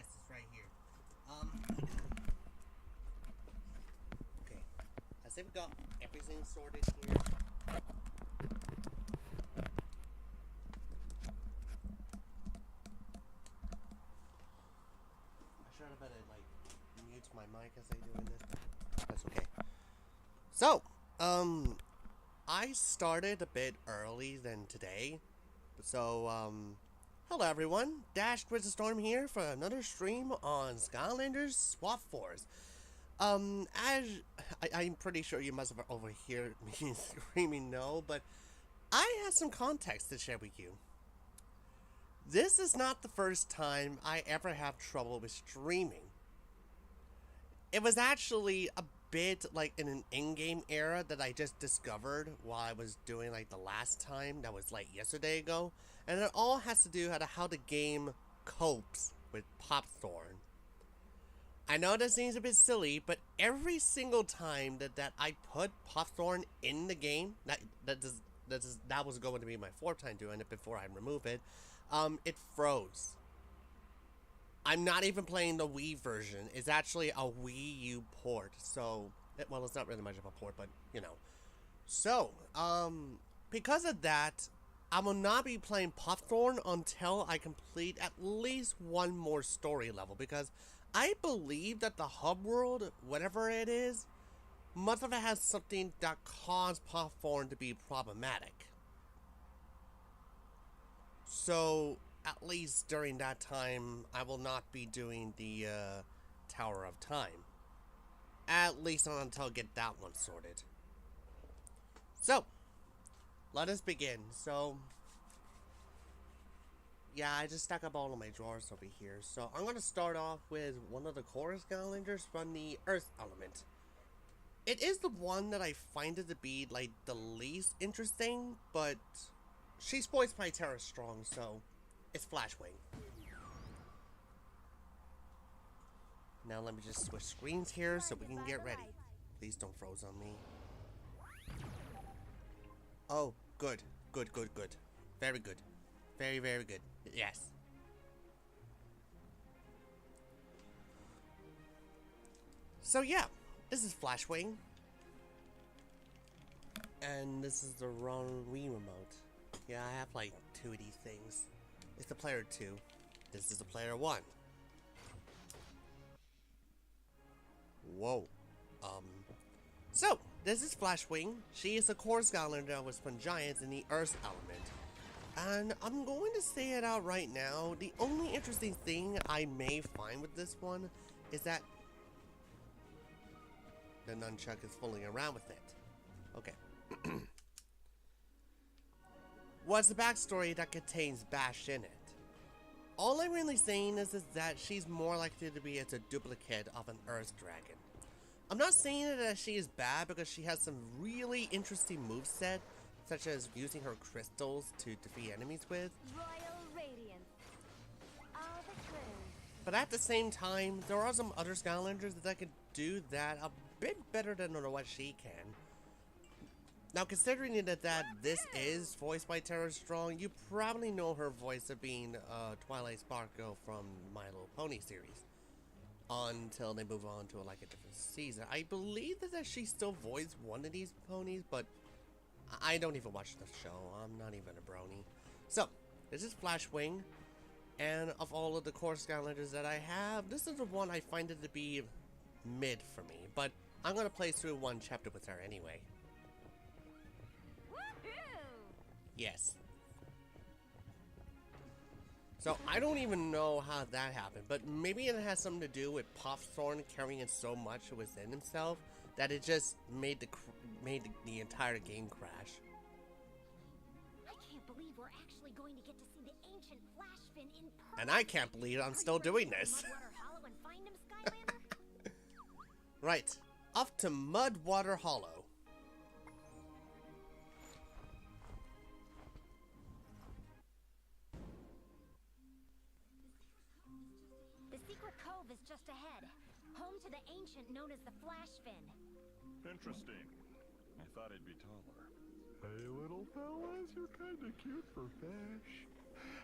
Yes, it's right here. Okay. I think we got everything sorted here. I should have better mute my mic as I do in this, but that's okay. So, I started a bit early than today. So, hello everyone. Dash with the Storm here for another stream on Skylanders Swap Force. As I'm pretty sure you must have overheard me screaming no, but I have some context to share with you. This is not the first time I ever have trouble with streaming. It was actually a bit like in an in-game era that I just discovered while I was doing the last time that was yesterday ago, and it all has to do with how the game copes with Popthorn. I know that seems a bit silly, but every single time that I put Popthorn in the game, that was going to be my fourth time doing it before I remove it, it froze. I'm not even playing the Wii version. It's actually a Wii U port, so well, it's not really much of a port, but you know. So, because of that, I will not be playing Popthorn until I complete at least one more story level, because I believe that the hub world, whatever it is, much of it has something that caused Popthorn to be problematic. So, at least during that time, I will not be doing the Tower of Time. At least not until I get that one sorted. So, let us begin. So, yeah, I just stack up all of my drawers over here. So, I'm going to start off with one of the core Skylanders from the Earth element. It is the one that I find it to be, the least interesting, but she's voiced by Tara Strong, so it's Flashwing. Now let me just switch screens here so we can get ready. Please don't froze on me. Oh, good. Good, good, good. Very good. Very, very good. Yes. So yeah, this is Flashwing. And this is the wrong Wii remote. Yeah, I have two of these things. It's the player 2. This is the player 1. Whoa. So, this is Flashwing. She is a core Skylander with Spun Giants in the Earth element. And I'm going to say it out right now. The only interesting thing I may find with this one is that the nunchuck is fooling around with it. Okay. What's the backstory that contains Bash in it? All I'm really saying is that she's more likely to be as a duplicate of an Earth Dragon. I'm not saying that she is bad because she has some really interesting moveset, such as using her crystals to defeat enemies with. Royal Radiance. All the clues. But at the same time, there are some other Skylanders that can do that a bit better than what she can. Now, considering that this is voiced by Tara Strong, you probably know her voice of being Twilight Sparkle from My Little Pony series. Until they move on to a different season. I believe that she still voiced one of these ponies, but I don't even watch the show. I'm not even a brony. So, this is Flashwing, and of all of the core Skylanders that I have, this is the one I find it to be mid for me, but I'm going to play through one chapter with her anyway. Yes. So, I don't even know how that happened, but maybe it has something to do with Popthorn carrying so much within himself that it just made the entire game crash. I can't believe we're actually going to get to see the ancient Flashfin in person. And I can't believe I'm still doing this. Mudwater Hollow and find him, Skylander? Right. Off to Mudwater Hollow. Is just ahead, home to the ancient known as the Flashfin. Interesting. I thought he'd be taller. Hey, little fellas, you're kinda cute for fish.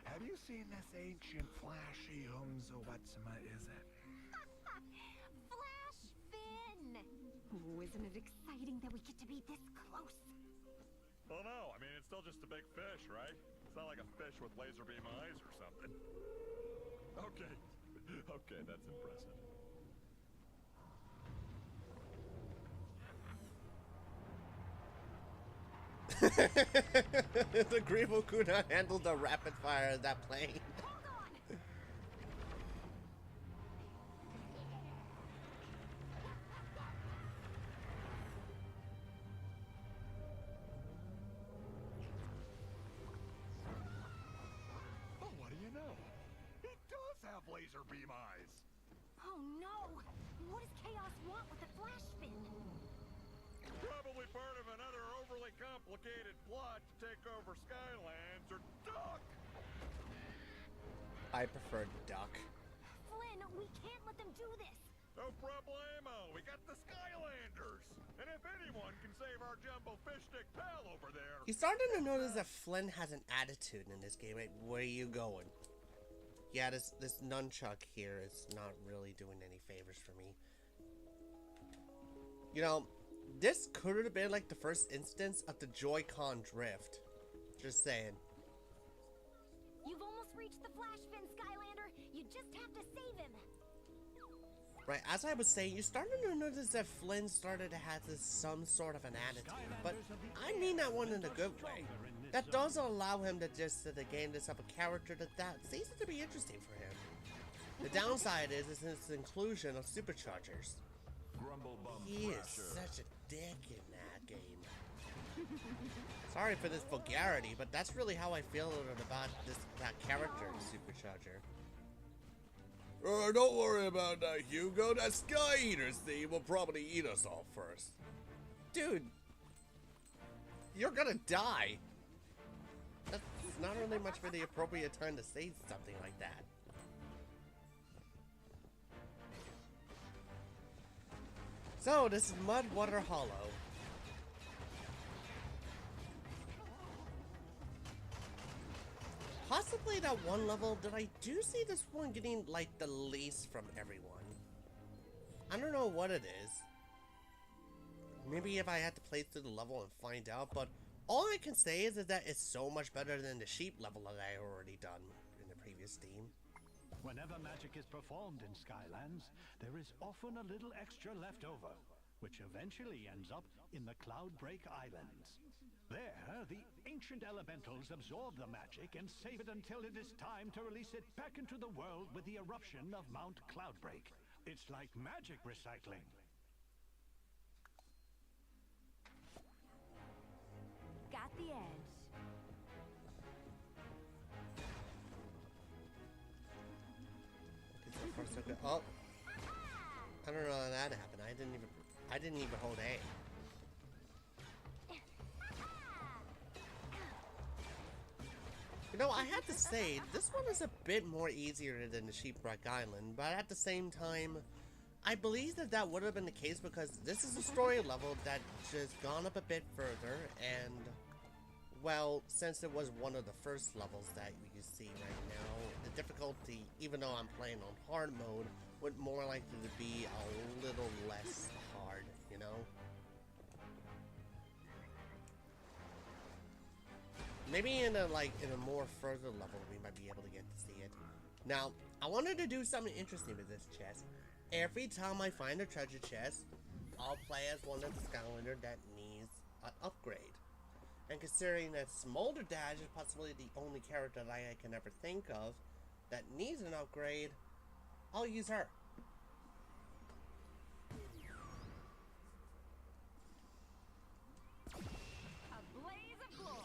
Have you seen this ancient flashy humzo whatsama is it? Flash Finn! Oh, isn't it exciting that we get to be this close? Well, no, I mean, it's still just a big fish, right? It's not like a fish with laser beam eyes or something. Okay. Okay, that's impressive. The Grievo could not handle the rapid fire of that plane. Hold on! Oh, what do you know? He does have laser beam eyes. Oh no! What does Chaos want with the Flash Finn? Probably part of another overly complicated plot to take over Skylanders or Duck. I prefer duck. Flynn, we can't let them do this! No problemo. We got the Skylanders. And if anyone can save our jumbo fish stick pal over there. You're starting to notice that Flynn has an attitude in this game. Wait, where are you going? Yeah, this nunchuck here is not really doing any favors for me. You know, this could have been like the first instance of the Joy-Con drift. Just saying. You've almost reached the Flash Finn, Skylander! You just have to save him! Right, as I was saying, you're starting to notice that Flynn started to have some sort of an attitude. But I mean that one in a good way. That does allow him to just gain this up a character that seems to be interesting for him. The downside is his inclusion of superchargers. He is such a dick in that game. Sorry for this vulgarity, but that's really how I feel about that character, Supercharger. Don't worry about that, Hugo. That Sky Eater thing will probably eat us all first. Dude, you're gonna die. That's not really much for the appropriate time to say something like that. So, this is Mudwater Hollow. Possibly that one level that I do see this one getting like the least from everyone. I don't know what it is. Maybe if I had to play through the level and find out, but all I can say is that it's so much better than the sheep level that I already done in the previous Steam. Whenever magic is performed in Skylands, there is often a little extra left over, which eventually ends up in the Cloudbreak Islands. There, the ancient elementals absorb the magic and save it until it is time to release it back into the world with the eruption of Mount Cloudbreak. It's like magic recycling. Got the edge. Okay, so far so good. Oh, I don't know how that happened. I didn't even hold A. You know, I have to say, this one is a bit more easier than the Sheepwreck Island, but at the same time, I believe that would have been the case because this is a story level that just gone up a bit further, and, well, since it was one of the first levels that you see right now, the difficulty, even though I'm playing on hard mode, would more likely to be a little less hard, you know? Maybe in a more further level we might be able to get to see it. Now, I wanted to do something interesting with this chest. Every time I find a treasure chest, I'll play as one of the Skylanders that needs an upgrade. And considering that Smolder Dash is possibly the only character that I can ever think of that needs an upgrade, I'll use her. A blaze of glory.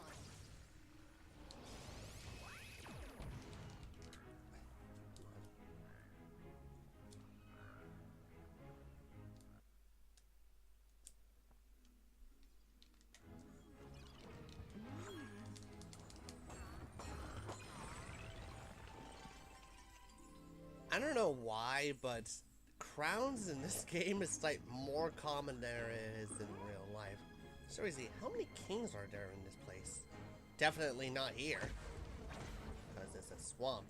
I don't know why, but crowns in this game is like more common than it is in real life. So easy. How many kings are there in this place? Definitely not here. Because a swamp.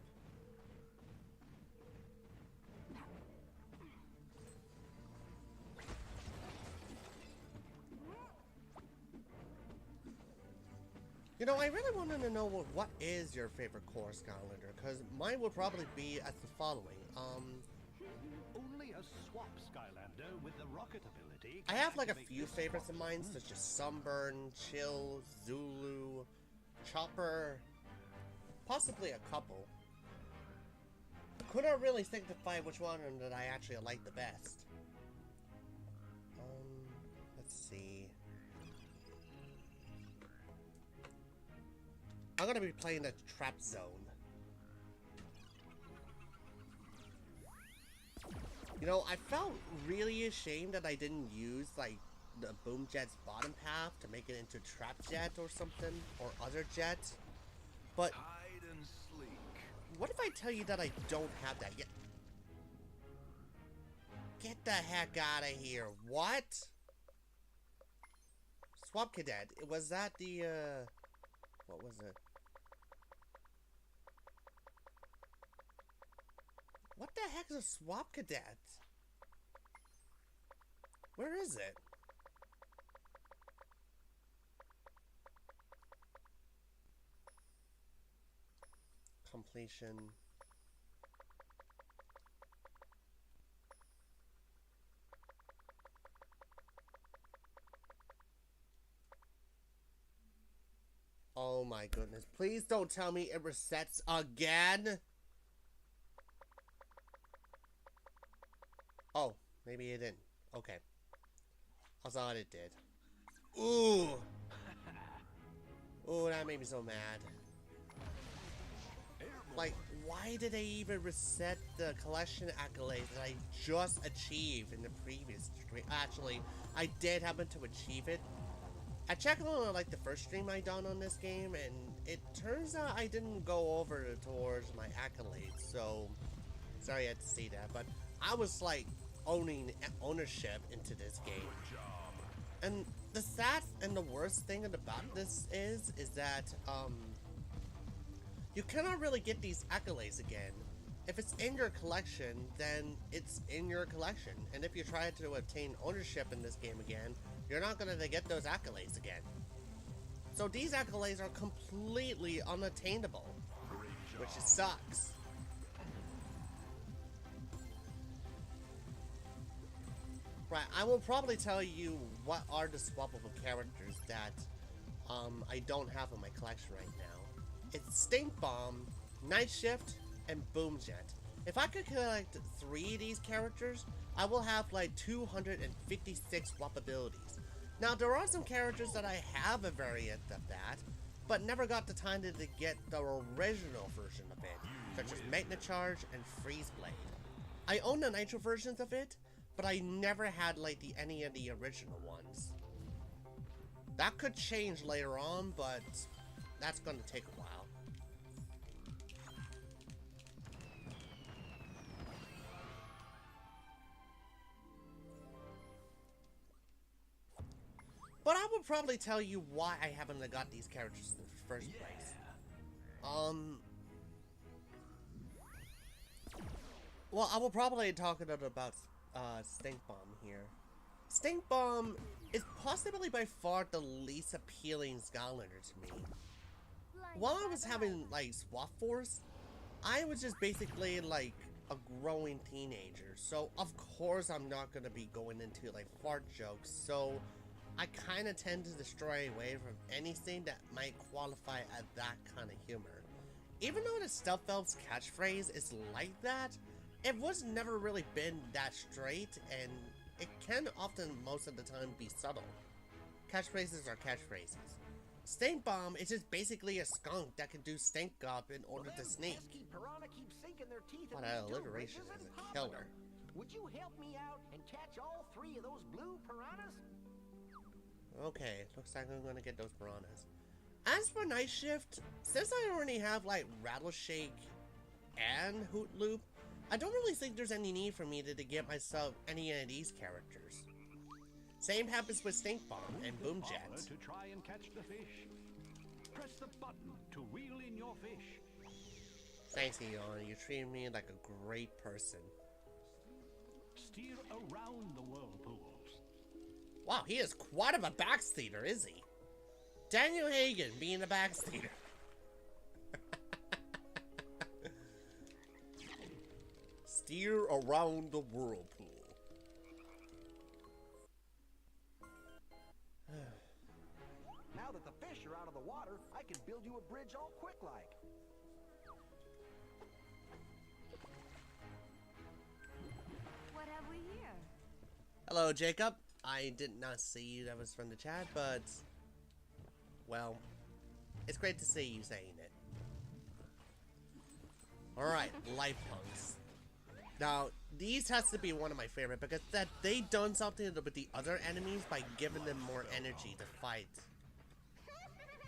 You know, I really wanted to know what is your favorite core Skylander, because mine would probably be as the following. Only a swap Skylander with the rocket ability. I can have like a activate few this favorites swap of mine, zone. such as Sunburn, Chill, Zulu, Chopper, possibly a couple. Couldn't really sanctify which one that I actually like the best. Let's see. I'm gonna be playing the Trap Zone. You know, I felt really ashamed that I didn't use, like, the Boom Jet's bottom half to make it into Trap Jet or something, or other jet. But Hide and sleek. what if I tell you that I don't have that yet? Get the heck out of here. What? Swap Cadet. Was that the, what was it? What the heck is a Swap Cadet? Where is it? Completion. Oh my goodness. Please don't tell me it resets again. Oh, maybe it didn't. Okay. I thought it did. Ooh! Ooh, that made me so mad. Like, why did they even reset the collection accolades that I just achieved in the previous stream? Actually, I did happen to achieve it. I checked on, like, the first stream I done on this game, and it turns out I didn't go over towards my accolades, so sorry I had to see that, but I was, like, ownership into this game. And the sad and the worst thing about this is that, you cannot really get these accolades again. If it's in your collection, then it's in your collection. And if you try to obtain ownership in this game again, you're not going to get those accolades again. So these accolades are completely unattainable, which sucks. Right, I will probably tell you what are the swappable characters that I don't have in my collection right now. It's Stink Bomb, Night Shift, and Boom Jet. If I could collect 3 of these characters, I will have like 256 swappabilities. Now there are some characters that I have a variant of that, but never got the time to get the original version of it, such as Magna Charge and Freeze Blade. I own the Nitro versions of it, but I never had like any of the original ones. That could change later on, but that's gonna take a while. But I will probably tell you why I haven't got these characters in the first place. Well, I will probably talk about Stink Bomb here. Stink Bomb is possibly by far the least appealing Skylander to me. While I was having like Swap Force, I was just basically like a growing teenager. So of course I'm not gonna be going into like fart jokes. So I kind of tend to destroy away from anything that might qualify as that kind of humor. Even though the Stealth Elf's catchphrase is like that, it was never really been that straight, and it can often, most of the time, be subtle. Catchphrases are catchphrases. Stink Bomb is just basically a skunk that can do stink up in order to sneak. What an alliteration is a killer. Would you help me out and catch all 3 of those blue piranhas? Okay, looks like I'm gonna get those piranhas. As for Night Shift, since I already have like Rattleshake and Hoot Loop, I don't really think there's any need for me to get myself any of these characters. Same happens with Stink Bomb and Boom Jet. To try and catch the fish. Press the button to reel in your fish. Thanks, Eon. You treated me like a great person. Steer around the whirlpools. Wow, he is quite of a backseater, is he? Daniel Hagen being a backseater. Steer around the whirlpool. Now that the fish are out of the water, I can build you a bridge all quick like. What have we here? Hello, Jacob. I did not see that was from the chat, but... well, it's great to see you saying it. Alright, life punks. Now, these has to be one of my favorite because that they done something with the other enemies by giving them more energy to fight.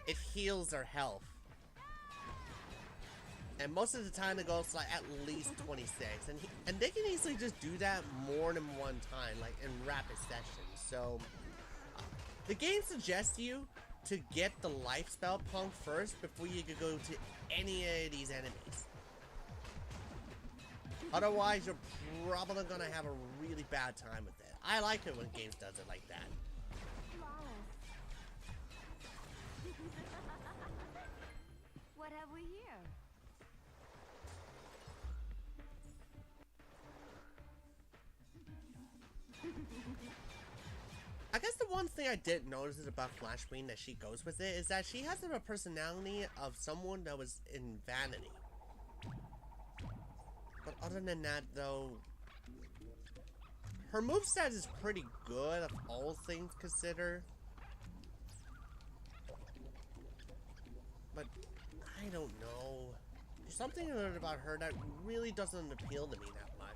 It heals their health. And most of the time it goes like at least 26. And they can easily just do that more than one time, like in rapid sessions. So, the game suggests you to get the life spell punk first before you can go to any of these enemies. Otherwise, you're probably gonna have a really bad time with it. I like it when games does it like that. What have we here? I guess the one thing I did notice about Flash Queen that she goes with it is that she has a personality of someone that was in vanity. But other than that, though, her moveset is pretty good, of all things considered. But I don't know. There's something about her that really doesn't appeal to me that much.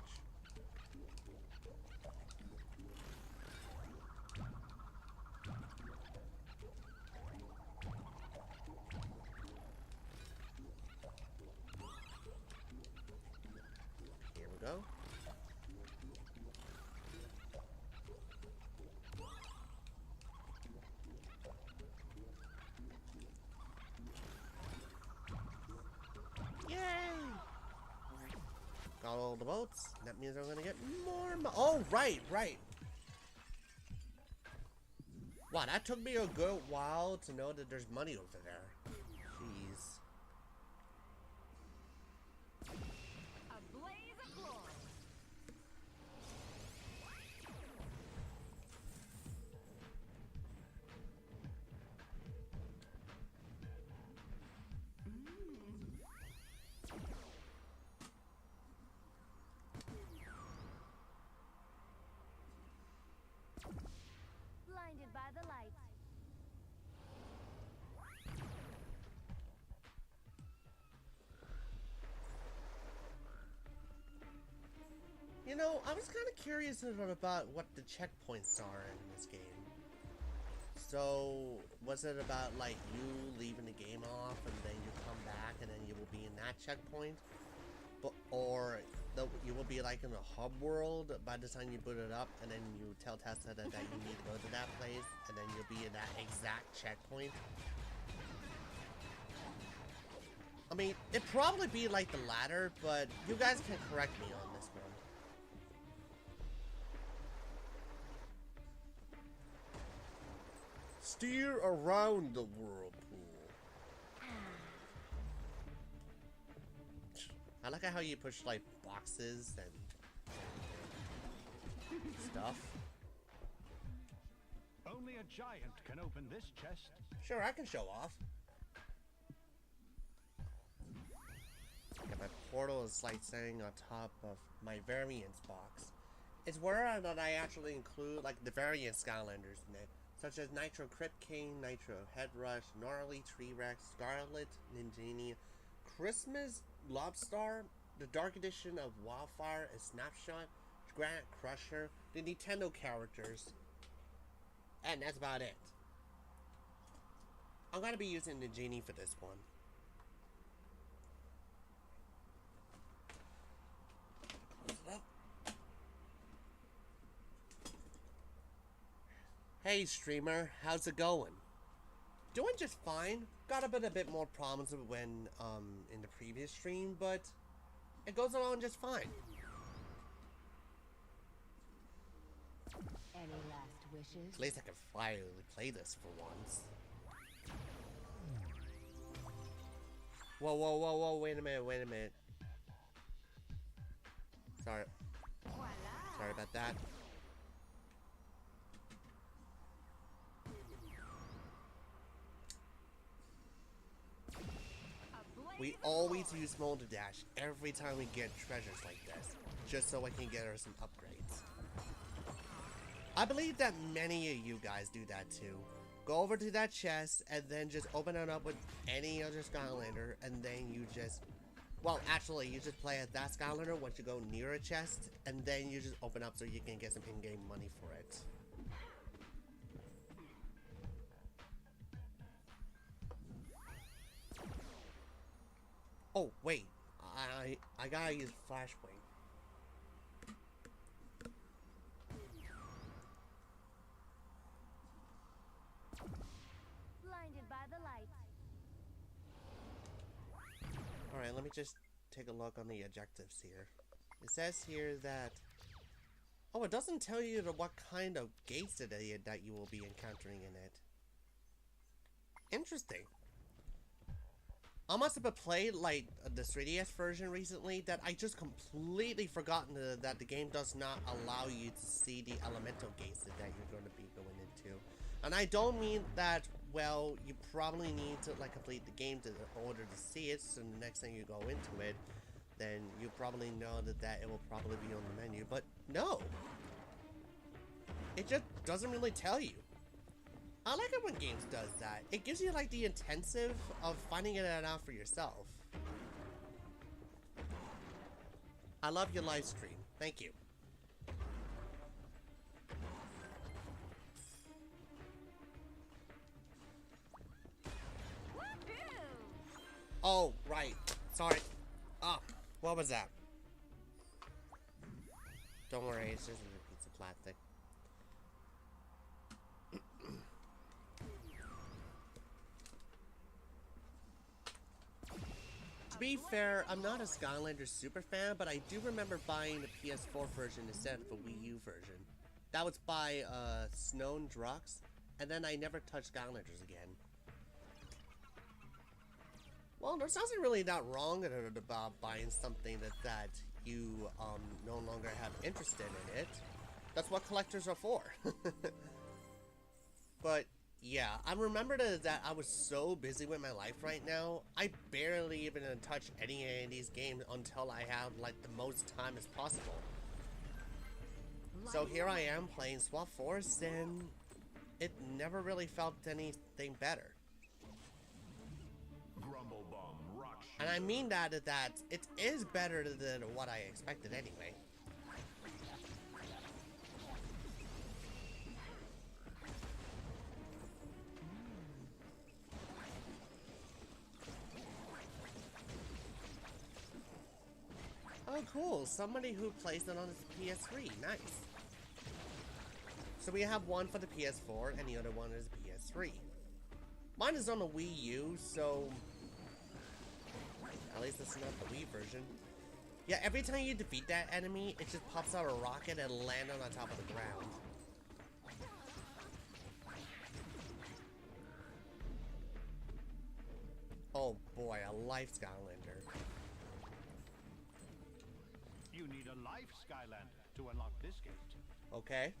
Here we go. Yay! Got all the boats. That means I'm gonna get more oh, right. Wow, that took me a good while to know that there's money over there. Jeez. A blaze of glory. Blinded by the light. You know, I was kind of curious about what the checkpoints are in this game. So, was it about, like, you leaving the game off and then you come back and then you will be in that checkpoint? Or you will be, like, in a hub world by the time you boot it up and then you tell Tessa that you need to go to that place and then you'll be in that exact checkpoint? I mean, it'd probably be like the latter, but you guys can correct me on this one. Steer around the whirlpool. I like how you push like boxes and stuff. Only a giant can open this chest. Sure, I can show off. Yeah, my portal is like sitting on top of my variants box. It's where that I actually include like the variant Skylanders in it, such as Nitro Crypt King, Nitro Headrush, Gnarly, Tree Rex, Scarlet, Ninjini, Christmas, Lobstar, the Dark Edition of Wildfire, and Snapshot, Grant Crusher, the Nintendo characters, and that's about it. I'm gonna be using the Genie for this one. Close it up. Hey streamer, how's it going? Doing just fine. got a bit more problems when in the previous stream, but it goes along just fine. Any last wishes? At least I can finally play this for once. Whoa, whoa, whoa, whoa, wait a minute, wait a minute. Sorry. Sorry about that. We always use Molder Dash every time we get treasures like this, just so I can get her some upgrades. I believe that many of you guys do that too. Go over to that chest and then just open it up with any other Skylander, and then you just, well, actually, you just play at that Skylander once you go near a chest, and then you just open up so you can get some in-game money for it. Oh, wait. I gotta use Flashwing. Blinded by the light. Alright, let me just take a look on the objectives here. It says here that... Oh, it doesn't tell you what kind of gates that you will be encountering in it. Interesting. I must have played like the 3DS version recently that I just completely forgotten that the game does not allow you to see the elemental gates that you're going to be going into. And I don't mean that, well, you probably need to like complete the game in order to see it, so the next time you go into it, then you probably know that it will probably be on the menu, but no! It just doesn't really tell you. I like it when games does that. It gives you like the intensive of finding it out for yourself. I love your live stream. Thank you. Oh, right. Sorry. Oh, what was that? Don't worry, it's just a piece of plastic. To be fair, I'm not a Skylanders super fan, but I do remember buying the PS4 version instead of the Wii U version. That was by Snow and Drux, and then I never touched Skylanders again. Well, there's nothing really that wrong about buying something that you no longer have interest in it. That's what collectors are for. But yeah, I remember that I was so busy with my life right now, I barely even touch any of these games until I have like the most time as possible. So here I am playing Swap Force, and it never really felt anything better. And I mean that it is better than what I expected anyway. Oh cool, somebody who plays it on his PS3, nice. So we have one for the PS4 and the other one is PS3. Mine is on the Wii U, so at least it's not the Wii version. Yeah, every time you defeat that enemy, it just pops out a rocket and lands on top of the ground. Oh boy, a life Skylander. You need a life Skylander to unlock this gate. Okay.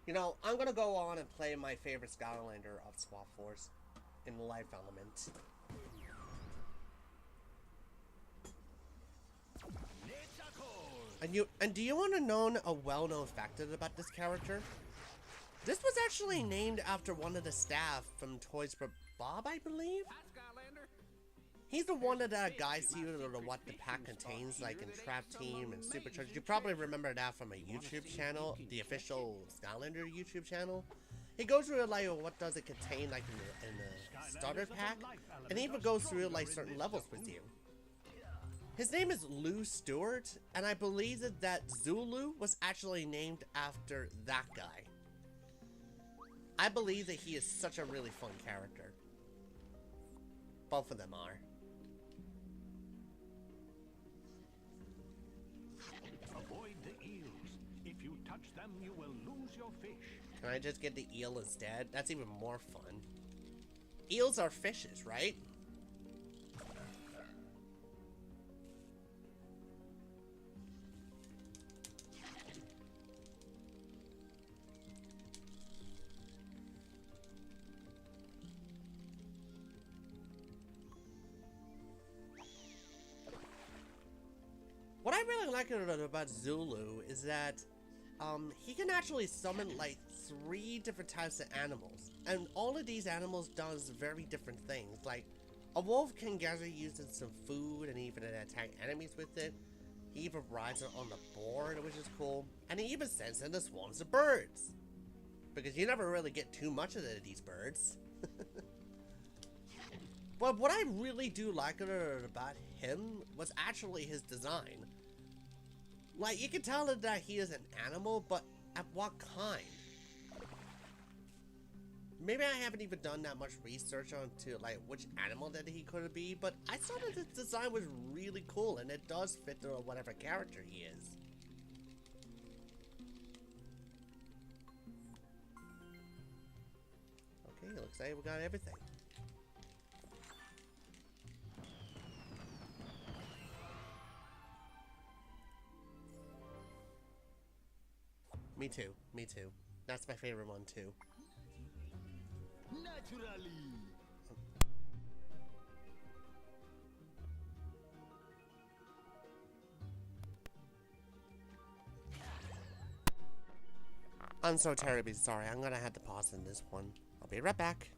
You know, I'm gonna go on and play my favorite Skylander of Swap Force in the life element. And do you want to know a well-known fact about this character? This was actually named after one of the staff from Toys for Bob, I believe? He's the one that guides you to what the pack contains, like in Trap Team and Supercharged. You probably remember that from a YouTube channel, the official Skylander YouTube channel. He goes through like what does it contain like in the starter pack, and he even goes through like certain levels with you. His name is Lou Stewart, and I believe that Zulu was actually named after that guy. I believe that he is such a really fun character. Both of them are. Avoid the eels. If you touch them, you will lose your fish. Can I just get the eel instead? That's even more fun. Eels are fishes, right? What I really like about Zulu is that he can actually summon like 3 different types of animals, and all of these animals does very different things. Like a wolf can gather using some food and even attack enemies with it. He even rides it on the board, which is cool, and he even sends in the swarms of birds, because you never really get too much of these birds. But what I really do like about him was actually his design. Like, you can tell that he is an animal, but at what kind? Maybe I haven't even done that much research onto, like, which animal that he could be, but I thought that his design was really cool, and it does fit to whatever character he is. Okay, looks like we got everything. Me too, me too. That's my favorite one too. Naturally. I'm so terribly sorry. I'm gonna have to pause in this one. I'll be right back.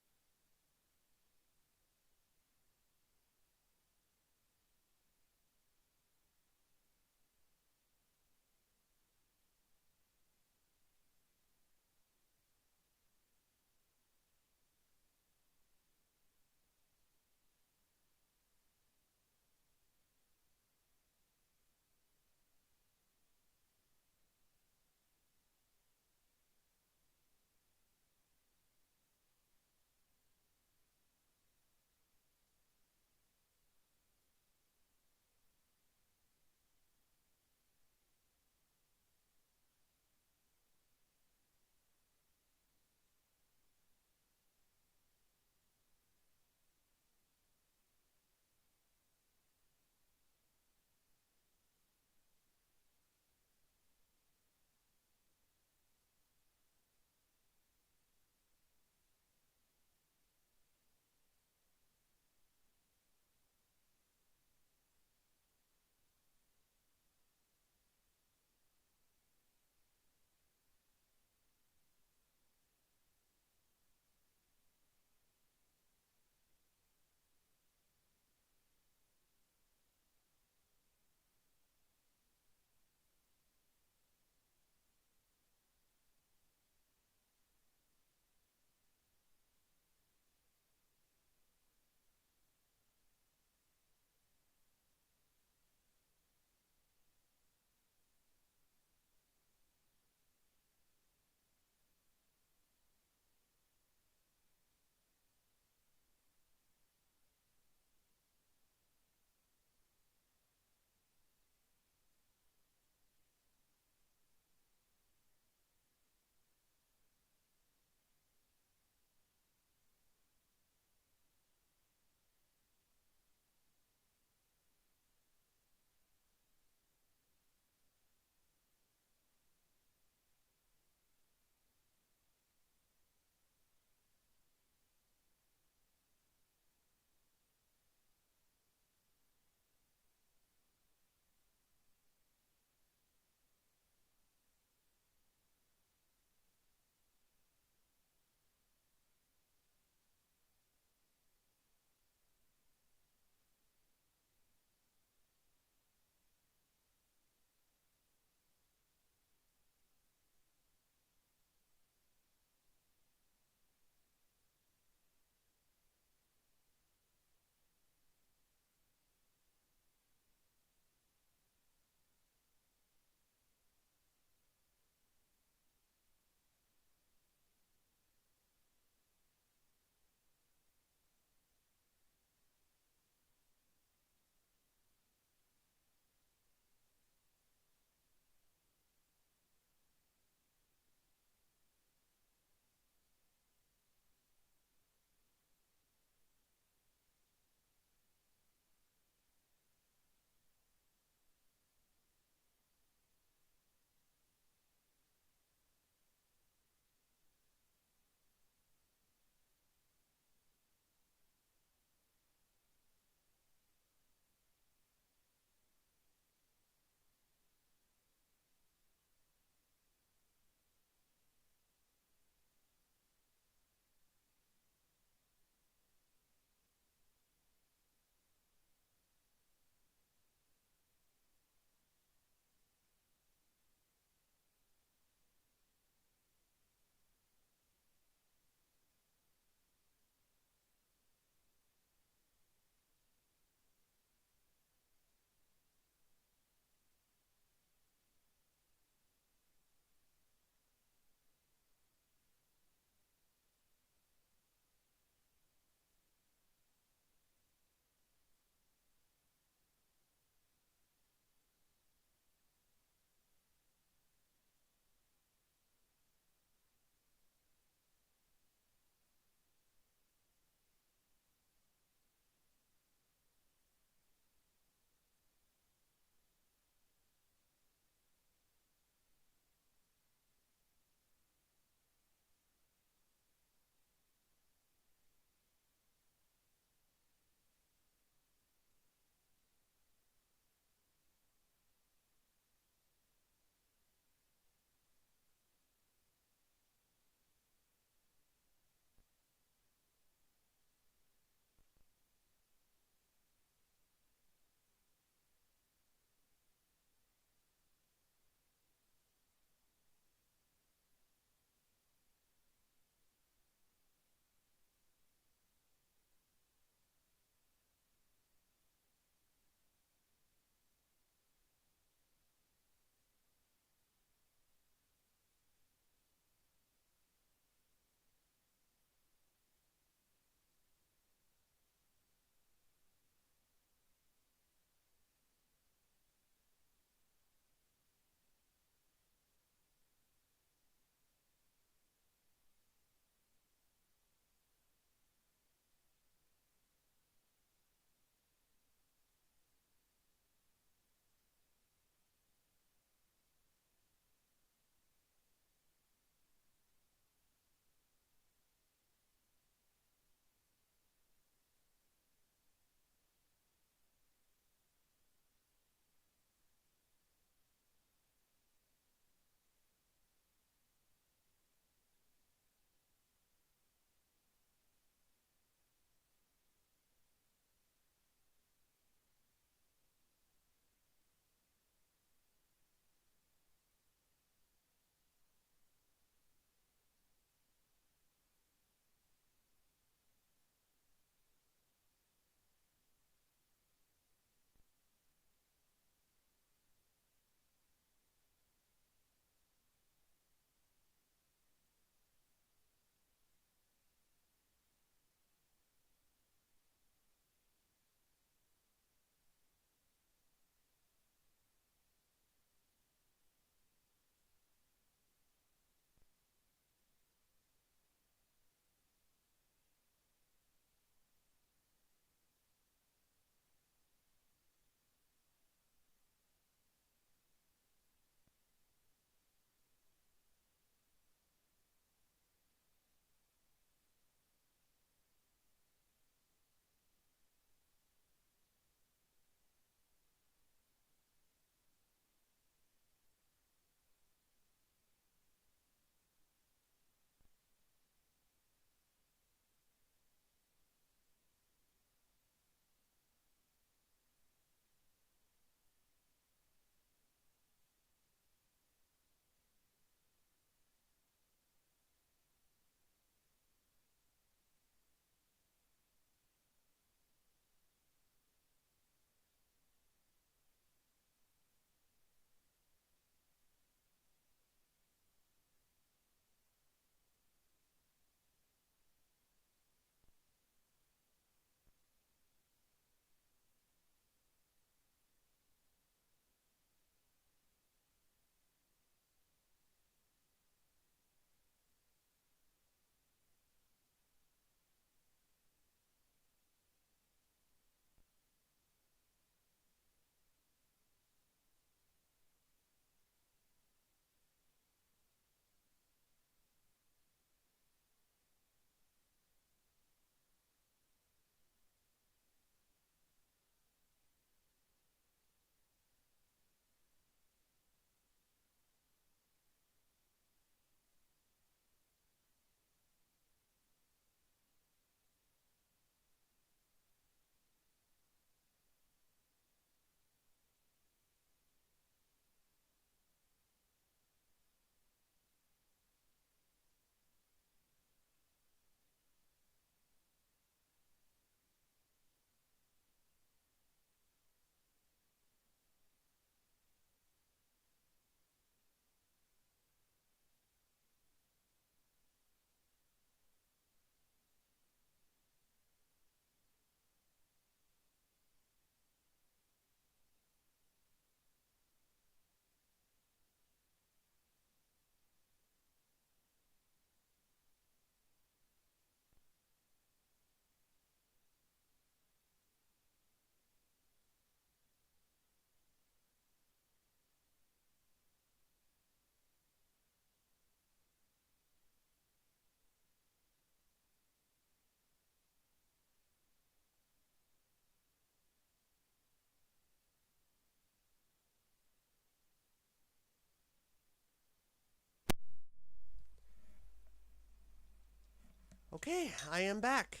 Okay, I am back.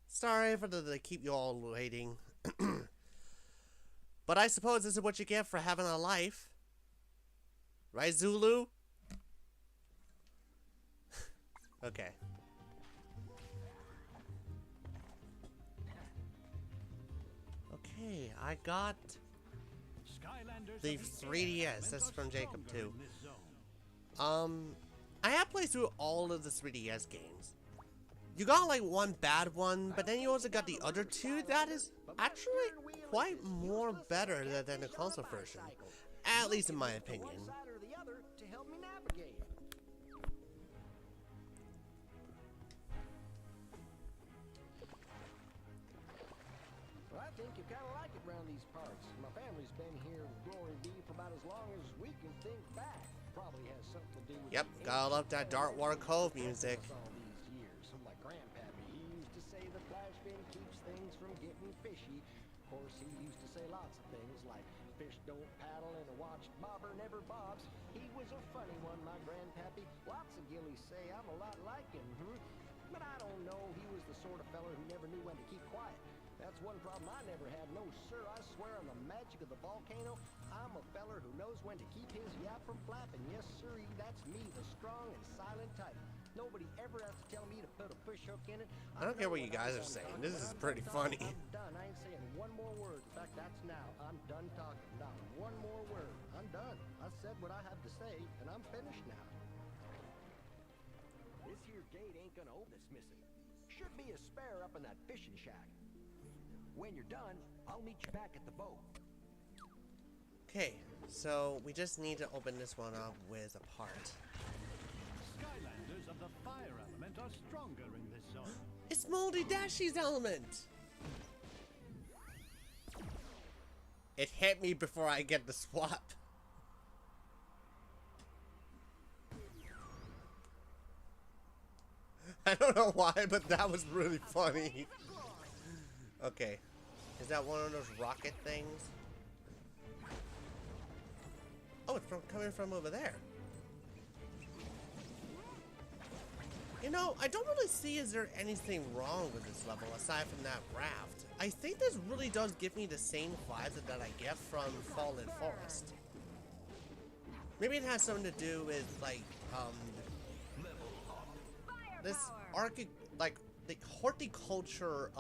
Sorry for the keep you all waiting. But I suppose this is what you get for having a life. Right, Zulu? Okay. Okay, I got Skylanders the of the 3DS. air That's are from Jacob stronger too. in this zone. I have played through all of the 3DS games. You got like one bad one, but then you also got the other two that is actually quite more better than the console version. At least in my opinion. One side or the other to help me navigate. Well, I think you kind of like it around these parts. My family's been here with Glory B for about as long as we can think back. Probably has something to do with Yep, the gotta love that ancient Darkwater Cove music. all these years. My grandpappy, he used to say the flash bin keeps things from getting fishy. Of course, he used to say lots of things like fish don't paddle and a watched bobber never bobs. He was a funny one, my grandpappy. Lots of gillies say I'm a lot like him, But I don't know, he was the sort of feller who never knew when to keep quiet. That's one problem I never had. No, sir, I swear on the magic of the volcano, I'm a feller who knows when to keep his yap from flapping. Yes, sirree, that's me, the strong and silent type. Nobody ever has to tell me to put a fish hook in it. I don't care what you guys are saying. This is pretty funny. I'm done. I ain't saying one more word. In fact, that's now. I'm done talking. Not one more word. I'm done. I said what I had to say, and I'm finished now. This here gate ain't gonna open. It's missing. Should be a spare up in that fishing shack. When you're done, I'll meet you back at the boat. Okay, so we just need to open this one up with a part. Skylanders of the fire element are stronger in this zone. It's Moldy Dashy's element! It hit me before I get the swap. I don't know why, but that was really funny. Okay. Is that one of those rocket things? Oh, it's coming from over there. You know, I don't really see is there anything wrong with this level aside from that raft. I think this really does give me the same vibes that I get from Fallen Forest. Maybe it has something to do with like this the horticulture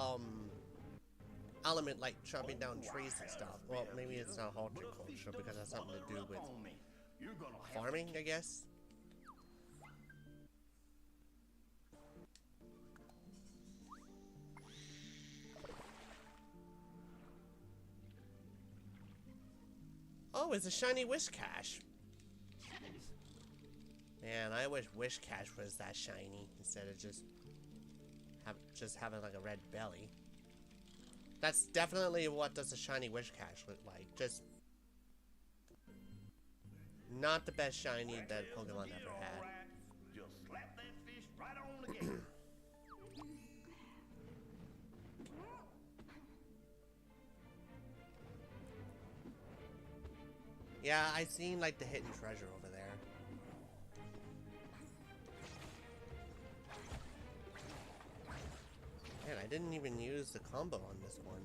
element, like chopping down trees and stuff. Well, maybe it's not horticulture because it has something to do with farming, I guess. Oh, it's a shiny Wish Cache. Man, I wish Wish Cache was that shiny instead of just having like a red belly. That's definitely what does a shiny Wish Cache look like. Just not the best shiny that Pokemon ever had. Just slap that fish right on the gate. Yeah, I seen like the hidden treasure over there. Man, I didn't even use the combo on this one.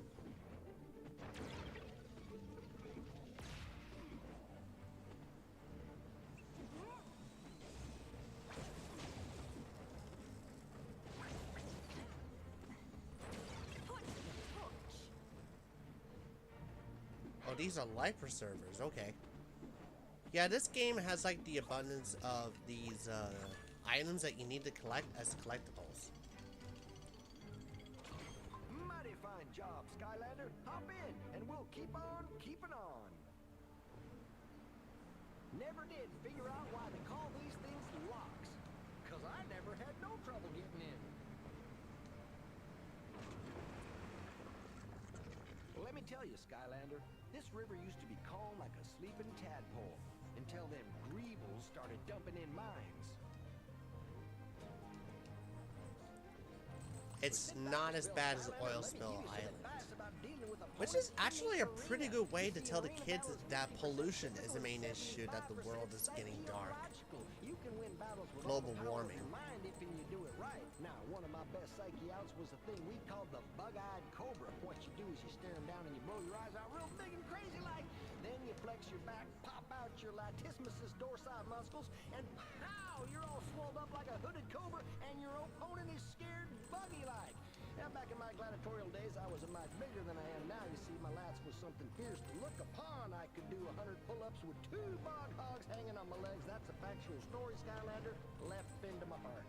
Oh, these are life preservers, okay. Yeah, this game has like the abundance of these items that you need to collect as collectibles. Mighty fine job, Skylander. Hop in, and we'll keep on keeping on. Never did figure out why they call these things locks. 'Cause I never had no trouble getting in. Well, let me tell you, Skylander, this river used to be calm like a sleeping tadpole until them greebles started dumping in mines. It's not as bad as Oil Spill Island, which is actually a pretty good way to tell the kids that pollution is the main issue, that the world is getting dark. Global warming. If you do it right. Now, one of my best psyche outs was a thing we called the bug-eyed cobra. What you do is you stare 'em down and you blow your eyes out real big and crazy like. Then you flex your back, pop out your latissimus dorsi muscles, and pow! You're all swelled up like a hooded cobra, and your opponent is scared buggy-like. Now, back in my gladiatorial days, I was a mite bigger than I am now. You see, my lats was something fierce to look upon. I could do 100 pull-ups with 2 bog hogs hanging on my legs. That's a factual story, Skylander. Left fin to my heart.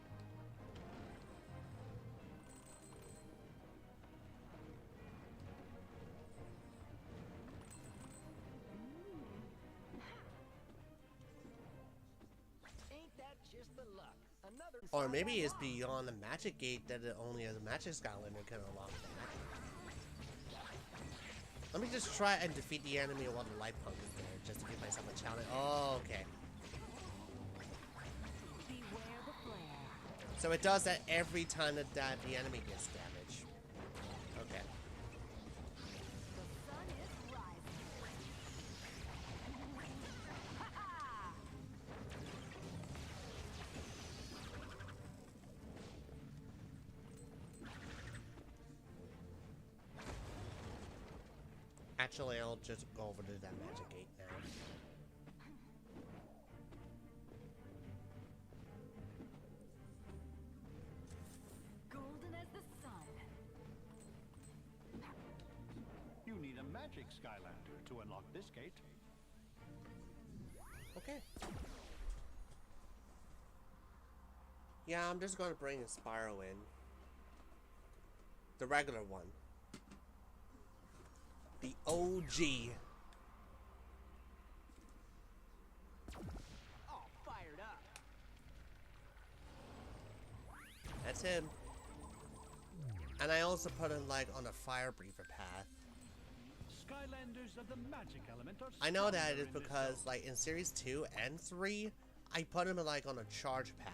Ain't that just the luck? Another Or maybe it's beyond the magic gate that it only as a magic Skylander can unlock that. Let me just try and defeat the enemy while the light pump is there, just to give myself a challenge. Oh, okay. Beware the flare. So it does that every time that the enemy gets damaged. Okay. The sun is rising. Ha-ha! Actually, I'll just go over to that magic gate now. Golden as the sun. You need a magic Skylander to unlock this gate. Okay. Yeah, I'm just gonna bring a Spyro in. The regular one. The OG. all fired up. That's him. And I also put him like on a fire breather path. Skylanders of the magic element are I know that stronger is in this because zone. like in series 2 and 3, I put him like on a charge path.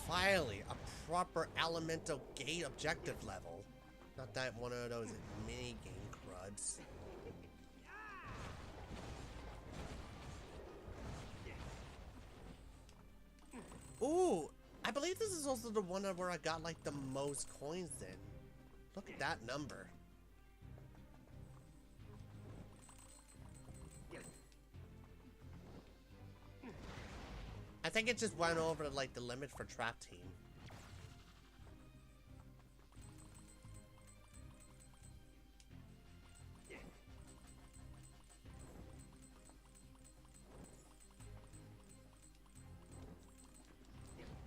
Finally, a proper elemental gate objective level. Not that one of those mini game cruds. Ooh, I believe this is also the one where I got like the most coins in. Look at that number. I think it just went over like the limit for Trap Team.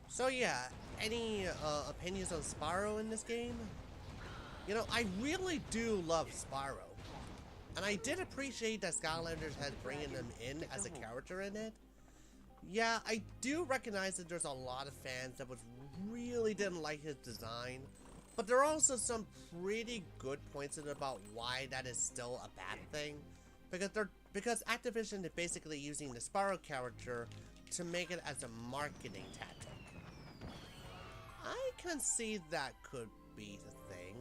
So yeah, any opinions on Spyro in this game? You know, I really do love Spyro. And I did appreciate that Skylanders had bringing him in as a character in it. Yeah, I do recognize that there's a lot of fans that really didn't like his design. But there are also some pretty good points in it about why that is still a bad thing. Because Activision is basically using the Spyro character to make it as a marketing tactic. I can see that could be the thing.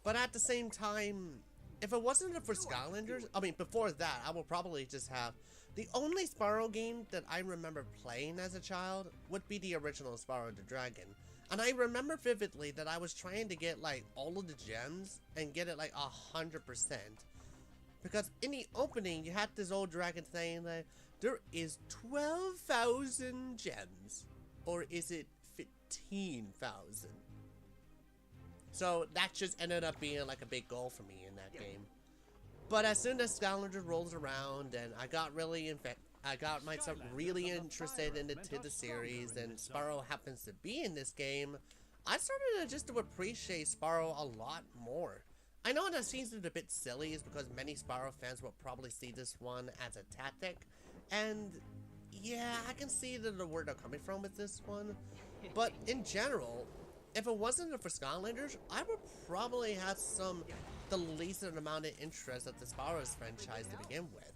But at the same time, if it wasn't for Skylanders, I mean, before that, I will probably just have... The only Spyro game that I remember playing as a child would be the original Spyro the Dragon. And I remember vividly that I was trying to get, like, all of the gems and get it, like, 100%. Because in the opening, you had this old dragon saying that there is 12,000 gems. Or is it 15,000? So that just ended up being like a big goal for me in that game. But as soon as Skylanders rolls around and I got myself really interested into the series and Spyro happens to be in this game, I started to appreciate Spyro a lot more. I know that seems a bit silly is because many Spyro fans will probably see this one as a tactic, and yeah, I can see the where they're coming from with this one. But in general, if it wasn't for Skylanders, I would probably have the least amount of interest at the Spyro's franchise to begin with.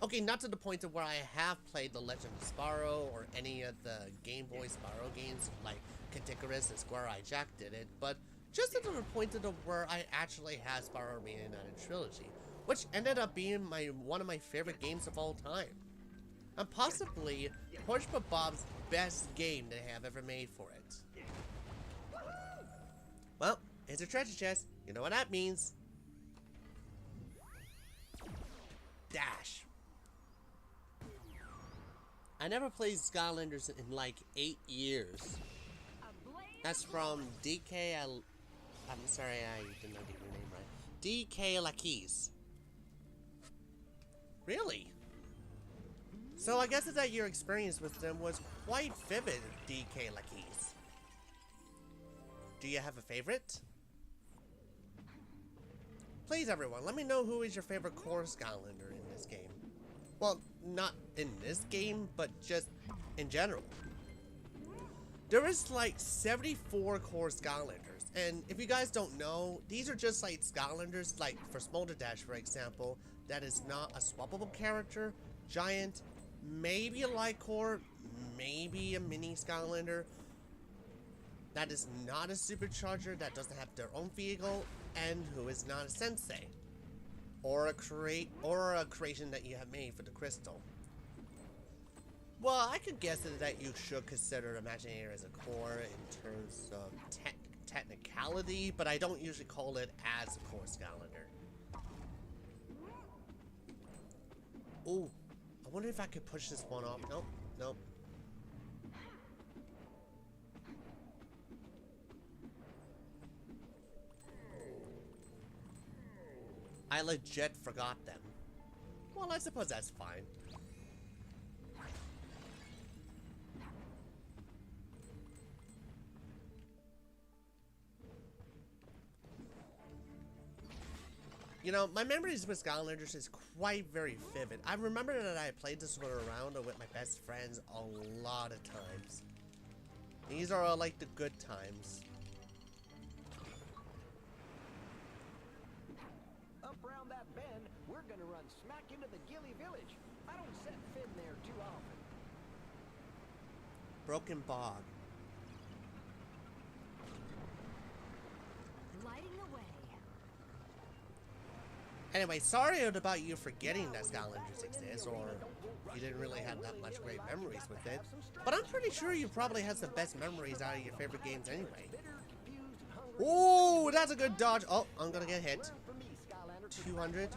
Okay, not to the point of where I have played The Legend of Spyro or any of the Game Boy Spyro games like Katikarus and Square Eye Jack did it, but just to the point to the where I actually had Spider-Man United Trilogy, which ended up being one of my favorite games of all time. And possibly SpongeBob Bob's best game they have ever made for it. Well, it's a treasure chest. You know what that means. Dash. I never played Skylanders in like 8 years. That's from DK. I'm sorry, I did not get your name right. DK Lakis. Really? So I guess that your experience with them was quite vivid, DK Lakis. Do you have a favorite? Please, everyone, let me know who is your favorite core Skylander in this game. Well, not in this game, but just in general. There is like 74 core Skylanders, and if you guys don't know, these are just like Skylanders, like for Smolder Dash, for example, that is not a swappable character, giant, maybe a light core, maybe a mini Skylander, that is not a supercharger, that doesn't have their own vehicle, and who is not a sensei, or a creation that you have made for the crystal. Well, I could guess that you should consider Imagineer as a core in terms of technicality, but I don't usually call it as a core Skylander. Ooh, I wonder if I could push this one off. Nope, nope. I legit forgot them. Well, I suppose that's fine. You know, my memories with Skylanders is quite very vivid. I remember that I played this one around with my best friends a lot of times. These are all like the good times. Up around that bend, we're gonna run smack into the Gilly Village. I don't set Finn there too often. Broken Bog. Lighting the way. Anyway, sorry about you forgetting that Skylanders exists, or you didn't really have that much great memories with it. But I'm pretty sure you probably have the best memories out of your favorite games anyway. Ooh, that's a good dodge. Oh, I'm gonna get hit. 200.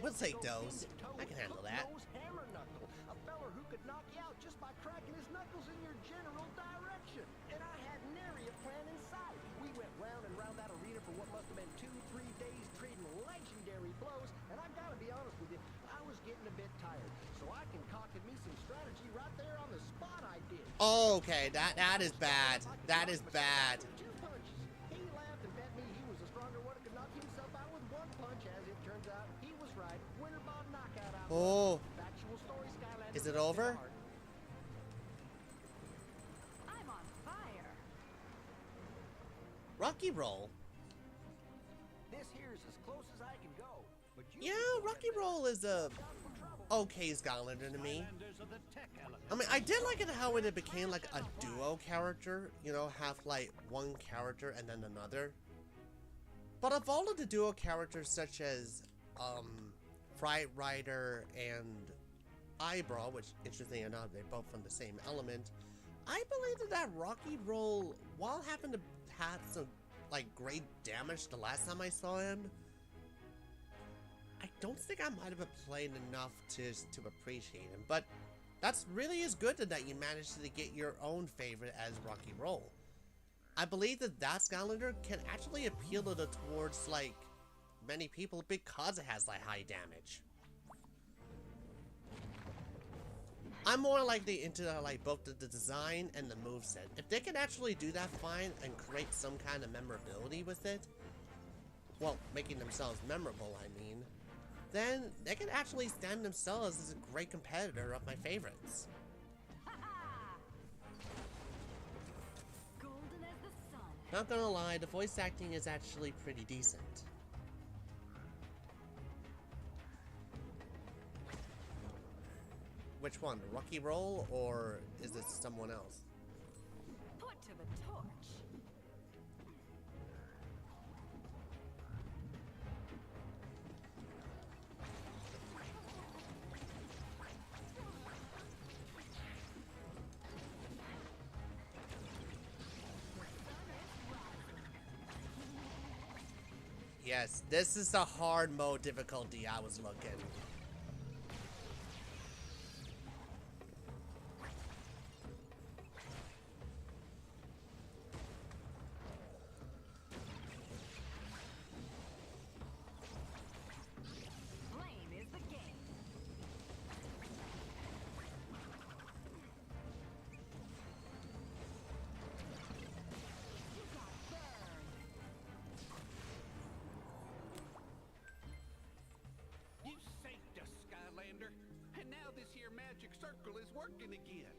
We'll take those. I can handle that. A feller who could knock you out just by cracking his knuckles in your general direction. And I had nary a plan in sight. We went round and round that arena for what must have been 2-3 days trading legendary blows. And I gotta be honest with you, I was getting a bit tired. So I concocted me some strategy right there on the spot. I did. Okay, that is bad. That is bad. 2 punches. He laughed and bet me he was a stronger one and could knock himself out with 1 punch. As it turns out, he was right. Winner by knockout out. Oh. Factual story, Skylanders. Is it over? I'm on fire. Rocky Roll. This here's as close as I can go. But you Yeah, Rocky Roll is a okay Skylander to me. Skylanders are the tech element. I mean, I did like it how it became like a duo character, you know, have like one character and then another. But of all of the duo characters such as Fright Rider and Eyebrow, which interestingly enough they're both from the same element, I believe that Rocky Roll, while having to have some like great damage the last time I saw him, I don't think I might have played enough to appreciate him, but that's really is good that you managed to get your own favorite as Rocky Roll. I believe that Skylander can actually appeal towards like many people because it has like high damage. I'm more likely into like both the design and the moveset. If they can actually do that fine and create some kind of memorability with it, well, making themselves memorable, I mean, then they can actually stand themselves as a great competitor of my favorites. Golden as the sun. Not gonna lie, the voice acting is actually pretty decent. Which one, Rocky Roll, or is this someone else? Put to the torch. Yes, this is the hard mode difficulty I was looking. Flame is the game. You got burned. You saved us, Skylander. And now this here magic circle is working again.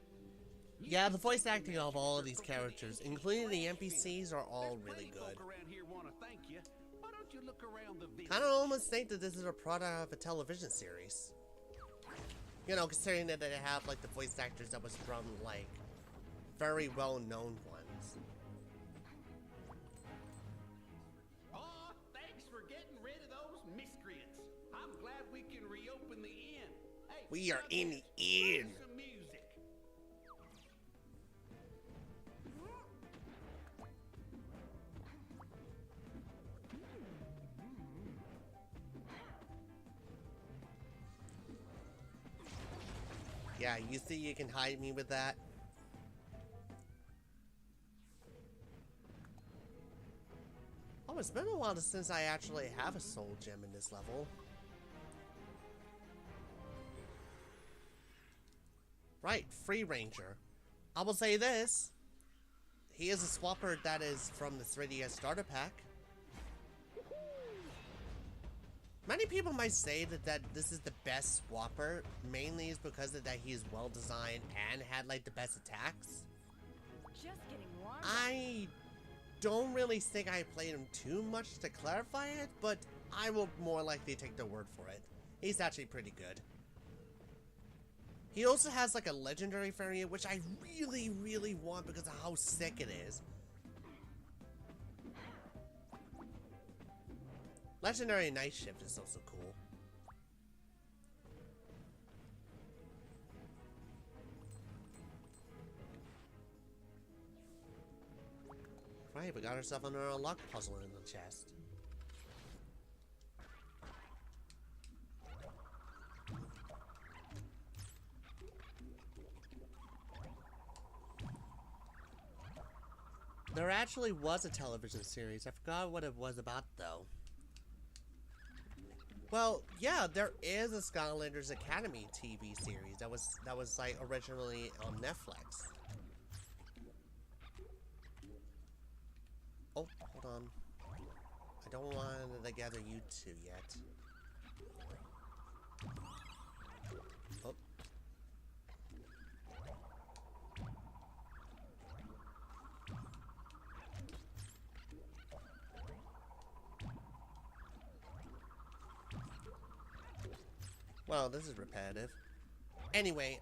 Yeah, the voice acting of all of these characters, including the NPCs, are all really good. Folk around here want to thank you. Why don't you look around the village? Kind of almost think that this is a product of a television series. You know, considering that they have like the voice actors that was from like very well-known ones. Aw, thanks for getting rid of those miscreants. I'm glad we can reopen the inn. Hey, We are in the play inn. some music. Yeah, you see you can hide me with that? Oh, it's been a while since I actually have a soul gem in this level. Right, Free Ranger. I will say this. He is a swapper that is from the 3DS starter pack. Many people might say that this is the best swapper, mainly is because of that he is well designed and had like the best attacks. Just getting warm. I don't really think I played him too much to clarify it, but I will more likely take their word for it. He's actually pretty good. He also has like a legendary variant, which I really, really want because of how sick it is. Legendary Night Shift is also cool. Right, we got ourselves another unlock puzzle in the chest. There actually was a television series. I forgot what it was about though. Well, yeah, there is a Skylanders Academy TV series that was like originally on Netflix. Oh, hold on. I don't want to gather you two yet. Oh. Well, this is repetitive. Anyway,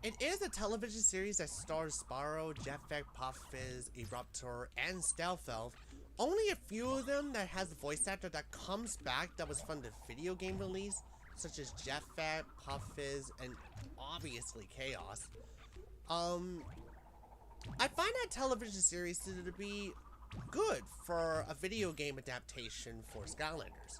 it is a television series that stars Spyro, Jetpack, Puffizz, Eruptor, and Stealth Elf. Only a few of them that has a voice actor that comes back that was from the video game release, such as Jetpack, Puffizz, and obviously Chaos. I find that television series to be good for a video game adaptation for Skylanders.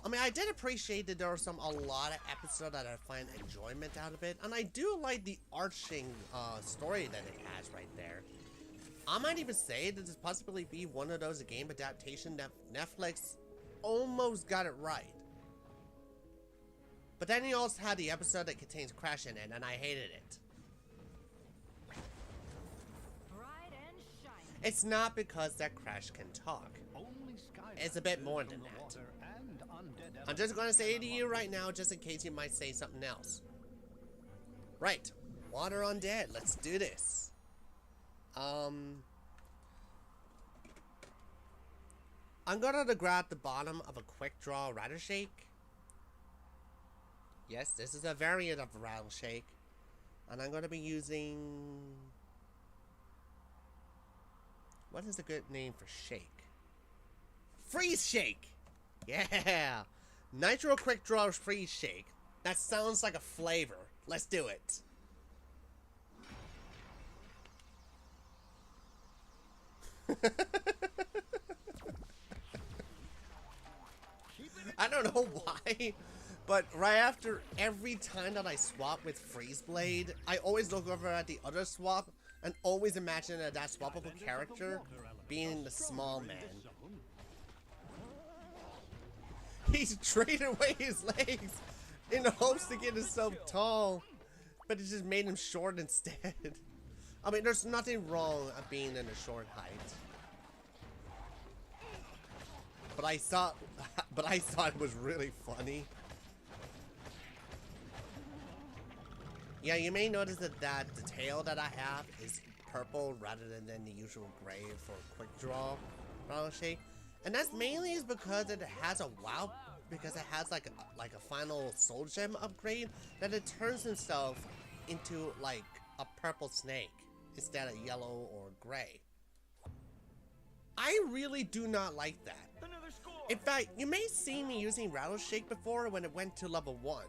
I mean, I did appreciate that there are a lot of episodes that I find enjoyment out of it, and I do like the arching story that it has right there. I might even say that this possibly be one of those game adaptation that Netflix almost got it right. But then you also had the episode that contains Crash in it, and I hated it. Bright and shiny. It's not because that Crash can talk. Only Skylanders It's a bit more from than the that. water and undead I'm just gonna say it to you right now, just in case you might say something else. Right, Water Undead, let's do this. I'm gonna grab the bottom of a quick draw Rattle Shake. Yes, this is a variant of Rattle Shake. And I'm gonna be using... What is a good name for shake? Freeze Shake! Yeah! Nitro Quick Draw Freeze Shake. That sounds like a flavor. Let's do it. I don't know why, but right after every time that I swap with Freeze Blade, I always look over at the other swap and always imagine that swappable character being the small man. He's trading away his legs in the hopes to get himself tall, but it just made him short instead. I mean, there's nothing wrong at being in a short height. But I thought it was really funny. Yeah, you may notice that the tail that I have is purple rather than the usual gray for quick draw rattle shake. And that's mainly is because it has a wow, because it has like a final soul gem upgrade that it turns itself into like a purple snake instead of yellow or gray. I really do not like that. In fact, you may see me using Rattle Shake before when it went to level 1.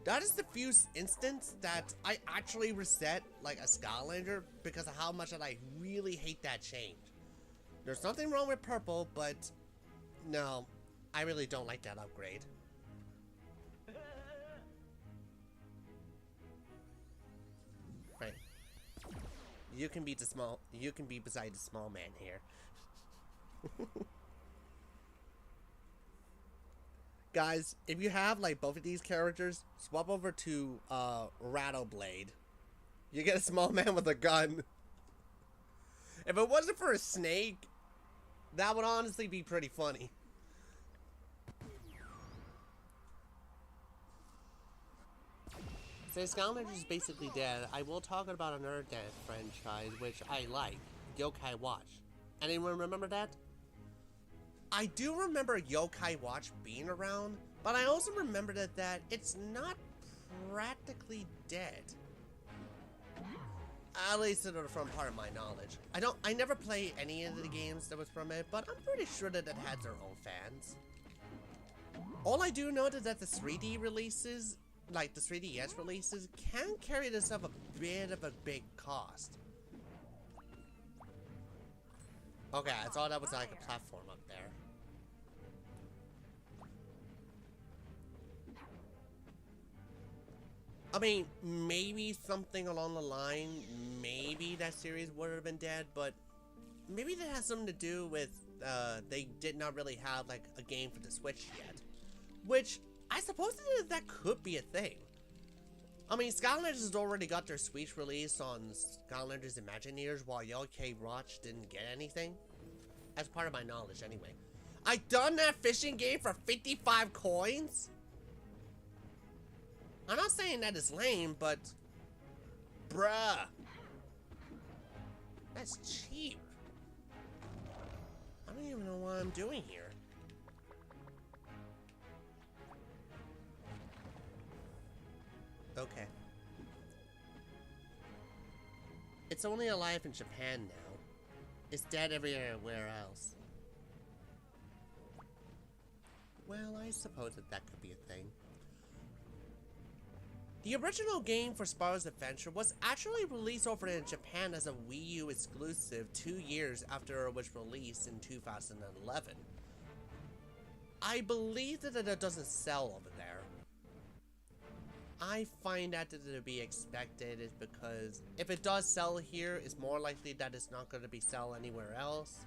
That is the few instance that I actually reset like a Skylander because of how much that I really hate that change. There's nothing wrong with purple, but no, I really don't like that upgrade. Right. You can be beside the small man here. Guys, if you have like both of these characters, swap over to Rattle Blade. You get a small man with a gun. If it wasn't for a snake, that would honestly be pretty funny. Since Skylanders is basically dead, I will talk about another dead franchise which I like, Yokai Watch. Anyone remember that? I do remember Yokai Watch being around, but I also remember that it's not practically dead. At least from part of my knowledge. I never played any of the games that was from it, but I'm pretty sure that it had their own fans. All I do know is that the 3D releases, like the 3DS releases, can carry themselves a bit of a big cost. Okay, I thought that was like a platform up there. I mean, maybe something along the line, maybe that series would have been dead, but maybe that has something to do with, they did not really have, like, a game for the Switch yet. Which, I suppose that could be a thing. I mean, Skylanders has already got their Switch release on Skylanders Imagineers, while Yokai Watch didn't get anything. As part of my knowledge, anyway. I done that fishing game for 55 coins? I'm not saying that is lame, but bruh, that's cheap. I don't even know what I'm doing here. Okay. It's only alive in Japan now. It's dead everywhere else. Well, I suppose that could be a thing. The original game for Spyro's Adventure was actually released over in Japan as a Wii U exclusive 2 years after it was released in 2011. I believe that it doesn't sell over there. I find that to be expected is because if it does sell here, it's more likely that it's not going to be sell anywhere else.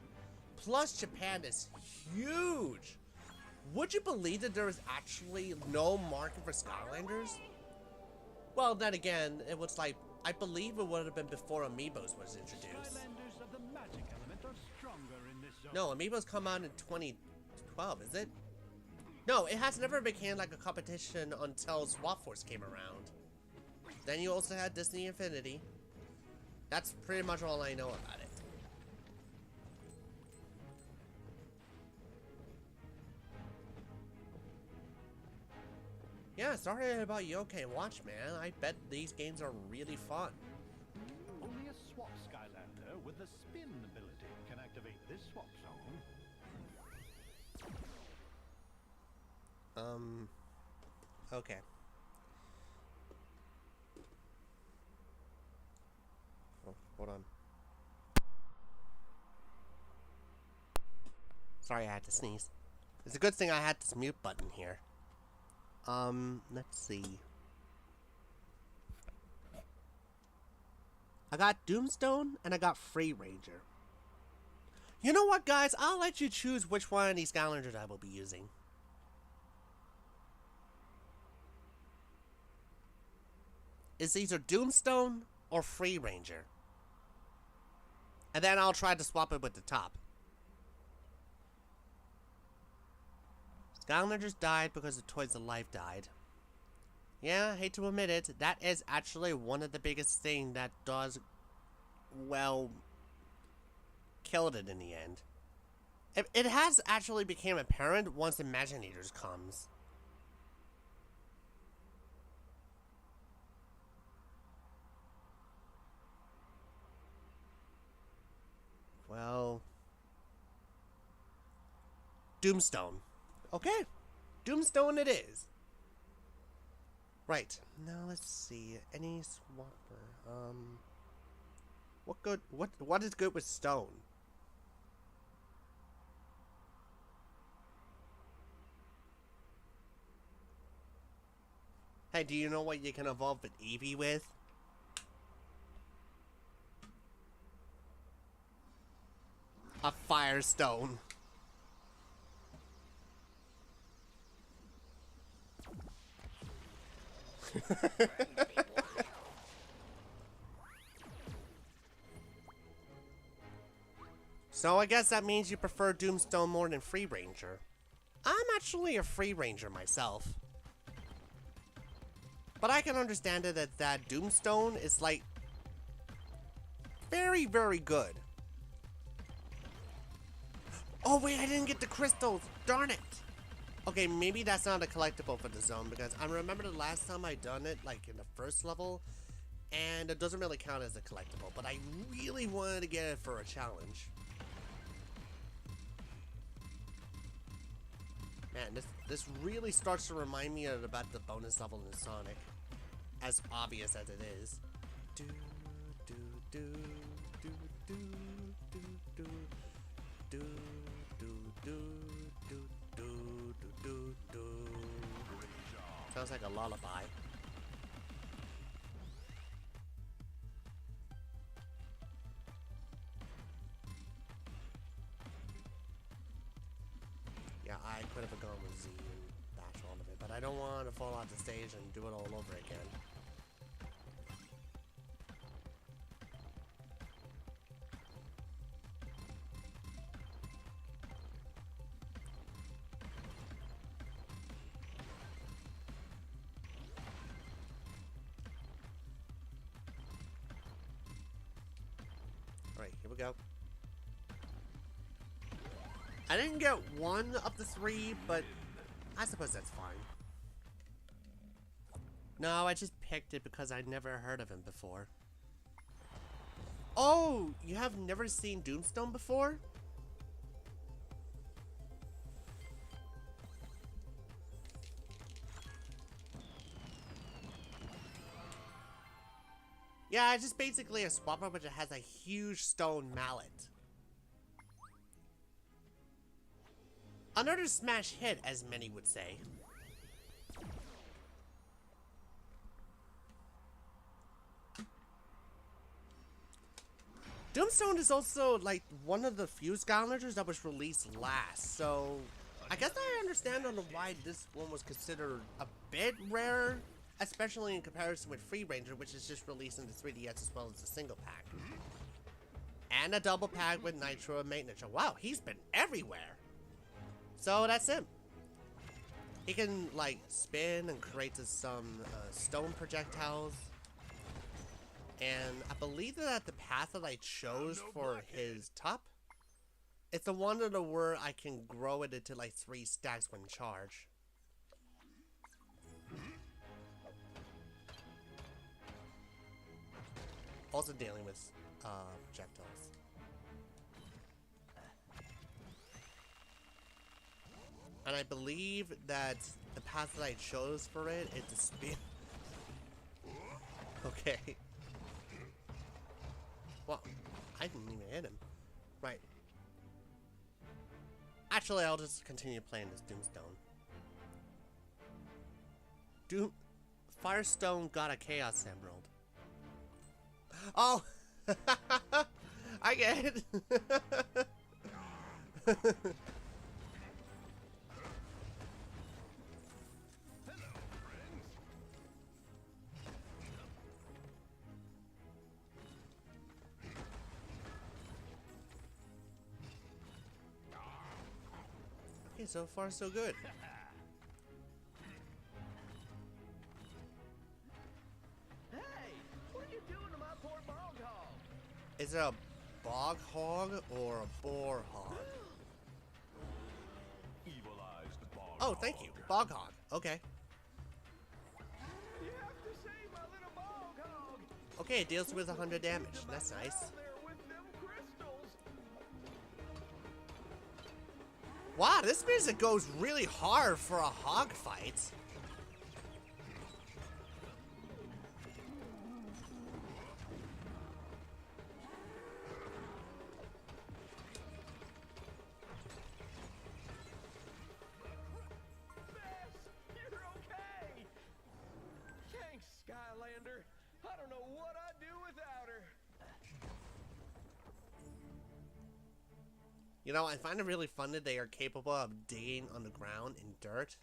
Plus, Japan is huge. Would you believe that there is actually no market for Skylanders? Well, then again, it was like, I believe it would have been before Amiibos was introduced. Skylanders of the magic element are stronger in this zone. No, Amiibos come out in 2012, is it? No, it has never became like a competition until Swap Force came around. Then you also had Disney Infinity. That's pretty much all I know about it. Yeah, sorry about Yokai Watch, man. I bet these games are really fun. Only a swap Skylander with the spin ability can activate this swap zone. Okay. Oh, hold on. Sorry, I had to sneeze. It's a good thing I had this mute button here. Let's see. I got Doomstone and I got Free Ranger. You know what, guys? I'll let you choose which one of these Skylanders I will be using. It's either Doomstone or Free Ranger. And then I'll try to swap it with the top. Skylanders died because the Toys of Life died. Yeah, I hate to admit it, that is actually one of the biggest things that does, well, killed it in the end. It has actually become apparent once Imaginators comes. Well, Doomstone. Okay, Doomstone it is. Right, now let's see, any swapper, what is good with stone? Hey, do you know what you can evolve an Eevee with? A Firestone. So I guess that means you prefer Doomstone more than Free Ranger. I'm actually a Free Ranger myself. But I can understand it that Doomstone is like very, very good. Oh wait, I didn't get the crystals. Darn it. Okay, maybe that's not a collectible for the zone because I remember the last time I done it, like in the first level, and it doesn't really count as a collectible, but I really wanted to get it for a challenge. Man, this really starts to remind me about the bonus level in Sonic, as obvious as it is. Do do do do do do do do do do do do do. Sounds like a lullaby. Yeah, I could have gone with Z and bash all of it, but I don't want to fall off the stage and do it all over again. Alright, here we go. I didn't get one of the three, but I suppose that's fine. No, I just picked it because I'd never heard of him before. Oh, you have never seen Doomstone before? Yeah, it's just basically a swapper, but it has a huge stone mallet. Another smash hit, as many would say. Doomstone is also, like, one of the few Skylanders that was released last, so I guess I understand on why this one was considered a bit rare, especially in comparison with Free Ranger, which is just released in the 3DS as well as a single pack. And a double pack with Nitro and Maintenance. Wow, he's been everywhere! So that's it. He can, like, spin and create some stone projectiles. And I believe that the path that I chose for his top, it's the one where I can grow it into, like, 3 stacks when charged. Also dealing with projectiles. And I believe that the path that I chose for it is to spin. Okay. Well, I didn't even hit him. Right. Actually, I'll just continue playing this Doomstone. Firestone got a Chaos Emerald. Oh! I get it! Okay, so far so good. Hey, what are you doing to my poor bog hog? Is it a bog hog or a boar hog? Evil-eyed bog Oh, thank you. Bog hog. Okay. You have to save my little bog hog. Okay, it deals with 100 damage. That's nice. Down there with them crystals. Wow, this music goes really hard for a hog fight. You're okay. Thanks, Skylander. I don't know what I'd do without her. You know, I find it really fun that they are capable of digging on the ground in dirt.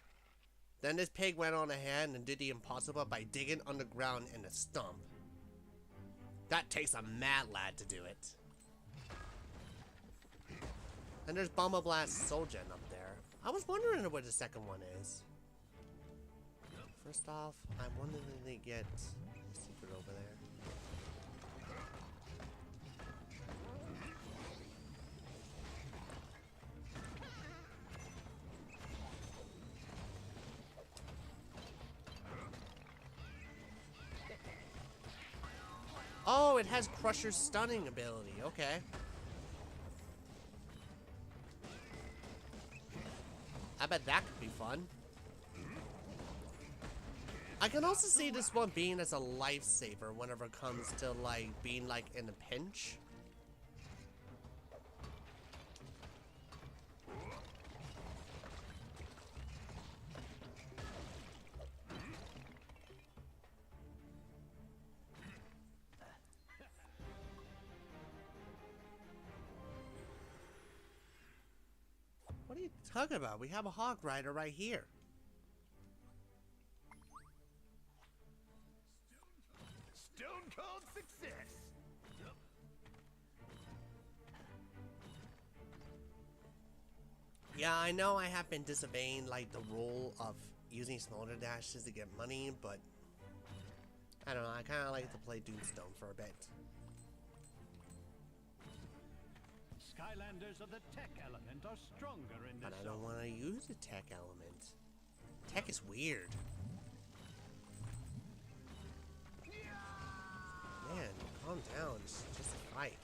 Then this pig went on ahead and did the impossible by digging underground in a stump. That takes a mad lad to do it. And there's Bomba Blast Soul Gen up there. I was wondering what the second one is. First off, I wonder if they get a secret over there. Oh, it has Crusher's stunning ability. Okay. I bet that could be fun. I can also see this one being as a lifesaver whenever it comes to like being like in a pinch. What are you talking about? We have a hog rider right here. Stone cold success. Yeah, I know I have been disobeying like the rule of using smolder dashes to get money, but I don't know, I kinda like to play Doomstone for a bit. Skylanders of the tech element are stronger in this But I don't zone. want to use the tech element. Tech is weird. Man, calm down. It's just a fight.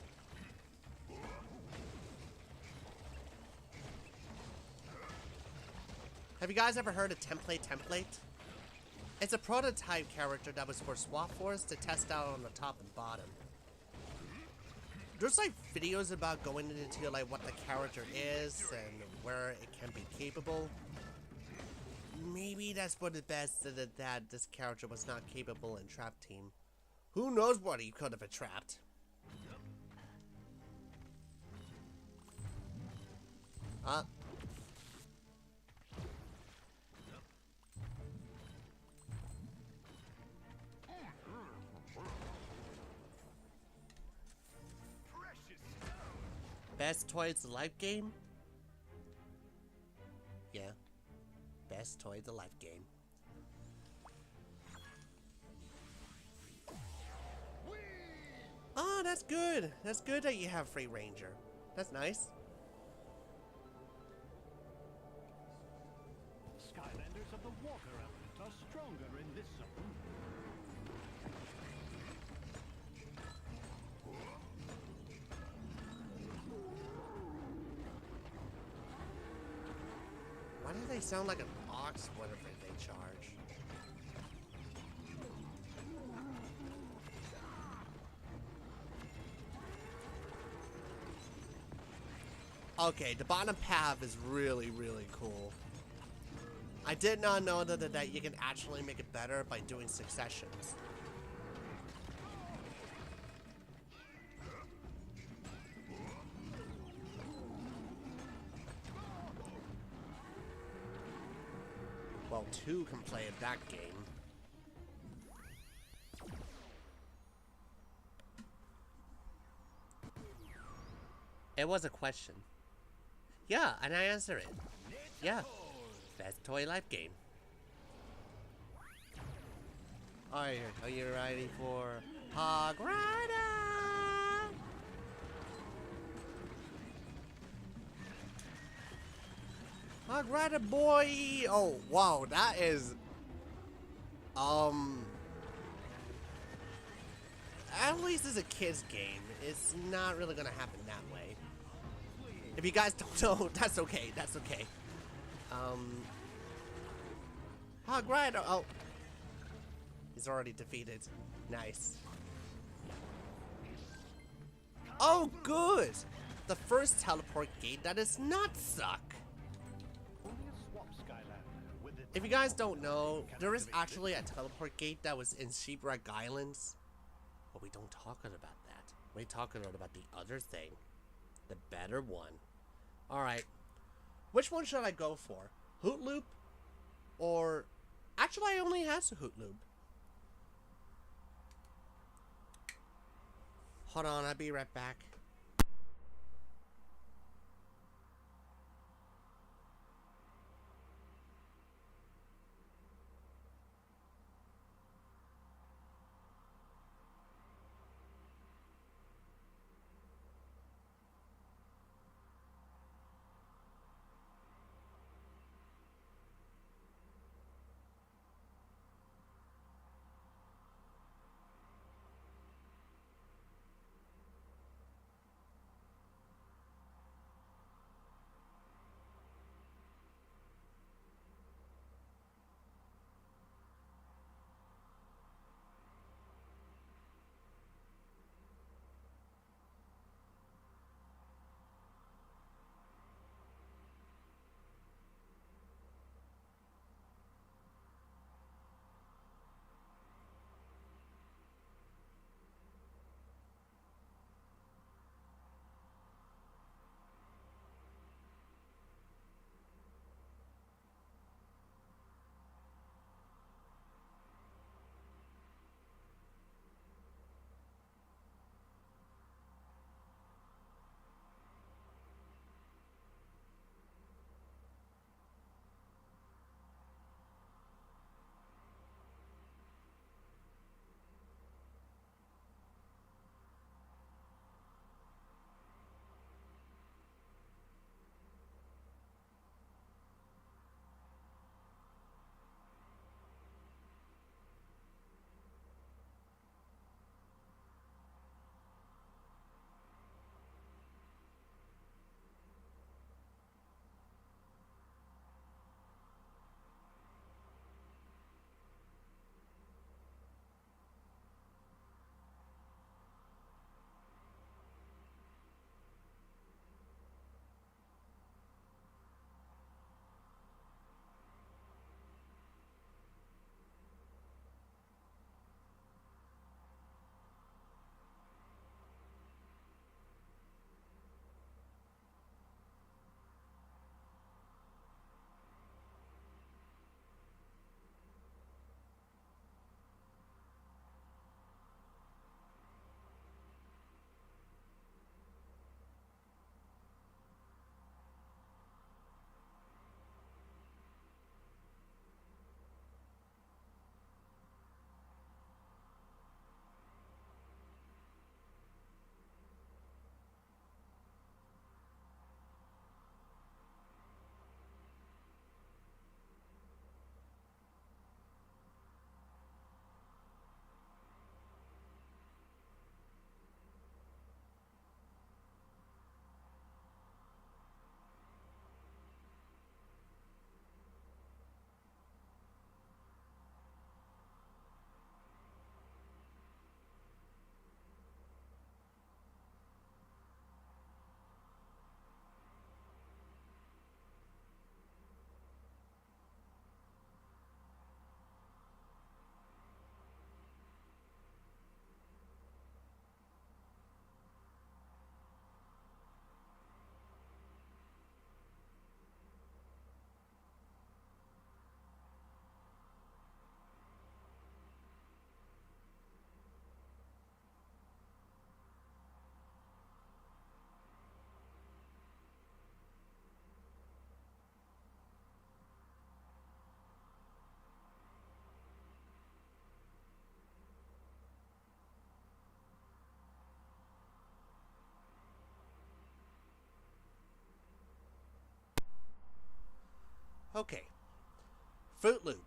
Have you guys ever heard of Template? It's a prototype character that was for Swap Force to test out on the top and bottom. There's like videos about going into like what the character is and where it can be capable. Maybe that's for the best that this character was not capable in Trap Team. Who knows what he could have trapped? Best toy of the life game? Yeah. Best toy of the life game. Oh, that's good. That's good that you have Free Ranger. That's nice. Skylanders of the water element are stronger in this zone. Why do they sound like an ox whenever they charge? Okay, the bottom path is really, really cool. I did not know that you can actually make it better by doing successions. Well, two can play at that game. It was a question. Yeah, and I answer it. Yeah. Best toy life game. Alright, are you ready for Hog Rider? Hog Rider boy! Oh, wow, that is... At least it's a kid's game. It's not really gonna happen that way. If you guys don't know, that's okay, that's okay. Hog Rider, oh. He's already defeated. Nice. Oh, good! The first teleport gate that does not suck. Only a swap Skylander with its If you guys don't know, there is actually a teleport gate that was in Shipwreck Islands. But we don't talk about that. We're talking about the other thing. The better one. Alright. Which one should I go for? Hoot Loop? Or... Actually, I only have a Hoot Loop. Hold on, I'll be right back. Okay. Fruit Loop.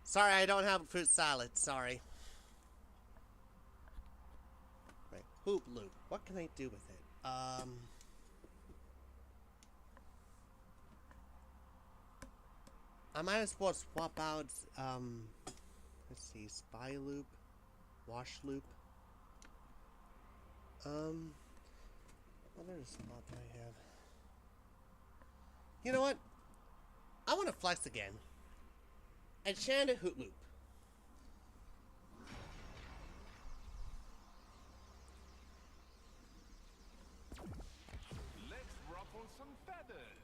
Sorry, I don't have a fruit salad. Sorry. Right. Hoop Loop. What can I do with it? I might as well swap out, let's see, Spy Loop, Wash Loop. What other spot do I have? You know what? I want to flex again. Enchanted Hoot Loop. Let's ruffle some feathers.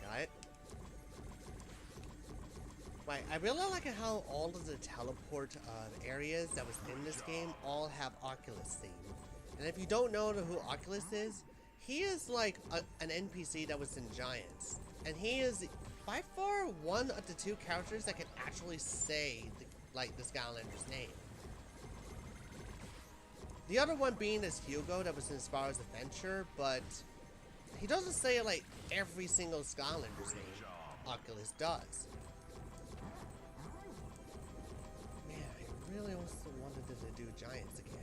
Got it. Right, I really like how all of the teleport areas that was in this game all have Oculus theme. And if you don't know who Oculus is, he is like an NPC that was in Giants. And he is by far one of the two characters that can actually say the Skylanders name. The other one being is Hugo that was in Spyro's Adventure, but he doesn't say like every single Skylanders name. Oculus does. Man, I really also wanted to do Giants again.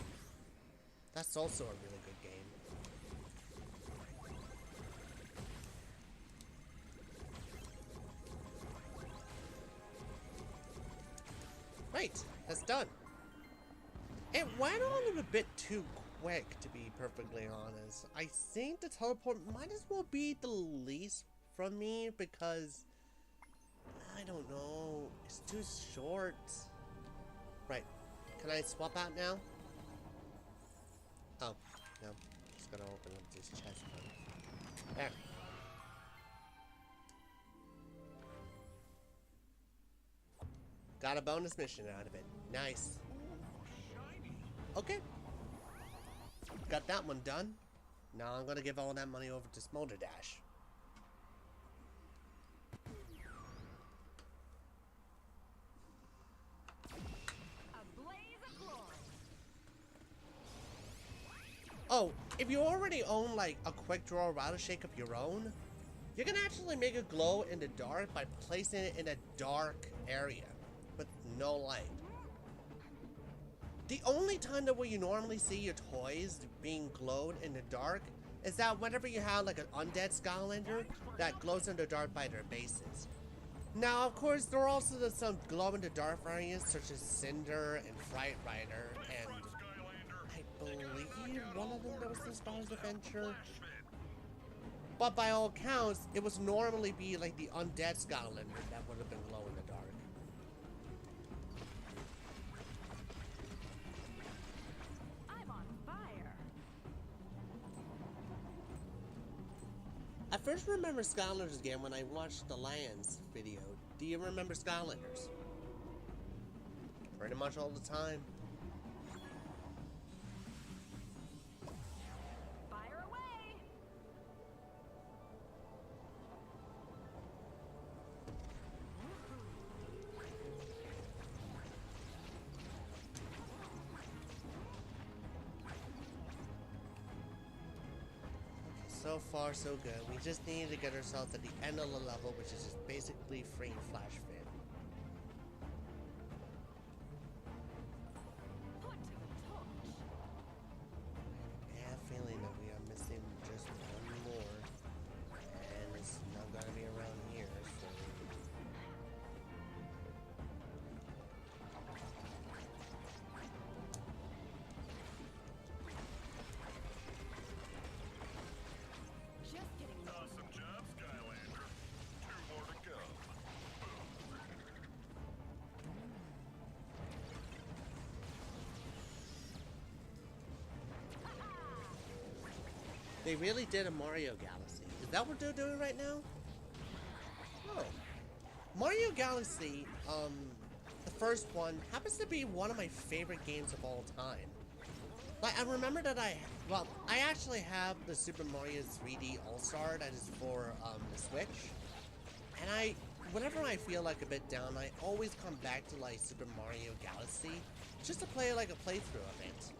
That's also a really good game. Right, that's done. It went on a bit too quick, to be perfectly honest. I think the teleport might as well be the least from me because I don't know, it's too short. Right, can I swap out now? Oh, no, just gotta open up this chest first. There. Got a bonus mission out of it. Nice. Okay. Got that one done. Now I'm gonna give all that money over to Smolder Dash. A blaze of glory. Oh, if you already own like a quick draw rattle shake of your own, you can actually make it glow in the dark by placing it in a dark area with no light. The only time that where you normally see your toys being glowed in the dark is that whenever you have like an undead Skylander that glows in the dark by their bases. Now, of course, there are also some glow in the dark variants such as Cinder and Fright Rider, and I believe one of them that was in Spyro's Adventure. But by all accounts, it was normally be like the undead Skylander that would have been glow in the dark. I'm on fire. I first remember Skylanders again when I watched the Lands video. Do you remember Skylanders? Pretty much all the time. Fire away. So far, so good. We just need to get ourselves at the end of the level, which is just basically free Flash Fin. Put to the torch. I have a feeling that we are missing just one more, and it's not gonna be around here, so... Just getting Awesome job, Skylander. 2 more to go. They really did a Mario Galaxy. Is that what they're doing right now? Oh. Mario Galaxy, the first one, happens to be one of my favorite games of all time. Like, I remember that I actually have the Super Mario 3D All-Star that is for, the Switch. And I whenever I feel like a bit down, I always come back to like Super Mario Galaxy just to play like a playthrough of it.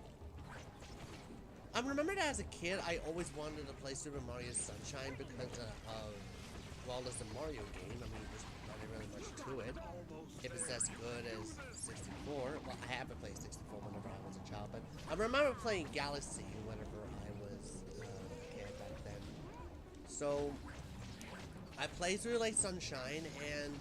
I remember that as a kid, I always wanted to play Super Mario Sunshine because well, it's a Mario game. I mean, there's not really much to it. If it's as good as 64, well, I haven't played 64 whenever I was a child, but I remember playing Galaxy whenever I was a kid back then. So I played through like Sunshine, and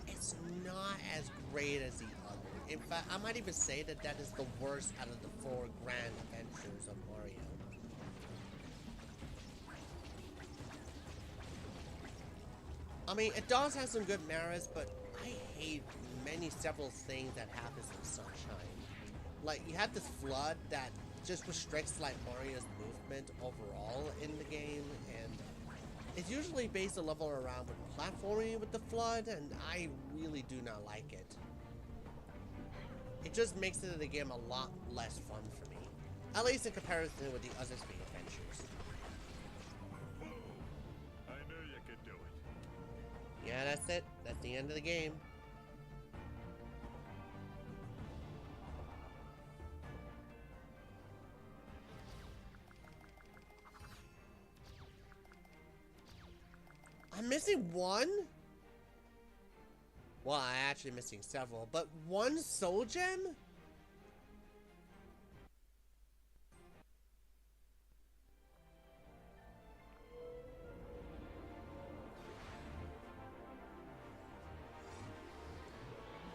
it's not as great as the other. In fact, I might even say that that is the worst out of the 4 grand adventures of Mario. I mean, it does have some good merits, but I hate several things that happens in Sunshine. Like, you have this flood that just restricts like Mario's movement overall in the game, and it's usually based a level around with platforming with the flood, and I really do not like it. It just makes it the game a lot less fun for me, at least in comparison with the other speed adventures. I knew you could do it. Yeah, that's it. That's the end of the game. I'm missing one? Well, I'm actually missing several, but one soul gem?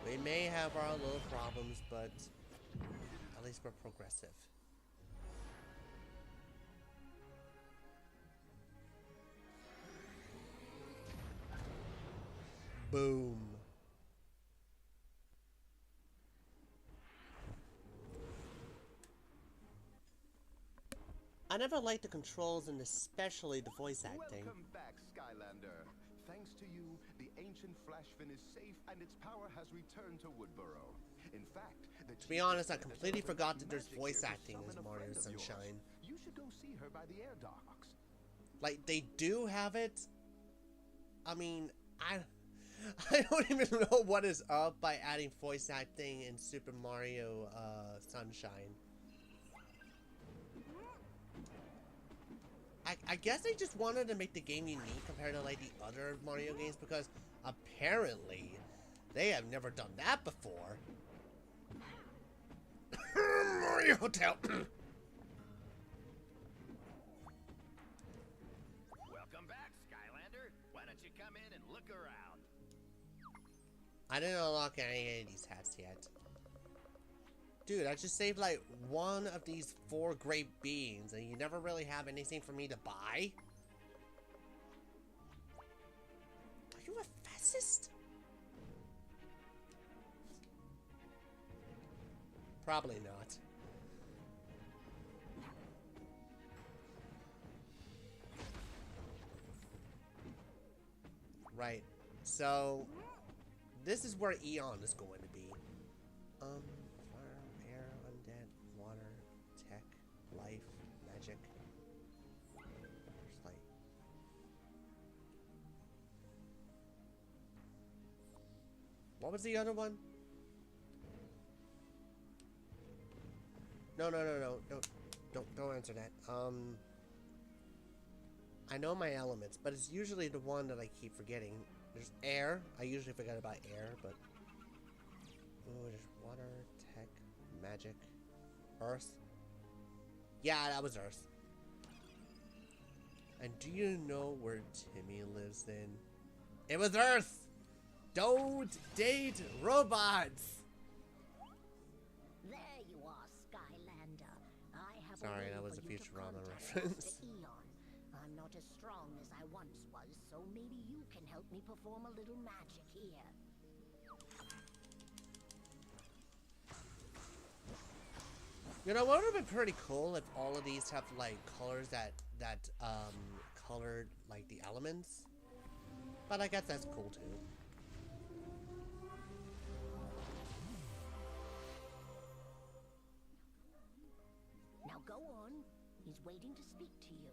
We may have our little problems, but at least we're progressive. Boom. I never liked the controls and especially the voice acting. Welcome back, Skylander. Thanks to you, the ancient Flashfin is safe and its power has returned to Woodboro. In fact, to be honest, I completely forgot that there's voice acting in Mario Sunshine. You should go see her by the air docks. Like, they do have it. I mean, I don't even know what is up by adding voice acting in Super Mario Sunshine. I guess they just wanted to make the game unique compared to like the other Mario games, because apparently they have never done that before. Mario Hotel. Welcome back, Skylander. Why don't you come in and look around? I didn't unlock any of these hats yet. Dude, I just saved like one of these 4 great beans, and you never really have anything for me to buy? Are you a fascist? Probably not. Right. So, this is where Eon is going to be. Fire, air, undead, water, tech, life, magic. There's like... What was the other one? No, don't answer that. I know my elements, but it's usually the one that I keep forgetting. There's air. I usually forget about air, but... Oh, there's water, tech, magic, earth. Yeah, that was earth. And do you know where Timmy lives then? It was earth! Don't date robots! There you are, Skylander. I have Sorry, a way that was for a you to Futurama contact reference. Mr. Eon. I'm not as strong as I once was, so maybe you can help me perform a little magic here. You know, what would have been pretty cool if all of these have like colors that colored like the elements. But I guess that's cool too. Now go on. He's waiting to speak to you.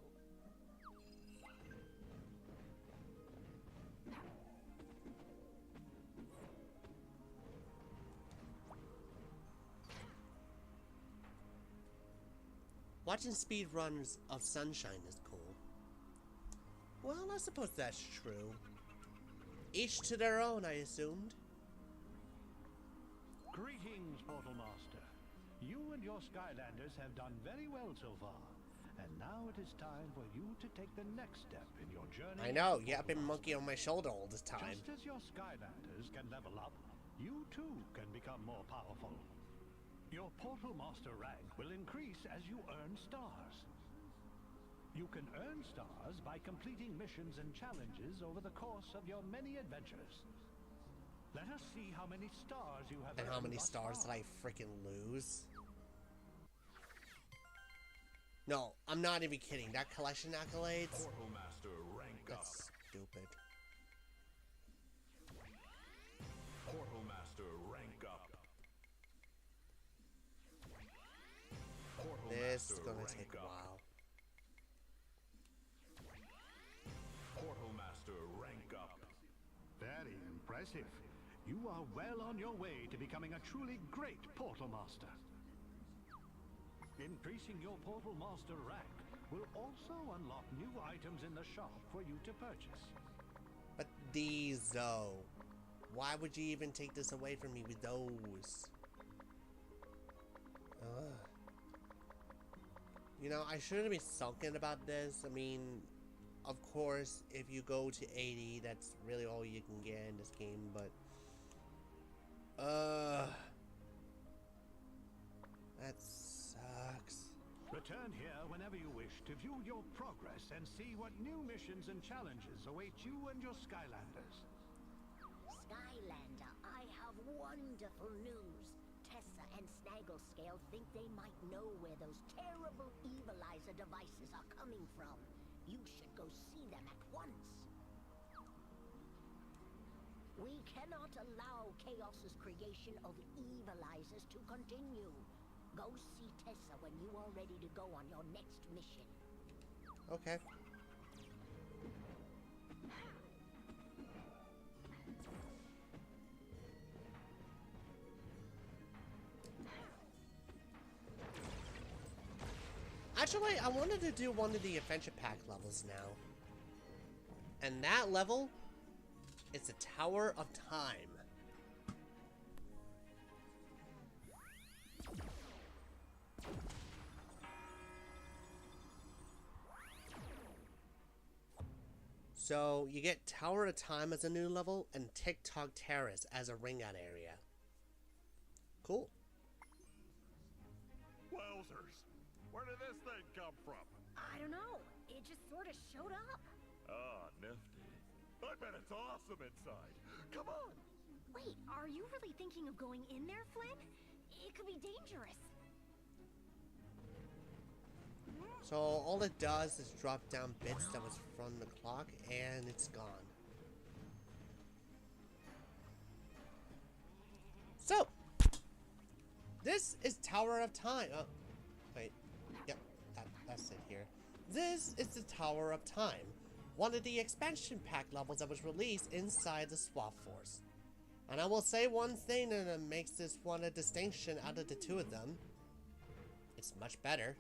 Watching speed runs of Sunshine is cool. Well, I suppose that's true. Each to their own, I assumed. Greetings, Portal Master. You and your Skylanders have done very well so far. And now it is time for you to take the next step in your journey. I know, yeah, I've been monkey on my shoulder all this time. Just as your Skylanders can level up, you too can become more powerful. Your Portal Master rank will increase as you earn stars. You can earn stars by completing missions and challenges over the course of your many adventures. Let us see how many stars you have And earned how many thus stars far. did I freaking lose? No, I'm not even kidding. That collection accolades? Portal Master, rank up. That's stupid. Portal Master, rank up. Portal This is Master, gonna rank take a up. while. Portal Master, rank up. Very impressive. You are well on your way to becoming a truly great Portal Master. Increasing your Portal Master rank will also unlock new items in the shop for you to purchase. But these, though. Why would you even take this away from me with those? Ugh. You know, I shouldn't be sulking about this. I mean, of course, if you go to 80, that's really all you can get in this game, but... that sucks. Return here whenever you wish to view your progress and see what new missions and challenges await you and your Skylanders. Skylander, I have wonderful news. Tessa and Snagglescale think they might know where those terrible evilizer devices are coming from. You should go see them at once. We cannot allow Chaos's creation of evilizers to continue. Go see Tessa when you are ready to go on your next mission. Okay. Actually, I wanted to do one of the Adventure Pack levels now. And that level, it's a Tower of Time. So, you get Tower of Time as a new level, and TikTok Terrace as a ring out area. Cool. Wowzers! Where did this thing come from? I don't know. It just sort of showed up. Ah, nifty. I bet it's awesome inside. Come on! Wait, are you really thinking of going in there, Flynn? It could be dangerous. So all it does is drop down bits that was from the clock, and it's gone. So, this is Tower of Time. Oh, wait. Yep, that's it here. This is the Tower of Time, one of the expansion pack levels that was released inside the Swap Force. And I will say one thing that makes this one a distinction out of the two of them. It's much better.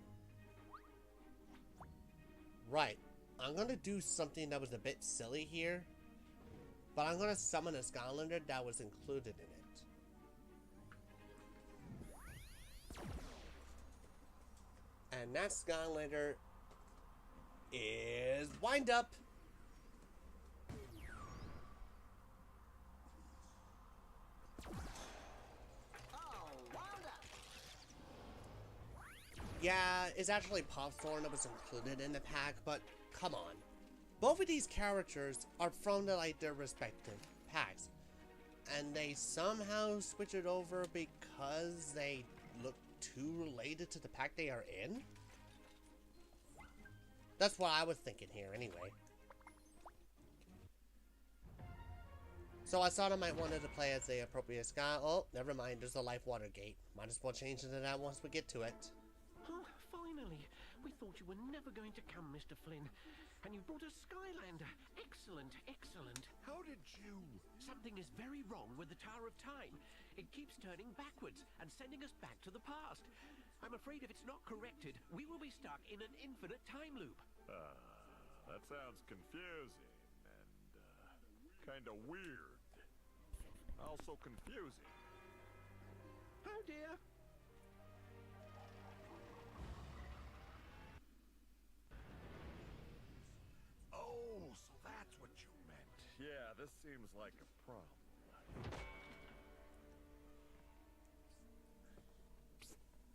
Right, I'm gonna do something that was a bit silly here, but I'm gonna summon a Skylander that was included in it. And that Skylander is Wind Up. Yeah, it's actually Popthorn that was included in the pack, but come on. Both of these characters are from their respective packs. And they somehow switch it over because they look too related to the pack they are in? That's what I was thinking here, anyway. So I thought I might wanted to play as the appropriate Sky. Oh, never mind, there's a Life Water Gate. Might as well change into that once we get to it. Oh, finally. We thought you were never going to come, Mr. Flynn. And you brought a Skylander. Excellent, excellent. How did you? Something is very wrong with the Tower of Time. It keeps turning backwards and sending us back to the past. I'm afraid if it's not corrected, we will be stuck in an infinite time loop. That sounds confusing and, kinda weird. Also confusing. Oh dear. Oh, so that's what you meant. Yeah, this seems like a problem.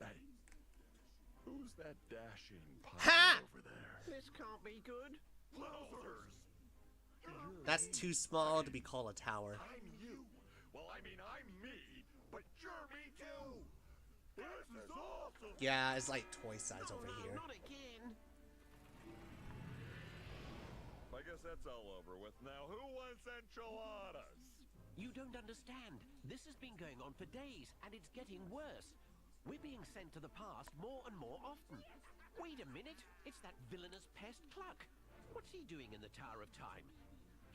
Hey, who's that dashing pirate over there? This can't be good. Losers! That's too small to be called a tower. I'm you. Well, I mean, I'm me, but you're me too. This is awesome. Yeah, it's like toy size over No, here. not again. I guess that's all over with now. Who wants enchiladas? You don't understand. This has been going on for days, and it's getting worse. We're being sent to the past more and more often. Wait a minute. It's that villainous pest Cluck. What's he doing in the Tower of Time?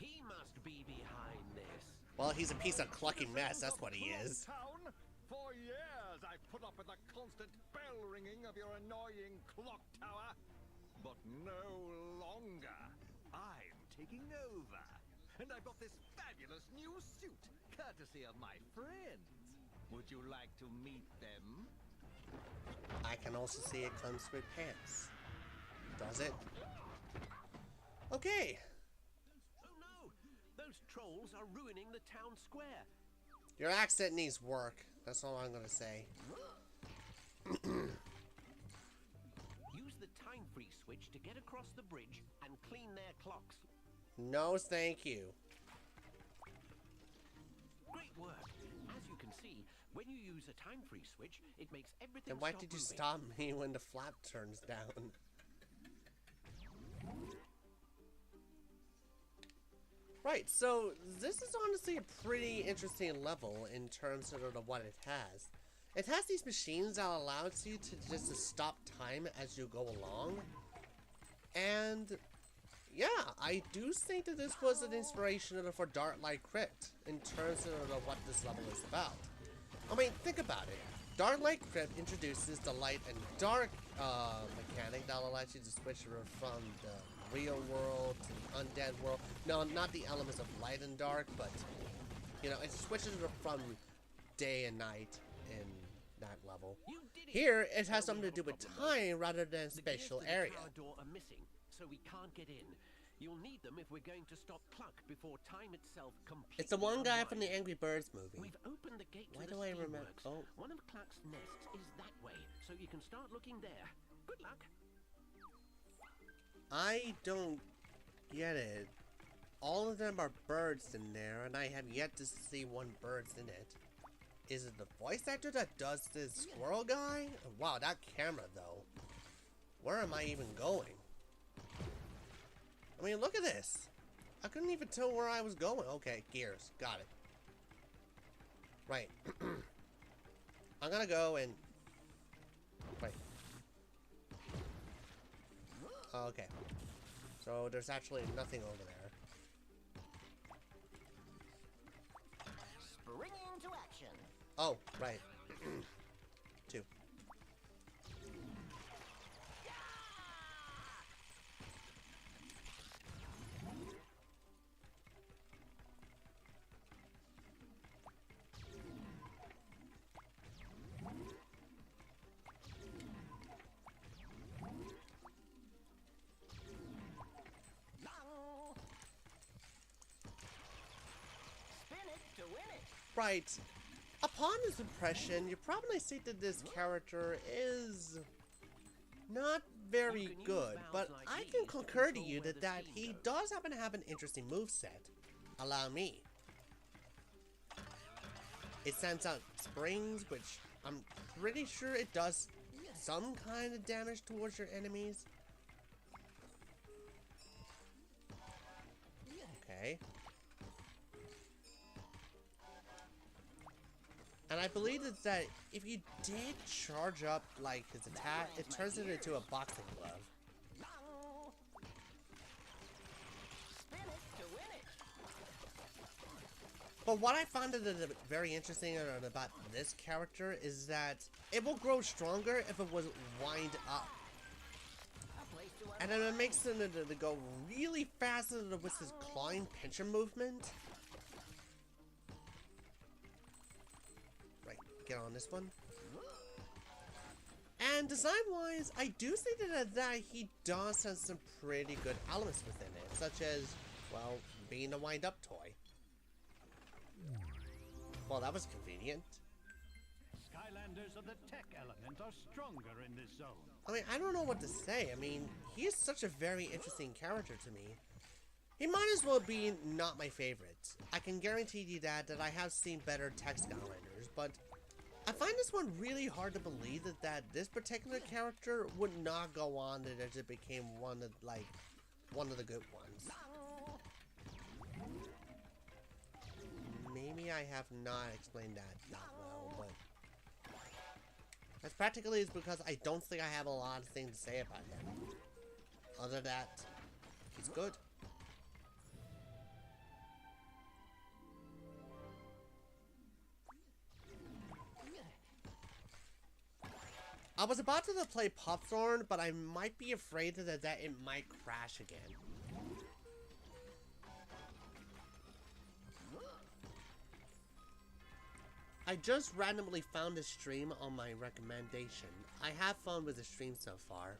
He must be behind this. Well, he's a piece of clucking mess, that's what he is. Town? For years I've put up with the constant bell ringing of your annoying clock tower. But no longer. I'm taking over. And I've got this fabulous new suit, courtesy of my friends. Would you like to meet them? I can also see it comes with pants. Does it? Okay. Oh no! Those trolls are ruining the town square. Your accent needs work. That's all I'm gonna say. Use the time freeze switch to get across the bridge and clean their clocks. No, thank you. Great work. As you can see, when you use a time freeze switch, it makes everything Then why stop did you moving. stop me when the flap turns down? Right, so this is honestly a pretty interesting level in terms of what it has. It has these machines that allows you to just to stop time as you go along. And yeah, I do think that this was an inspiration for Dark Light Crypt in terms of what this level is about. I mean, think about it. Dark Light Crypt introduces the light and dark mechanic that allows you to switch from the real world to the undead world. No, not the elements of light and dark, but you know, it switches from day and night in that level. Here, it has something to do with time rather than spatial area. The tower door are missing, so we can't get in. You'll need them if we're going to stop Cluck before time itself completely. It's the one guy from the unwinds. Angry Birds movie. We've opened the gate Why to do the I remember? steamworks. Oh. One of Cluck's nests is that way, so you can start looking there. Good luck. I don't get it. All of them are birds in there, and I have yet to see one bird's in it. Is it the voice actor that does this squirrel guy? Wow, that camera though. Where am I even going? I mean, look at this. I couldn't even tell where I was going. Okay, gears. Got it. Right. I'm gonna go and... Wait. Okay. So there's actually nothing over there. Spring into action. Oh, right. Two. Spin it to win it. Right. Upon this impression, you probably see that this character is not very good, but I can concur to you that he does happen to have an interesting moveset. Allow me. It sends out springs, which I'm pretty sure it does some kind of damage towards your enemies. Okay. And I believe that if you did charge up, like, his attack, it turns it into a boxing glove. Spin it to win it. But what I found very interesting about this character is that it will grow stronger if it was wind up. And then it makes it to go really fast with his clawing pincher movement. Right, get on this one. And design-wise, I do think that he does have some pretty good elements within it, such as, well, being a wind-up toy. Well, that was convenient. Skylanders of the tech element are stronger in this zone. I mean, I don't know what to say. I mean, he is such a very interesting character to me. He might as well be not my favorite. I can guarantee you that I have seen better tech Skylanders, but I find this one really hard to believe that this particular character would not go on and it became one of the good ones. Maybe I have not explained that well, but that's practically is because I don't think I have a lot of things to say about him. Other than that, he's good. I was about to play Popthorn, but I might be afraid that it might crash again. I just randomly found this stream on my recommendation. I have fun with the stream so far.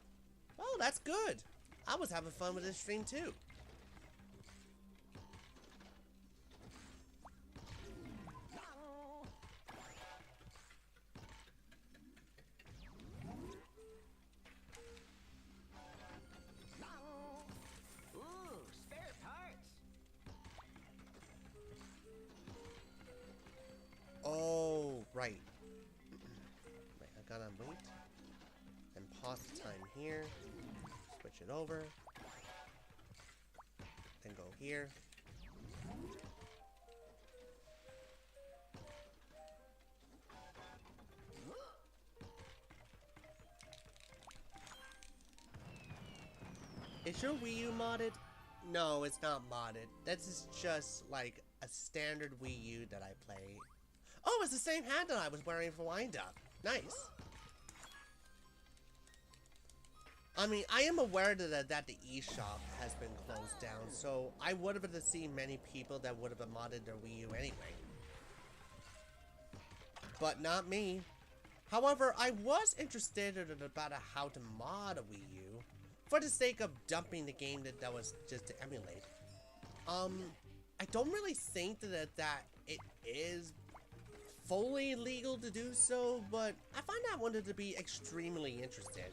Oh, that's good. I was having fun with this stream too. Oh, right. Right, I gotta wait and pause the time here. Switch it over. Then go here. Is your Wii U modded? No, it's not modded. This is just like a standard Wii U that I play. Oh, it's the same hat that I was wearing for Wind Up. Nice. I mean, I am aware that the eShop has been closed down, so I would have seen many people that would have modded their Wii U anyway. But not me. However, I was interested in about how to mod a Wii U for the sake of dumping the game that was just to emulate. I don't really think that it is fully legal to do so, but I find that one to be extremely interested.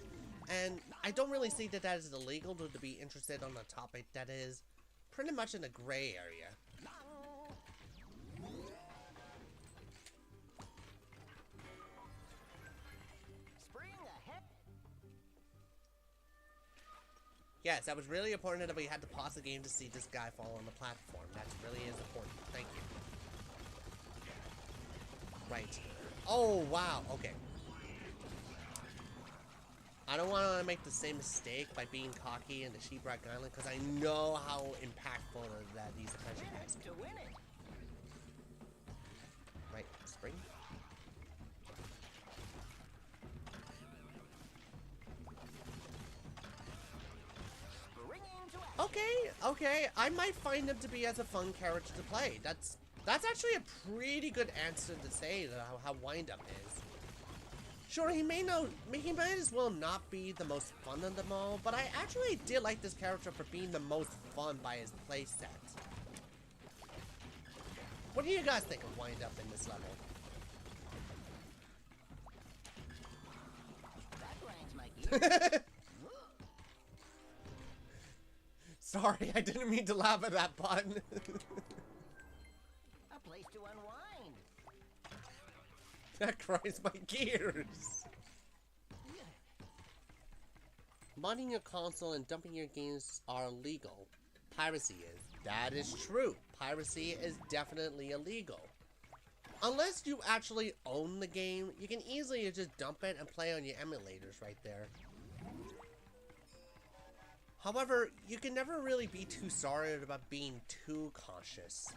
And I don't really see that is illegal to be interested on a topic that is pretty much in a gray area. Yes, that was really important that we had to pause the game to see this guy fall on the platform. That really is important. Thank you. Right. Oh, wow. Okay. I don't want to make the same mistake by being cocky in the Sheeprock Island, because I know how impactful that these attention packs can be. Right. Spring. Okay, I might find him to be as a fun character to play. That's actually a pretty good answer to say how Wind Up is. Sure, he might as well not be the most fun of them all, but I actually did like this character for being the most fun by his playset. What do you guys think of Wind Up in this level? Sorry, I didn't mean to laugh at that pun. A place to unwind. That grinds my gears. Modding your console and dumping your games are illegal. Piracy is. That is true. Piracy is definitely illegal. Unless you actually own the game, you can easily just dump it and play on your emulators right there. However, you can never really be too sorry about being too cautious.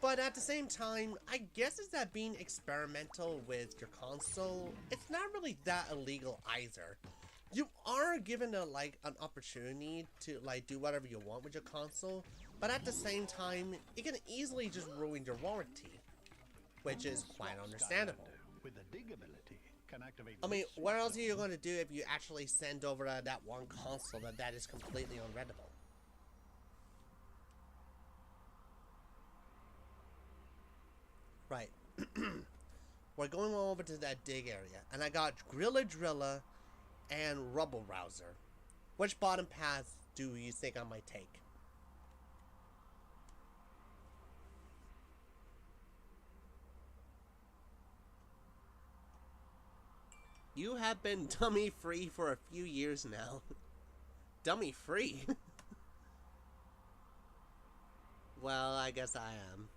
But at the same time, I guess it's that being experimental with your console, it's not really that illegal either. You are given like an opportunity to like do whatever you want with your console, but at the same time, it can easily just ruin your warranty, which is quite understandable. With the dig ability, can activate. I mean, what else are you going to do if you actually send over that one console that is completely unreadable? Right. We're going over to that dig area, and I got Grilla Drilla and Rubble Rouser. Which bottom path do you think I might take? You have been dummy free for a few years now. Dummy free? Well, I guess I am.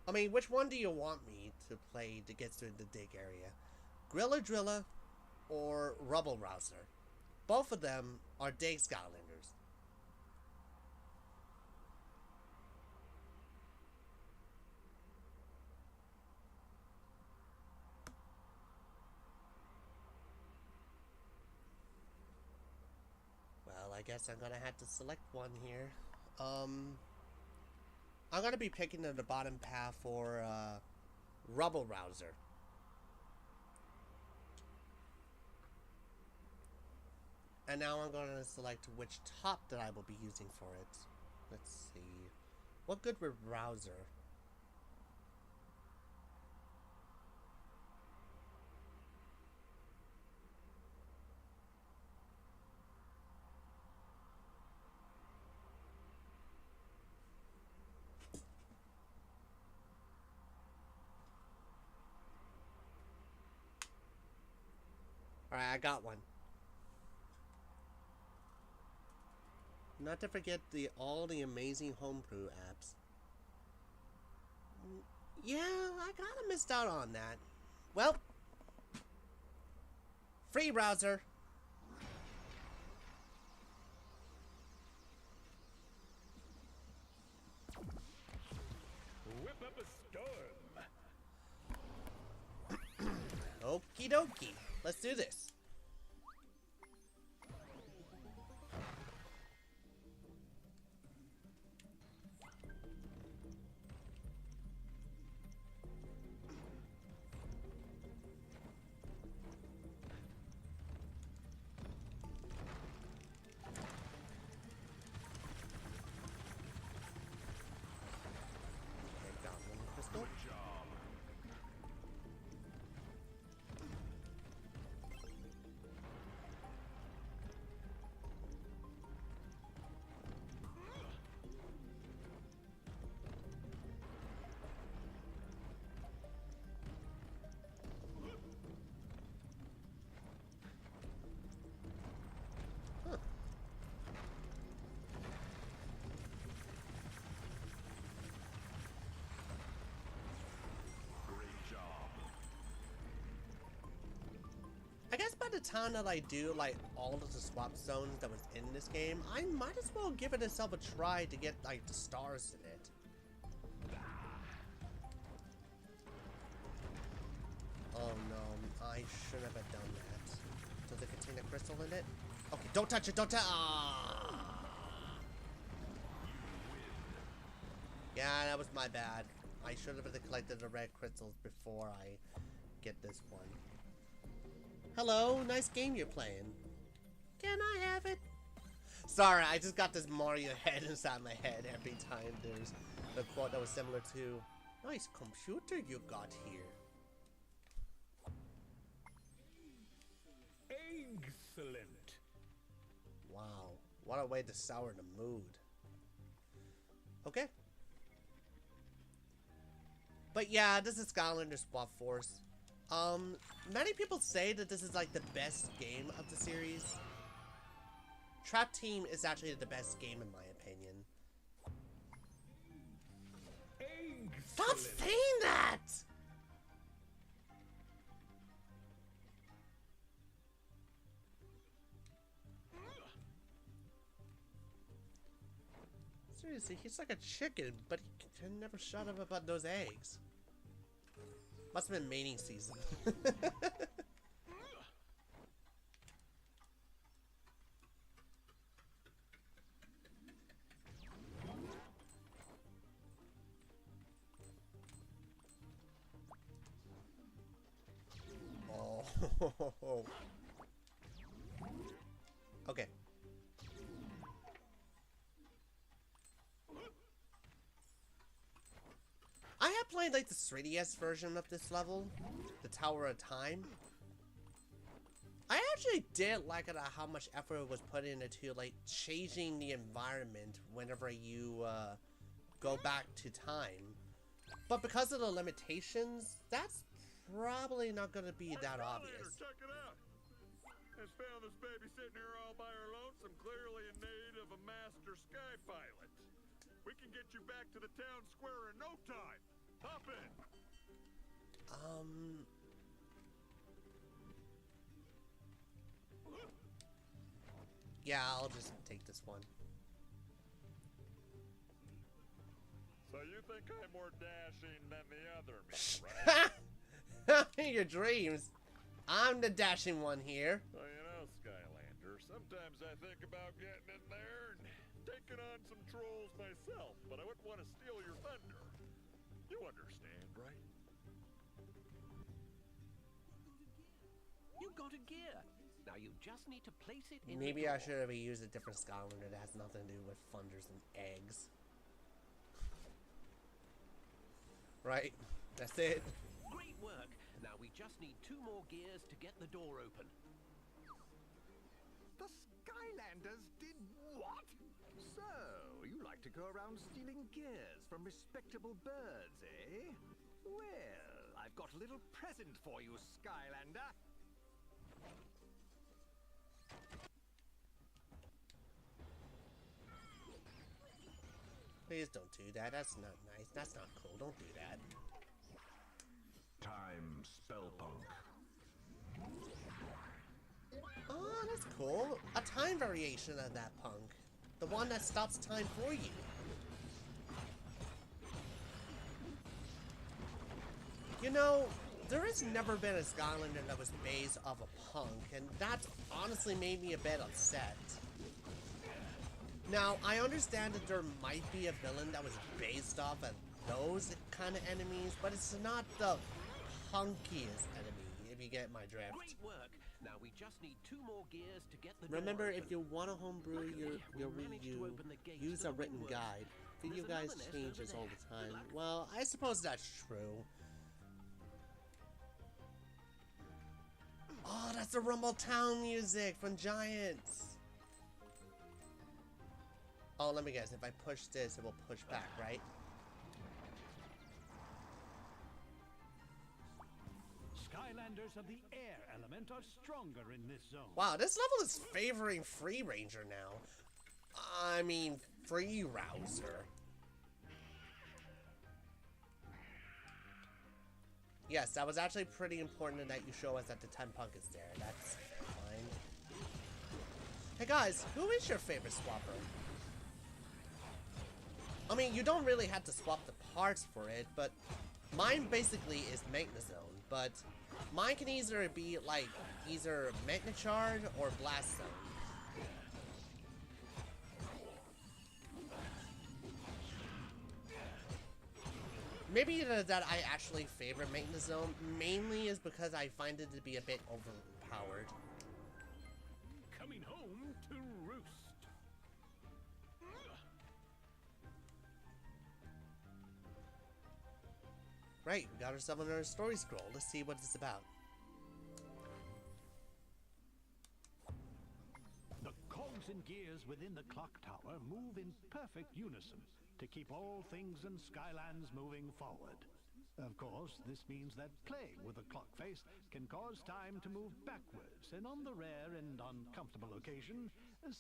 I mean, which one do you want me to play to get to the dig area? Grilla Drilla or Rubble Rouser? Both of them are dig Skylanders. Well, I guess I'm gonna have to select one here. I'm gonna be picking the bottom path for Rubble Rouser. And now I'm gonna select which top that I will be using for it. Let's see. What good with Rouser? Alright, I got one. Not to forget all the amazing homebrew apps. Yeah, I kinda missed out on that. Well, free browser. Whip up a storm. Okie dokie. Let's do this. Got one crystal. Good job. Huh. Great job. I guess by the time that I do like all of the swap zones that was in this game, I might as well give it itself a try to get like the stars in it. Oh no, I shouldn't have done that. Does it contain a crystal in it? Okay, don't touch it, don't touch. Ah! Yeah, that was my bad. I should have collected the red crystals before I get this one. Hello, nice game you're playing. Can I have it? Sorry, I just got this Mario head inside my head every time there's a quote that was similar to, nice computer you got here. Excellent. Wow, what a way to sour the mood. Okay. But yeah, this is Skylanders Swap Force. Many people say that this is like the best game of the series. Trap Team is actually the best game in my opinion. Stop saying that! Seriously, he's like a chicken, but he can never shut up about those eggs. Must have been mating season. Oh. Okay. I have played like the 3DS version of this level, the Tower of Time. I actually did like it, how much effort was put into like changing the environment whenever you go back to time. But because of the limitations, that's probably not going to be that obvious. Check it out. I just found this baby sitting here all by her lonesome, clearly in need of a master sky pilot. We can get you back to the town square in no time. Hop in. Yeah, I'll just take this one. So you think I'm more dashing than the other men, right? Your dreams. I'm the dashing one here. Well, you know, Skylander, sometimes I think about getting in there and taking on some trolls myself, but I wouldn't want to steal your thunder. You understand, right? You got a gear. Now you just need to place it in Maybe the I door. should have used a different Skylander that has nothing to do with funders and eggs. Right? That's it. Great work. Now we just need 2 more gears to get the door open. The Skylanders did what? So, you like to go around stealing gears from respectable birds, eh? Well, I've got a little present for you, Skylander. Please don't do that. That's not nice. That's not cool. Don't do that. Time, Spellpunk. Oh, that's cool. A time variation of that punk. The one that stops time for you. You know, there has never been a Skylander that was based off a punk, and that's honestly made me a bit upset. Now, I understand that there might be a villain that was based off of those kind of enemies, but it's not the punkiest enemy, if you get my drift. Great work. Now we just need 2 more gears to get the door Remember, open. if you want to homebrew Luckily, your we managed to Wii U, open the gates use to a the written windworks. guide. Video There's guys another nest changes over all there. the time. Good luck. Well, I suppose that's true. Oh, that's the Rumble Town music from Giants. Oh, let me guess. If I push this, it will push back, right? Skylanders of the air element are stronger in this zone. Wow, this level is favoring Free Ranger now. I mean, Free Rouser. Yes, that was actually pretty important that you show us that the 10 punk is there. That's fine. Hey guys, who is your favorite swapper? I mean, you don't really have to swap the parts for it, but mine basically is Magnezone, but mine can either be like either Magnachard or Blast Zone. Maybe that I actually favor Magnezone mainly is because I find it to be a bit overpowered. Coming home to roost. Right, we got ourselves another story scroll. Let's see what it's about. The cogs and gears within the clock tower move in perfect unison to keep all things in Skylands moving forward. Of course, this means that playing with a clock face can cause time to move backwards, and on the rare and uncomfortable occasion,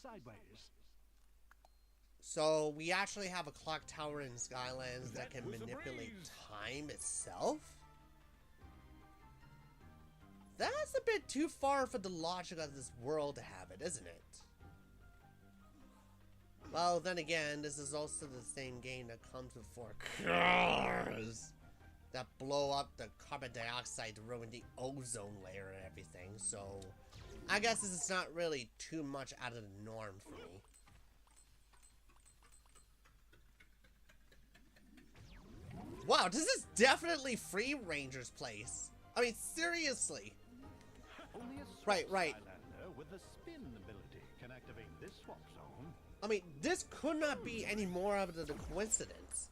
sideways. So, we actually have a clock tower in Skylands that can manipulate time itself? That's a bit too far for the logic of this world to have it, isn't it? Well, then again, this is also the same game that comes before cars that blow up the carbon dioxide to ruin the ozone layer and everything, so I guess this is not really too much out of the norm for me. Wow, this is definitely Free Ranger's place. I mean, seriously. Only a Right. Skylander with the spin ability can activate this swap zone. I mean, this could not be any more of a coincidence.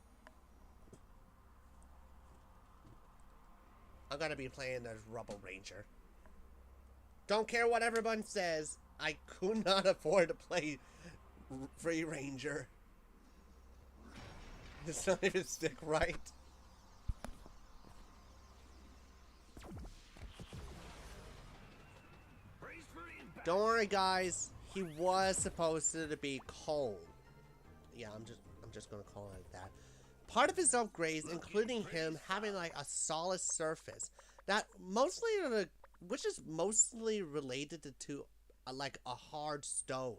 I'm gonna be playing as Rubble Ranger. Don't care what everyone says. I could not afford to play Free Ranger. It's not even stick right. Don't worry, guys. He was supposed to be cold. Yeah, I'm just gonna call it like that. Part of his upgrades, including him having like a solid surface that which is mostly related to like a hard stone.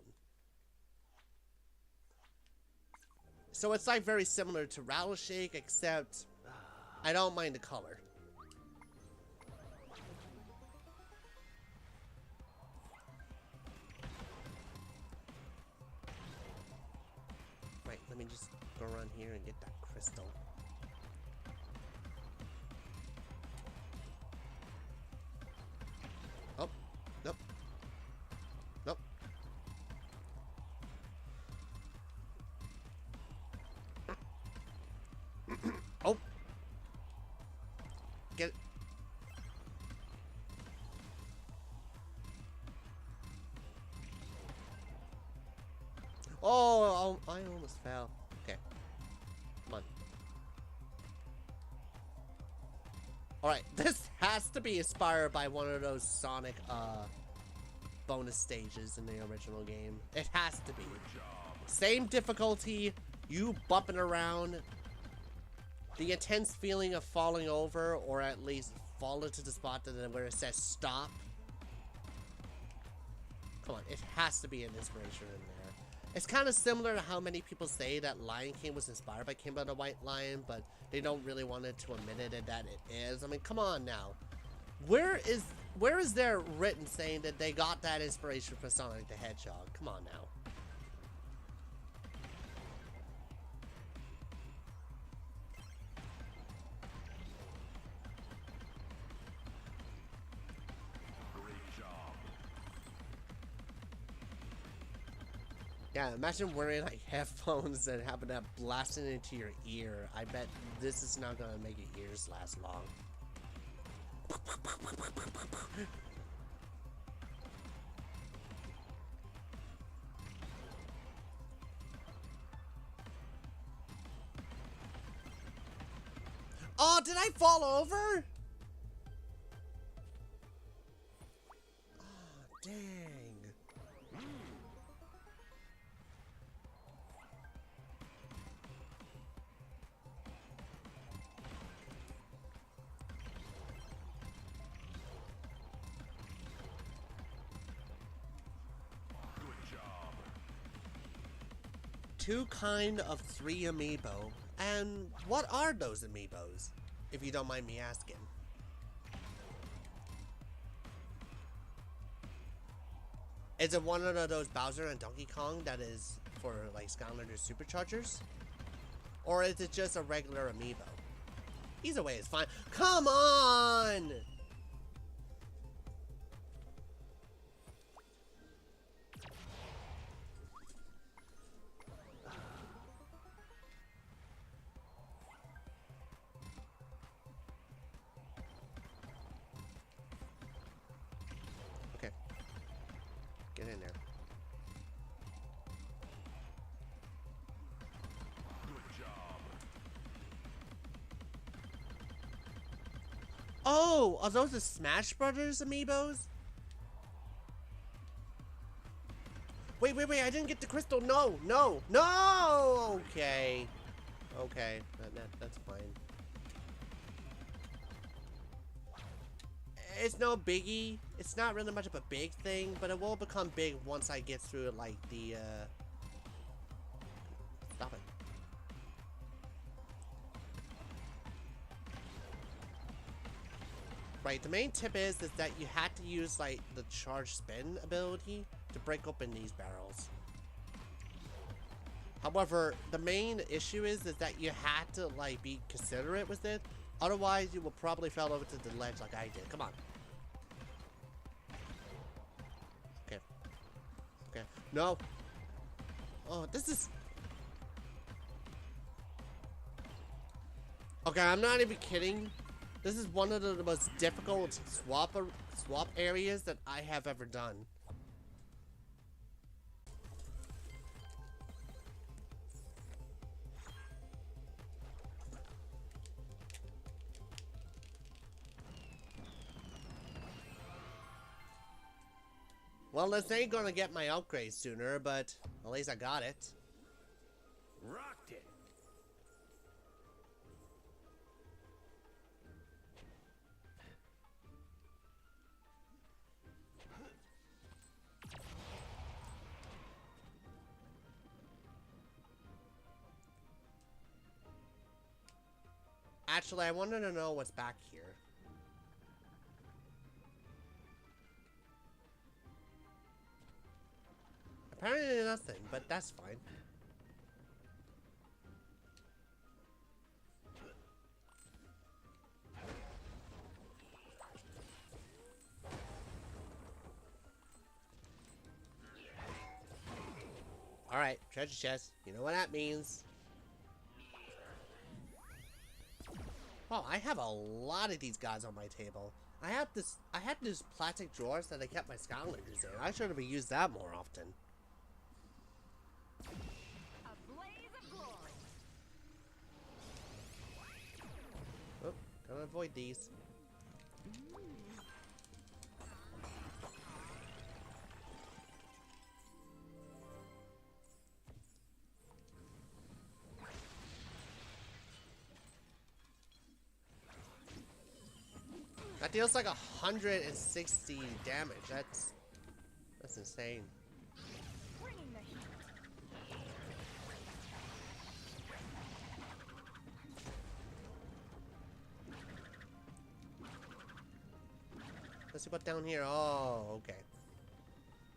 So it's like very similar to Rattleshake, except I don't mind the color. Right, let me just go around here and get that crystal. Oh, nope. Nope. Oh! Get it. Oh, I almost fell. Okay. Come on. Alright, this has to be inspired by one of those Sonic, bonus stages in the original game. It has to be. Same difficulty, you bumping around, the intense feeling of falling over, or at least fall into the spot where it says stop. Come on, it has to be an inspiration in there. It's kind of similar to how many people say that Lion King was inspired by Kimba the White Lion, but they don't really want it to admit it and that it is. I mean, come on now. Where is there written saying that they got that inspiration for Sonic the Hedgehog? Come on now. Yeah, imagine wearing like headphones and having that blasting into your ear. I bet this is not gonna make your ears last long. Oh, did I fall over? Oh, dang. Two kind of three amiibo. And what are those amiibos, if you don't mind me asking? Is it one of those Bowser and Donkey Kong that is for like Skylanders Superchargers? Or is it just a regular amiibo? Either way is fine. Come on! Get in there. Good job. Oh, are those the Smash Brothers amiibos? Wait, I didn't get the crystal. No! Okay. Okay, that's fine. It's no biggie. It's not really much of a big thing, but it will become big once I get through like the Right, the main tip is that you had to use, like, the charge spin ability to break open these barrels. However, the main issue is that you had to, like, be considerate with it. Otherwise, you will probably fall over to the ledge like I did. Come on. Okay. Okay. No. Oh, this is... Okay, I'm not even kidding. This is one of the most difficult swap areas that I have ever done. Well, this ain't gonna get my upgrade sooner, but at least I got it. Rocked it. Actually, I wanted to know what's back here. Apparently nothing, but that's fine. Alright, treasure chest. You know what that means. Oh, I have a lot of these guys on my table. I had this plastic drawers that I kept my Skylanders in. I should have used that more often. A blaze of glory. Oh, gotta avoid these. That deals like 160 damage. That's insane. Bringing the heat. Let's see what's down here. Oh, okay.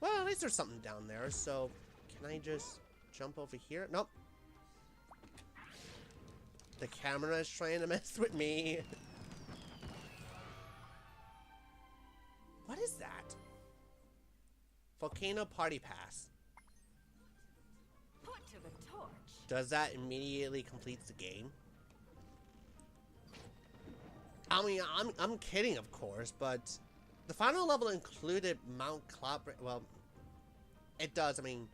Well, at least there's something down there. So, can I just jump over here? Nope. The camera is trying to mess with me. What is that? Volcano Party Pass. Put to the torch. Does that immediately complete the game? I mean, I'm kidding, of course, but the final level included Mount Cloudbreak. Well, it does. I mean,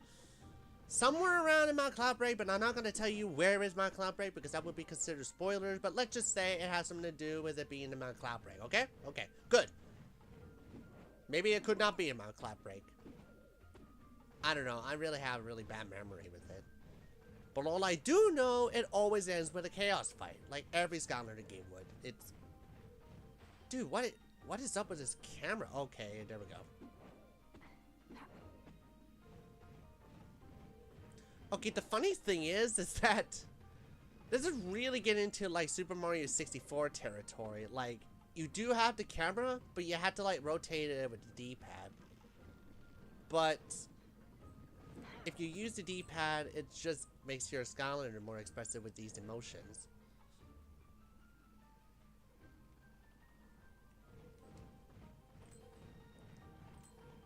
somewhere around in Mount Cloudbreak, but I'm not going to tell you where is Mount Cloudbreak because that would be considered spoilers. But let's just say it has something to do with it being in Mount Cloudbreak. Okay? Okay. Good. Maybe it could not be in Mount Cloudbreak. I don't know. I really have a really bad memory with it. But all I do know, it always ends with a chaos fight, like every Skylander game would. It's... Dude, what is up with this camera? Okay, there we go. Okay, the funny thing is that this is really getting into like Super Mario 64 territory. Like, you do have the camera, but you have to like rotate it with the D-pad. But if you use the D-pad, it just makes your Skylander more expressive with these emotions.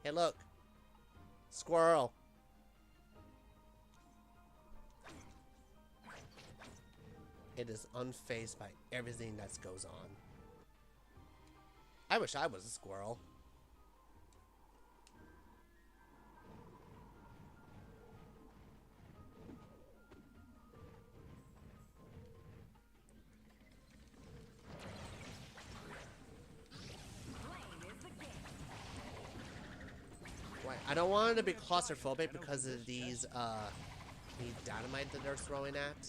Hey, look. Squirrel. It is unfazed by everything that goes on. I wish I was a squirrel. Right, I don't want it to be claustrophobic because of these dynamite that they're throwing at.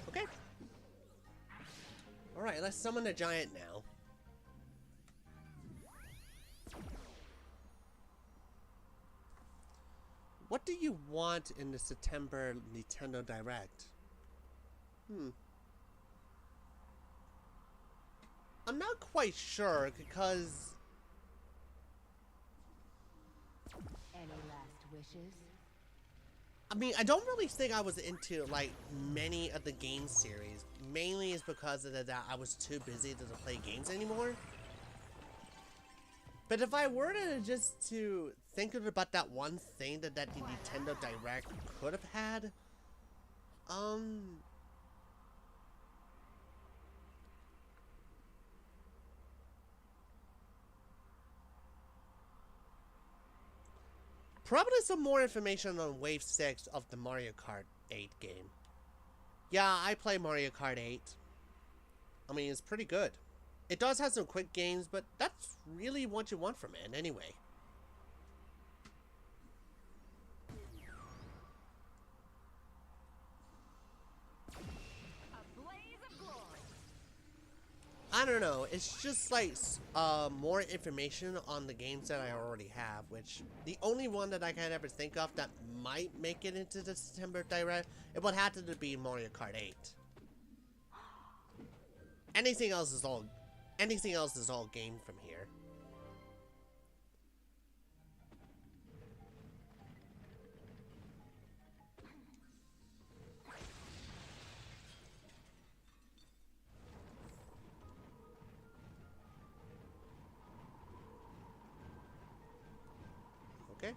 Okay. Alright, let's summon a giant now. What do you want in the September Nintendo Direct? I'm not quite sure because Any last wishes? I mean, I don't really think I was into like many of the game series. Mainly is because of that I was too busy to play games anymore. But if I were to just to think about that one thing that the Nintendo Direct could have had, probably some more information on Wave 6 of the Mario Kart 8 game. Yeah, I play Mario Kart 8. I mean, it's pretty good. It does have some quick games, but that's really what you want from it anyway. A blaze of glory. I don't know, it's just like more information on the games that I already have, which the only one that I can ever think of that might make it into the September Direct, it would have to be Mario Kart 8. Anything else is all gained from here. Okay.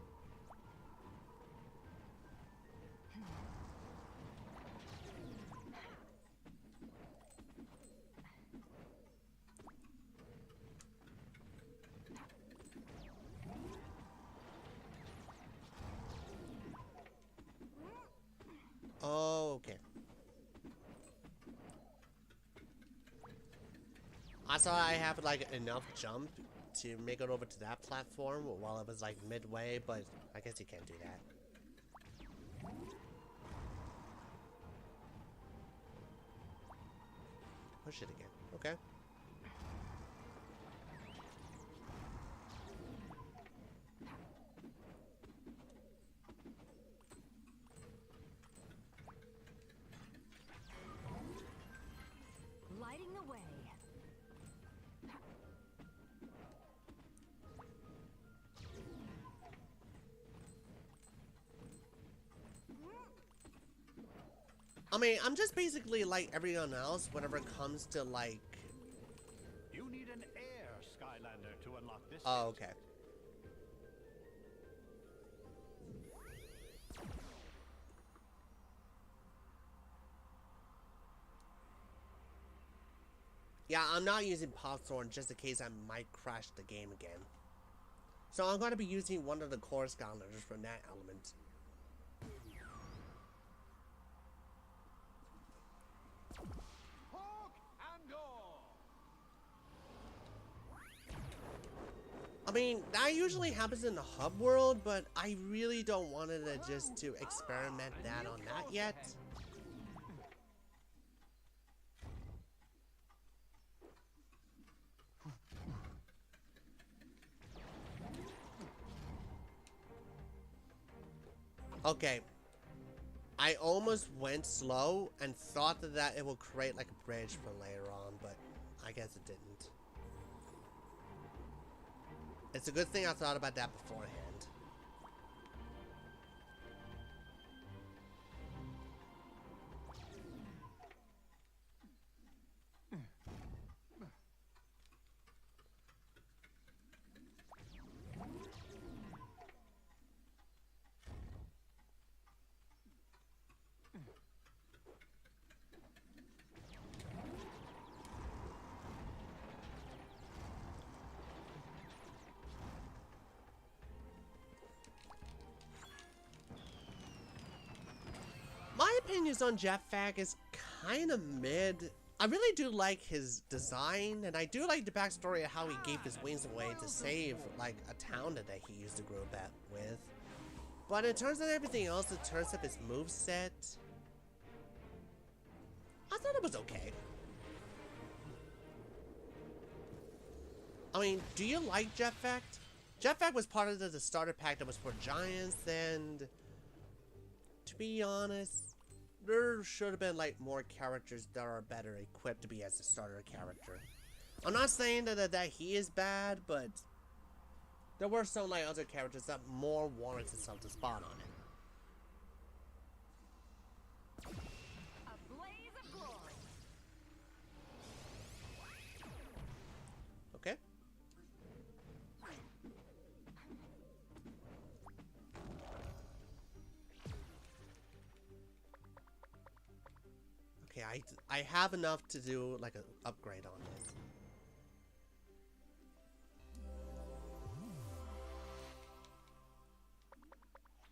Oh, okay. I saw I have like enough jump to make it over to that platform while it was like midway, but I guess you can't do that. Push it again. Okay. Lighting the way. I mean, I'm just basically like everyone else whenever it comes to like... You need an air Skylander to unlock this. Oh, okay. Yeah, I'm not using Popthorn just in case I might crash the game again. So I'm going to be using one of the core Skylanders from that element. I mean, that usually happens in the hub world, but I really don't want it to just to experiment that on that yet. Okay. I almost went slow and thought that it will create like a bridge for later on, but I guess it didn't. It's a good thing I thought about that beforehand. My opinions on Jetpack is kind of mid. I really do like his design, and I do like the backstory of how he gave his wings away to save, like, a town that he used to grow up with. But in terms of everything else, in terms of his moveset, I thought it was okay. I mean, do you like Jetpack? Jetpack was part of the starter pack that was for Giants, and to be honest, there should have been like more characters that are better equipped to be as a starter character. I'm not saying that he is bad, but there were some like other characters that more warranted something spot on it. A blaze of glory. Okay. Okay, I have enough to do like an upgrade on this.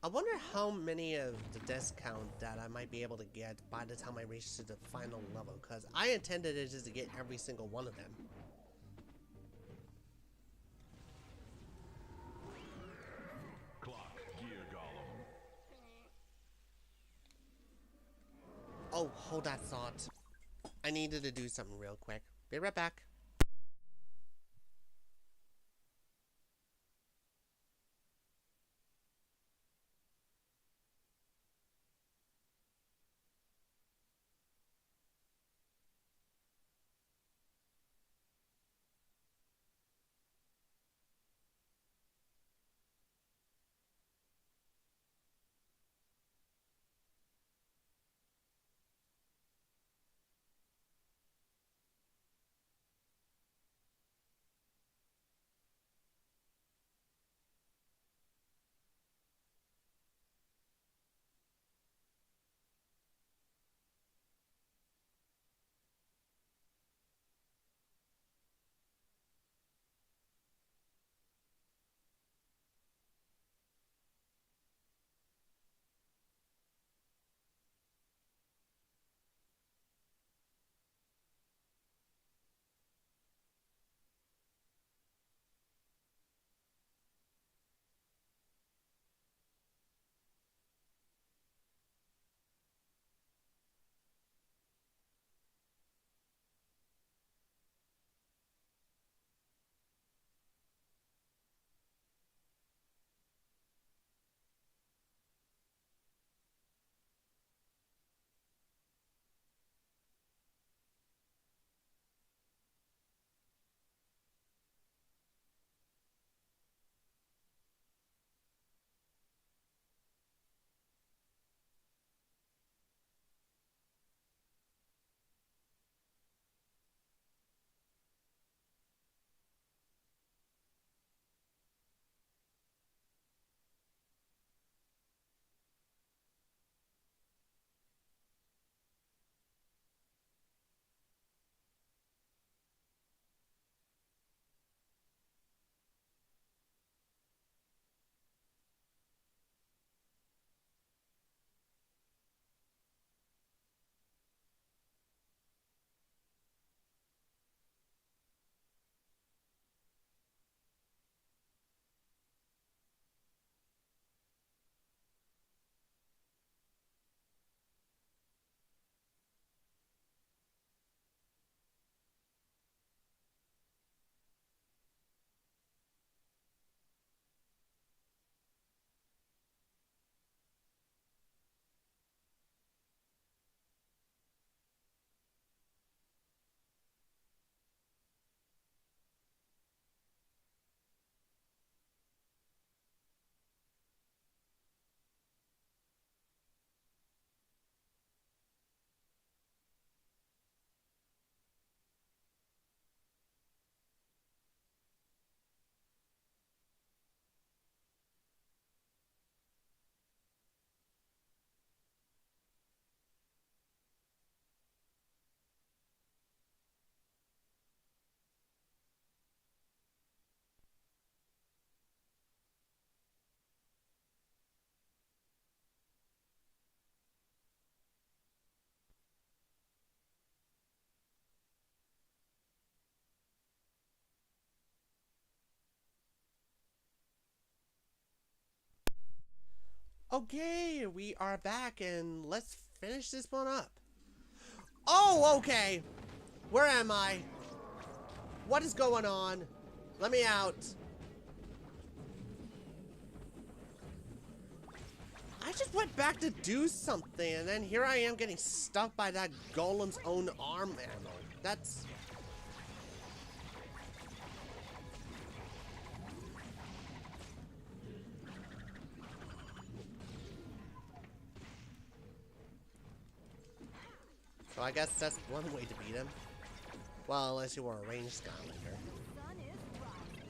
I wonder how many of the discount that I might be able to get by the time I reach to the final level, because I intended it just to get every single one of them. Clock, gear golem. Oh, hold that thought. I needed to do something real quick. Be right back. Okay, we are back and let's finish this one up. Oh, okay. Where am I? What is going on? Let me out. I just went back to do something, and then here I am getting stuck by that golem's own arm ammo. That's... So I guess that's one way to beat him. Well, unless you were a ranged Skylander. Sun is rising.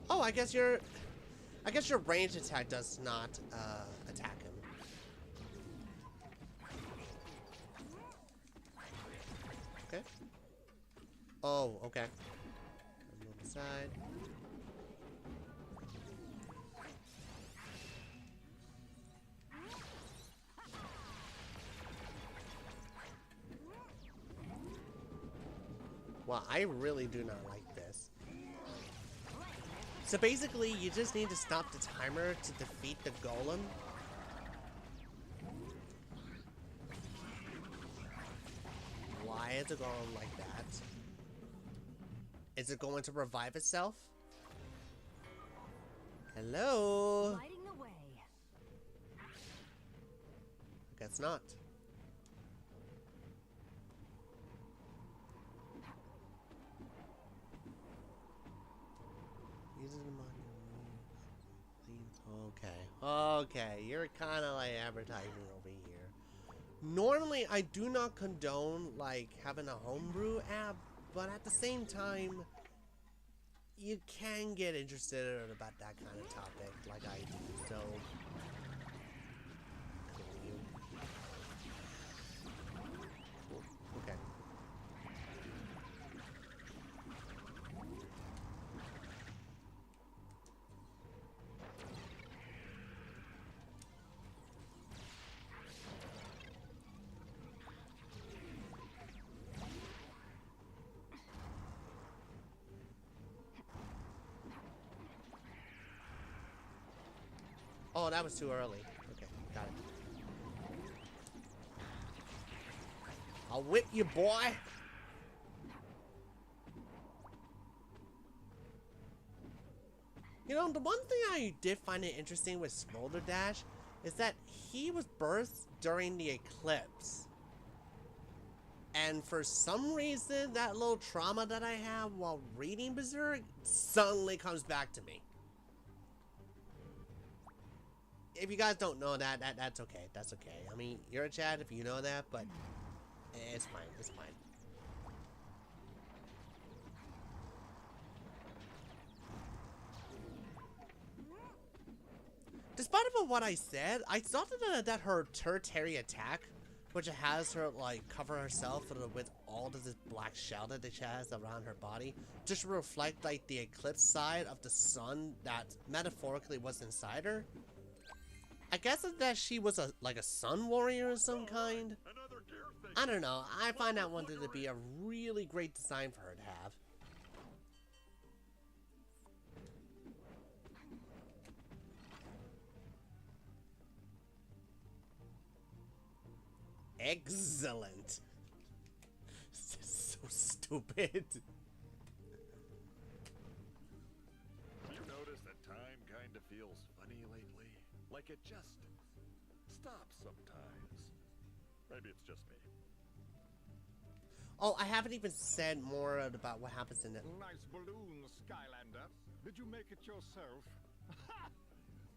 Oh, I guess your ranged attack does not attack him. Okay. Oh, okay. Move aside. Well, I really do not like this. So basically, you just need to stop the timer to defeat the golem. Why is a golem like that? Is it going to revive itself? Hello? Lighting the way. Guess not. Okay, you're kind of like advertising over here. Normally, I do not condone like having a homebrew app, but at the same time, you can get interested about that kind of topic, like I do. So, okay. Oh, that was too early. Okay, got it. I'll whip you, boy! You know, the one thing I did find it interesting with Smolder Dash is that he was birthed during the eclipse. And for some reason, that little trauma that I have while reading Berserk suddenly comes back to me. If you guys don't know that, that's okay. That's okay. I mean, you're a chat if you know that, but it's fine. It's fine. Despite of what I said, I thought that her tertiary attack, which has her like cover herself with all of this black shell that she has around her body, just reflect like the eclipse side of the sun that metaphorically was inside her. I guess that she was like a sun warrior of some kind. I don't know. I find that one to be a really great design for her to have. Excellent. This is so stupid. You notice that time kind of feels funny lately? Like it just stops sometimes. Maybe it's just me. Oh, I haven't even said more about what happens in it. Nice balloon, Skylander. Did you make it yourself?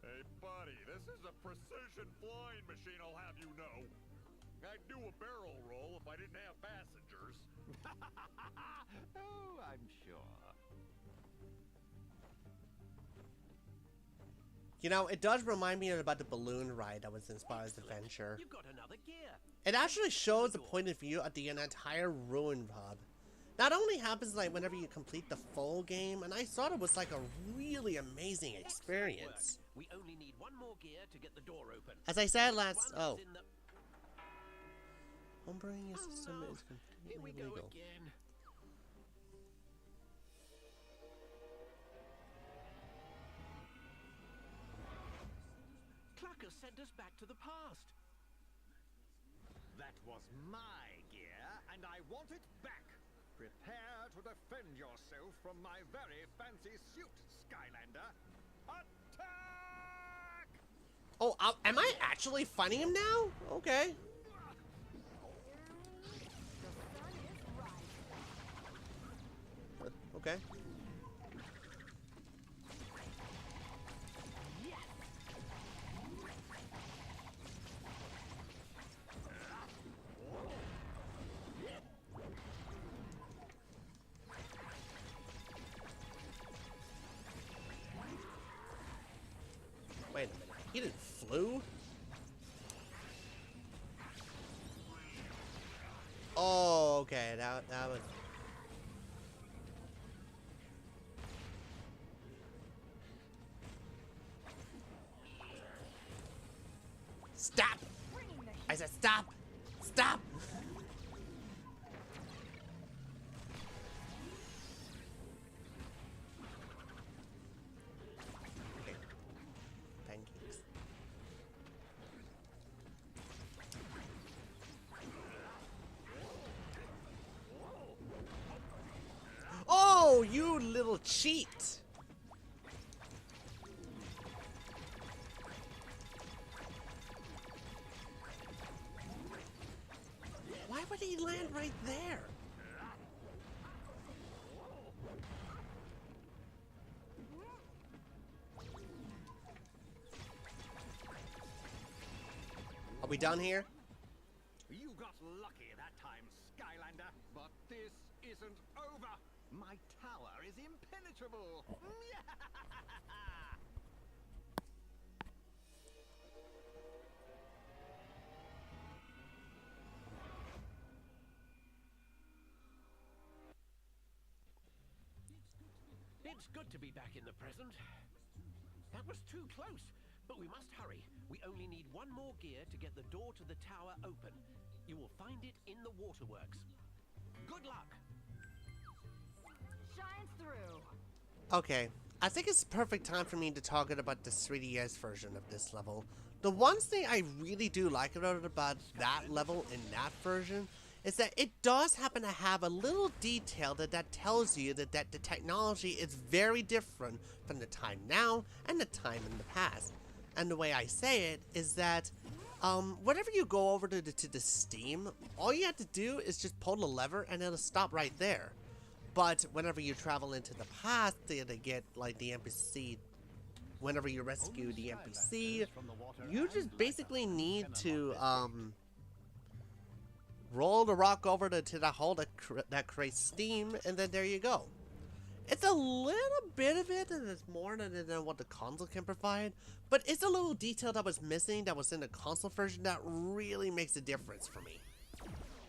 Hey, buddy, this is a precision flying machine, I'll have you know. I'd do a barrel roll if I didn't have passengers. Oh, I'm sure. You know, it does remind me about the balloon ride that was in Spyro's Adventure. You've got another gear. It actually shows the point of view of the entire Ruin Hub. That only happens like whenever you complete the full game, and I thought it was like a really amazing experience. We only need one more gear to get the door open. As I said last, One is in the... homebrewing your system no. is Here we completely go legal. again. Clucker sent us back to the past. That was my gear. I want it back. Prepare to defend yourself from my very fancy suit, Skylander. Attack! Oh, am I actually fighting him now? Okay. Okay. Wait a minute. He didn't flew? Oh, okay. That was... Stop! I said stop! Stop! Okay. Pancakes. Oh, you little cheat! Why would he land right there? Are we done here? You got lucky that time, Skylander, but this isn't over. My tower is impenetrable. It's good to be back in the present. That was too close, but we must hurry. We only need one more gear to get the door to the tower open. You will find it in the waterworks. Good luck! Shines through. Okay, I think it's the perfect time for me to talk about the 3DS version of this level. The one thing I really do like about that level in that version is that it does happen to have a little detail that tells you that the technology is very different from the time now and the time in the past. And the way I say it is that whenever you go over to the Steam, all you have to do is just pull the lever and it'll stop right there. But whenever you travel into the past to get like the NPC, whenever you rescue the NPC, you just basically need to roll the rock over to the hole that creates steam, and then there you go. It's a little bit of it, and it's more than what the console can provide, but it's a little detail that was missing that was in the console version that really makes a difference for me.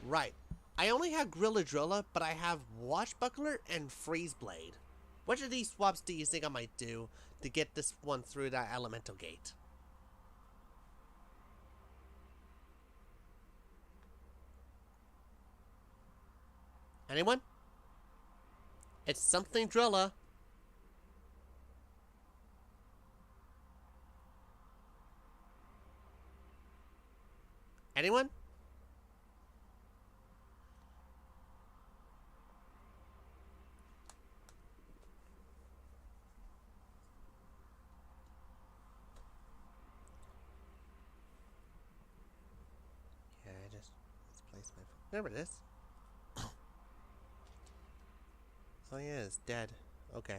Right. I only have Grilla Drilla, but I have Washbuckler and Freeze Blade. Which of these swaps do you think I might do to get this one through that elemental gate? Anyone? It's something Drilla. Anyone? Yeah, I just misplaced my phone. There it is. Oh yeah, it's dead. Okay.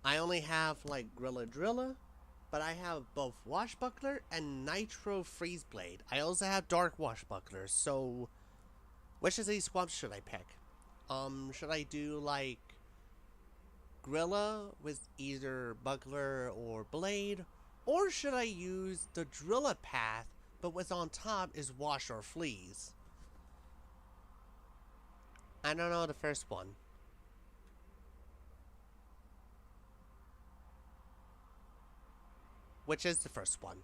I only have like Grilla Drilla, but I have both Washbuckler and Nitro Freeze Blade. I also have Dark Washbuckler, so which of these swaps should I pick? Should I do like Grilla with either Buckler or Blade? Or should I use the Drilla path, but what's on top is Wash or Fleas? I don't know the first one. Which is the first one?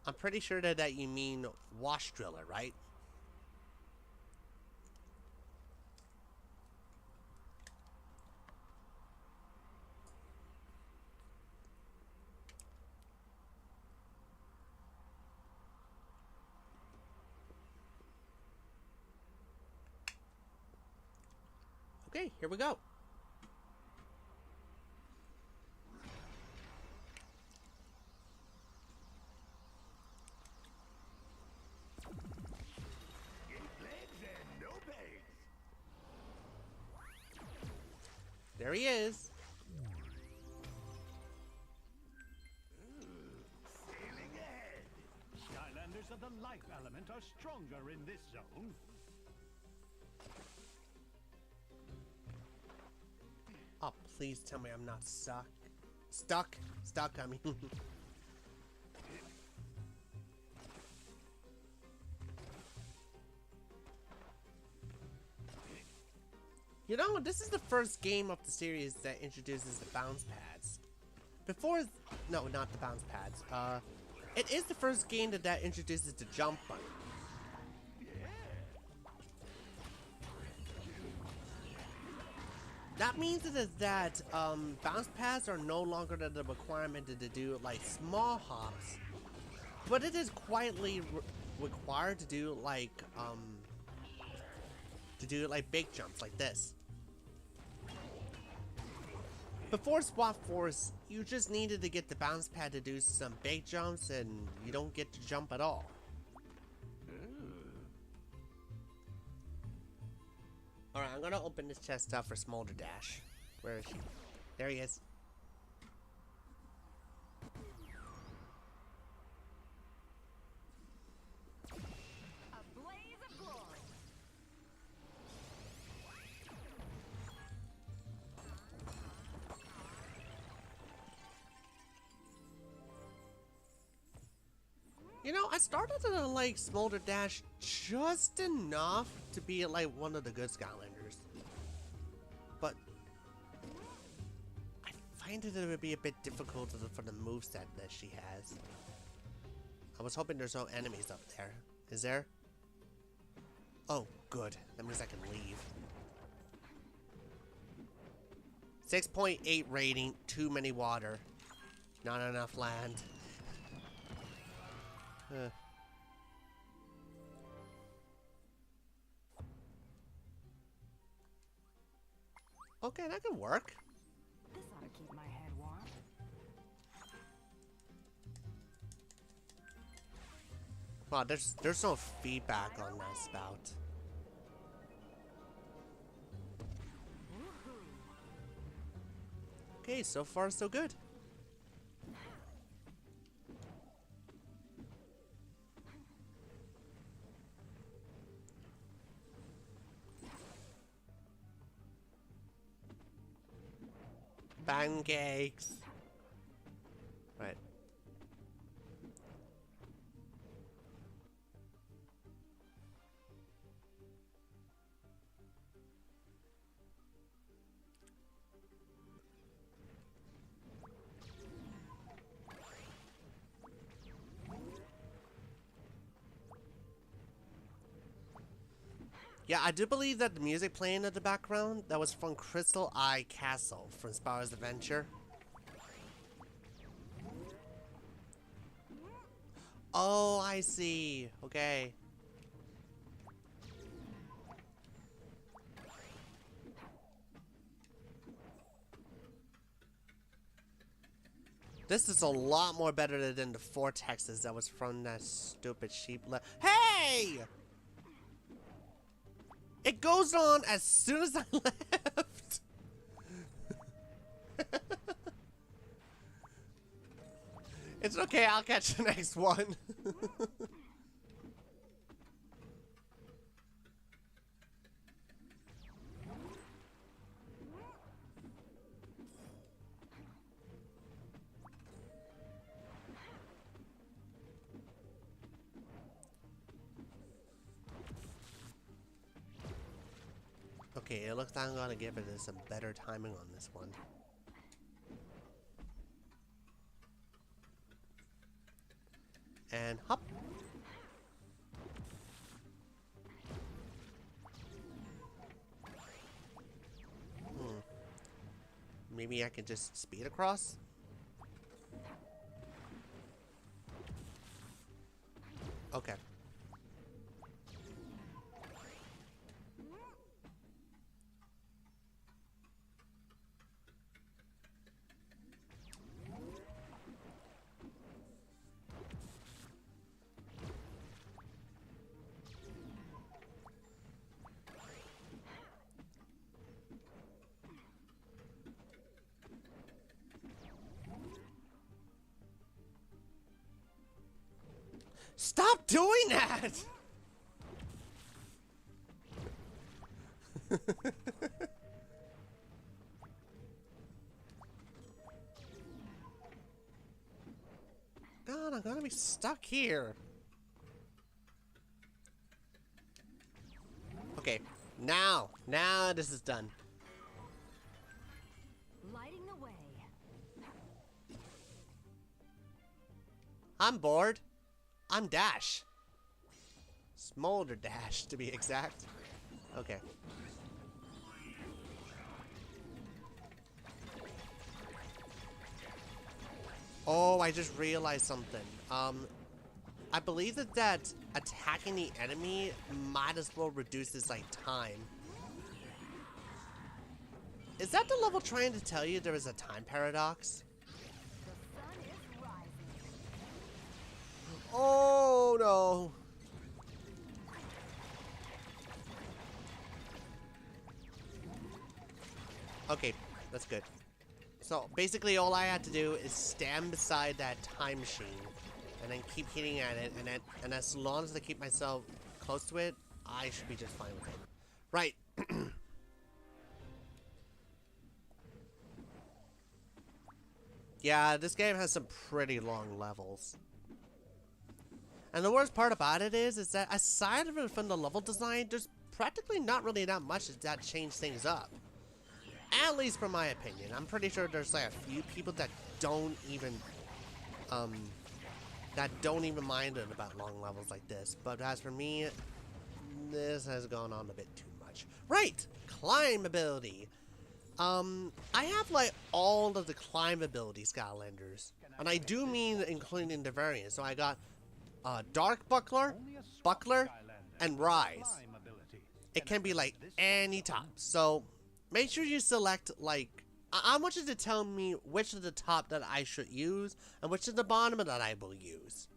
I'm pretty sure that you mean Wash Driller, right? Okay, here we go. There he is. Skylanders of the life element are stronger in this zone. Oh, please tell me I'm not stuck. Stuck, I mean. You know, this is the first game of the series that introduces the bounce pads. No, not the bounce pads. It is the first game that introduces the jump button. That means that bounce pads are no longer the requirement to do like small hops, but it is quietly required to do like big jumps like this. Before Swap Force, you just needed to get the bounce pad to do some big jumps, and you don't get to jump at all. Alright, I'm gonna open this chest up for Smolder Dash. Where is he? There he is. A blaze of glory. You know, I started to like Smolder Dash just enough to be like one of the good Skylanders. But I find it would be a bit difficult for the moveset that she has. I was hoping there's no enemies up there. Is there? Oh, good. That means I can leave. 6.8 rating, too many water. Not enough land. Okay, that could work. This ought to keep my head warm. Wow, there's no feedback on that spout. Okay, so far so good. Pancakes. Right. Yeah, I do believe that the music playing in the background, that was from Crystal Eye Castle from Spyro's Adventure. Oh, I see. Okay. This is a lot more better than the vortexes that was from that stupid sheep. Hey! It goes on as soon as I left. It's okay, I'll catch the next one. Okay, it looks like I'm gonna give it some better timing on this one. And hop. Maybe I can just speed across? Okay. Stop doing that! God, I'm gonna be stuck here. Okay, now this is done. Lighting the way. I'm bored. I'm Dash. Smolder Dash, to be exact. Okay. Oh, I just realized something. I believe that attacking the enemy might as well reduces like time. Is that the level trying to tell you there is a time paradox? The sun is rising. Oh no. Okay, that's good. So basically all I had to do is stand beside that time machine and then keep hitting at it, and as long as I keep myself close to it, I should be just fine with it. Right. Yeah, this game has some pretty long levels. And the worst part about it is that aside from the level design, there's practically not really that much that changed things up. At least from my opinion. I'm pretty sure there's like a few people that don't even mind it about long levels like this. But as for me, this has gone on a bit too much. Right! Climb ability. I have like all of the climb ability Skylanders. And I do mean including the variants. So I got Dark Buckler, Buckler, and Rise. It can be like any top. So make sure you select like, I want you to tell me which of the top that I should use and which of the bottom that I will use.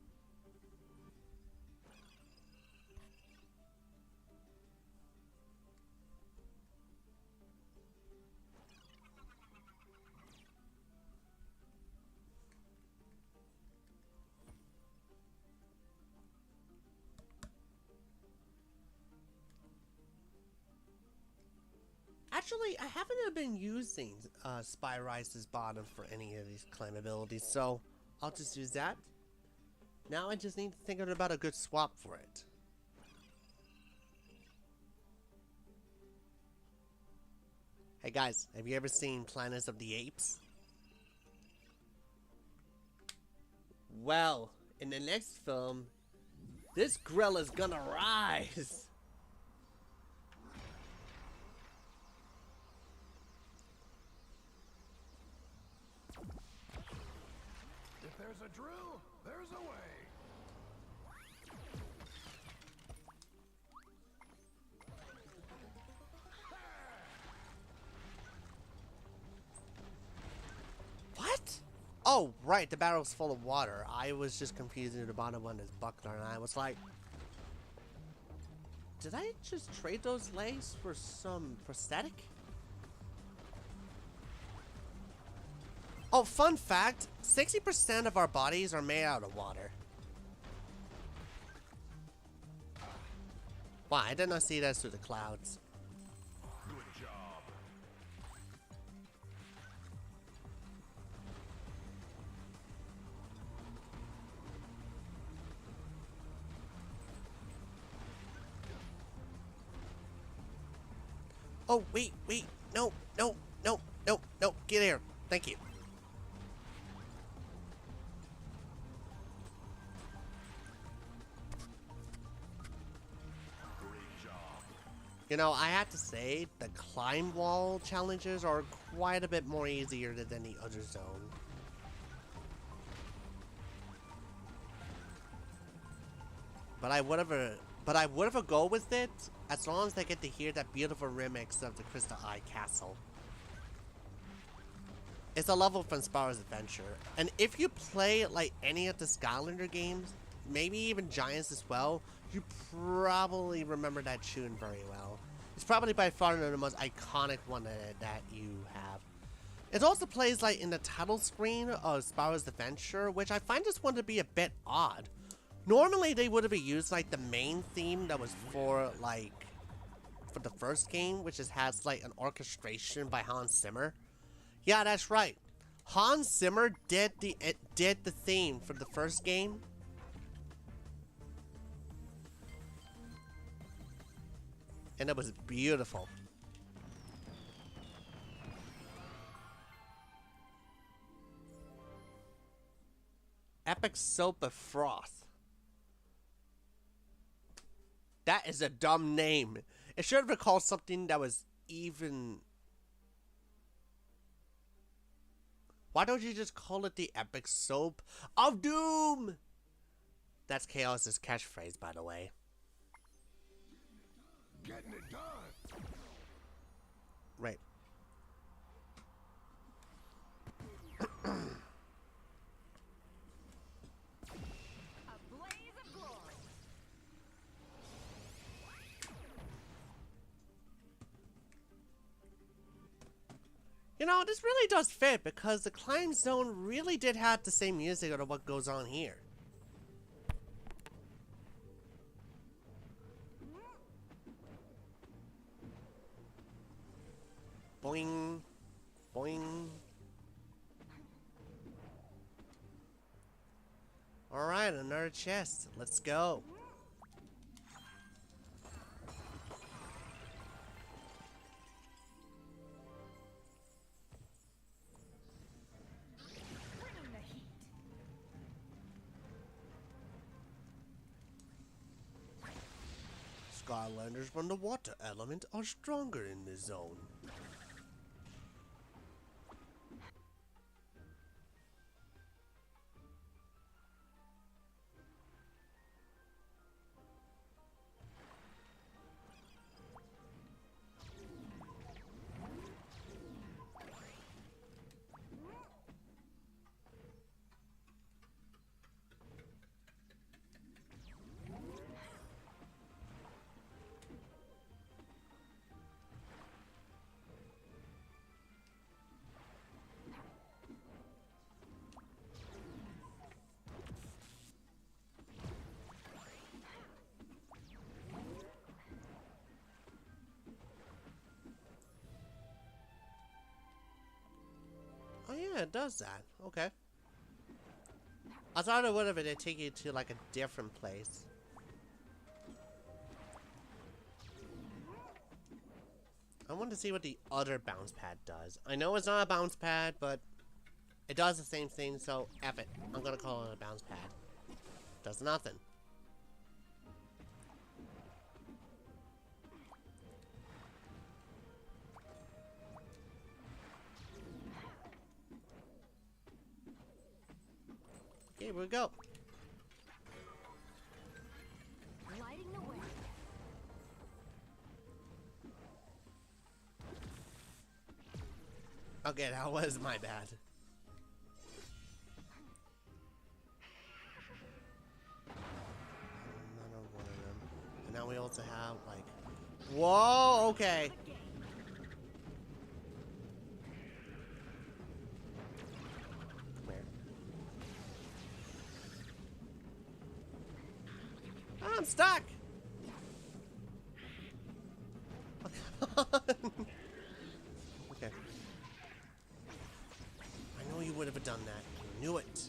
Actually, I haven't been using Spy Rise's bottom for any of these climb abilities, so I'll just use that. Now I just need to think about a good swap for it. Hey guys, have you ever seen Planets of the Apes? Well, in the next film, this gorilla's gonna rise. There's a drill, there's a way. What? Oh, right, the barrel's full of water. I was just confusing the bottom one as Buckler, and I was like, did I just trade those legs for some prosthetic? Oh, fun fact, 60% of our bodies are made out of water. Wow, I did not see that through the clouds. Good job. Oh, wait, no, get here. Thank you. You know, I have to say, the climb wall challenges are quite a bit more easier than the other zone. But I would have go with it as long as I get to hear that beautiful remix of the Crystal Eye Castle. It's a level from Spyro's Adventure, and if you play like any of the Skylander games, maybe even Giants as well, you probably remember that tune very well. It's probably by far the most iconic one that you have. It also plays like in the title screen of Spyro's Adventure, which I find this one to be a bit odd. Normally they would have used like the main theme that was for like for the first game, which has like an orchestration by Hans Zimmer. Yeah, that's right. Hans Zimmer did the theme for the first game. And it was beautiful. Epic Soap of Froth. That is a dumb name. It should have been called something that was even... Why don't you just call it the Epic Soap of Doom? That's Chaos's catchphrase, by the way. Getting it done. Right. You know, this really does fit because the Climb Zone really did have the same music of what goes on here. Boing. Boing. Alright, another chest. Let's go. Skylanders from the water element are stronger in this zone. Oh yeah, it does that. Okay. I thought it would have been take you to like a different place. I want to see what the other bounce pad does. I know it's not a bounce pad, but it does the same thing, so F it. I'm gonna call it a bounce pad. Does nothing. Here we go. Lighting the way. Okay, that was my bad. Another one of them. And now we also have like... Whoa, okay. I'm stuck! Okay. I know you would have done that. I knew it.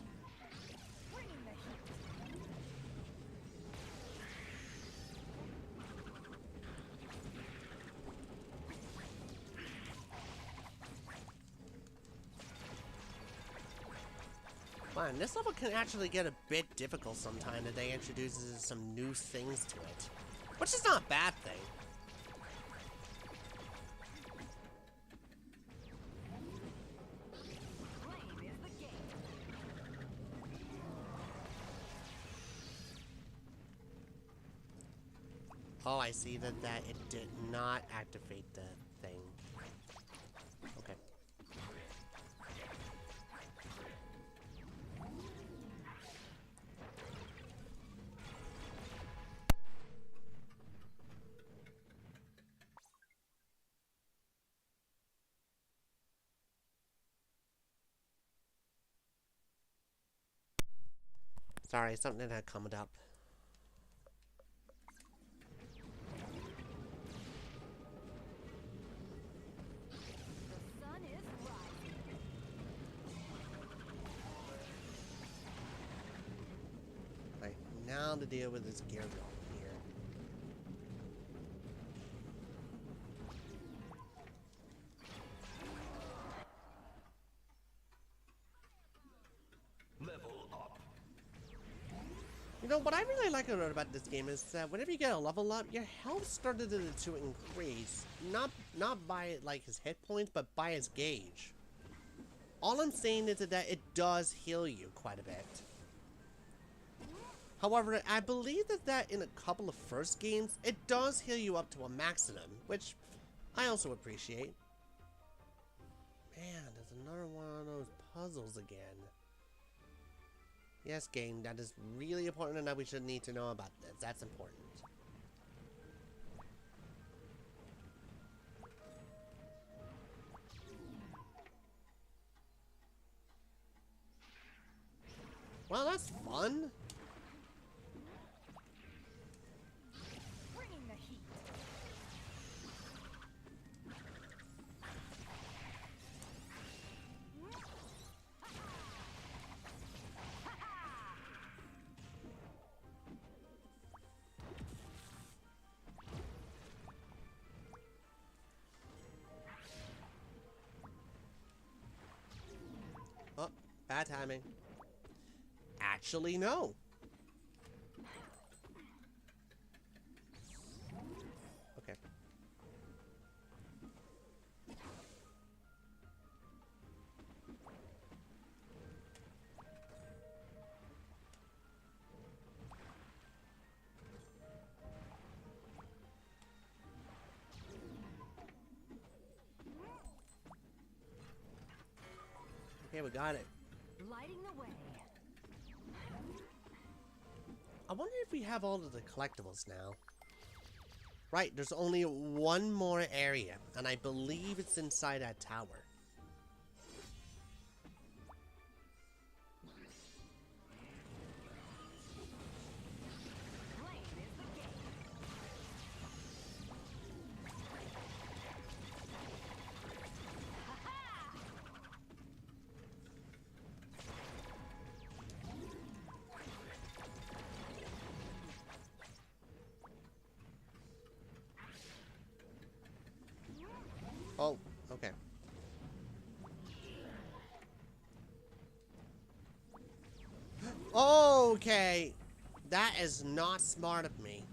Man, this level can actually get a bit difficult sometimes if they introduces some new things to it. Which is not a bad thing. Oh, I see that it did not activate the thing. Okay. Sorry, something had come up. now to deal with this gear drop here. Level up. You know, what I really like about this game is that whenever you get a level up, your health started to increase. Not by, like, his hit points, but by his gauge. All I'm saying is that it does heal you quite a bit. However, I believe that in a couple of first games, it does heal you up to a maximum, which I also appreciate. Man, there's another one of those puzzles again. Yes, game, that is really important and that we should need to know about this. That's important. Well, that's fun. Bringing the heat. Oh, bad timing. Actually, no. Okay. Okay, we got it. Lighting the way. I wonder if we have all of the collectibles now. Right, there's only one more area, and I believe it's inside that tower. Flame is the game. Oh, okay. Okay, that is not smart of me.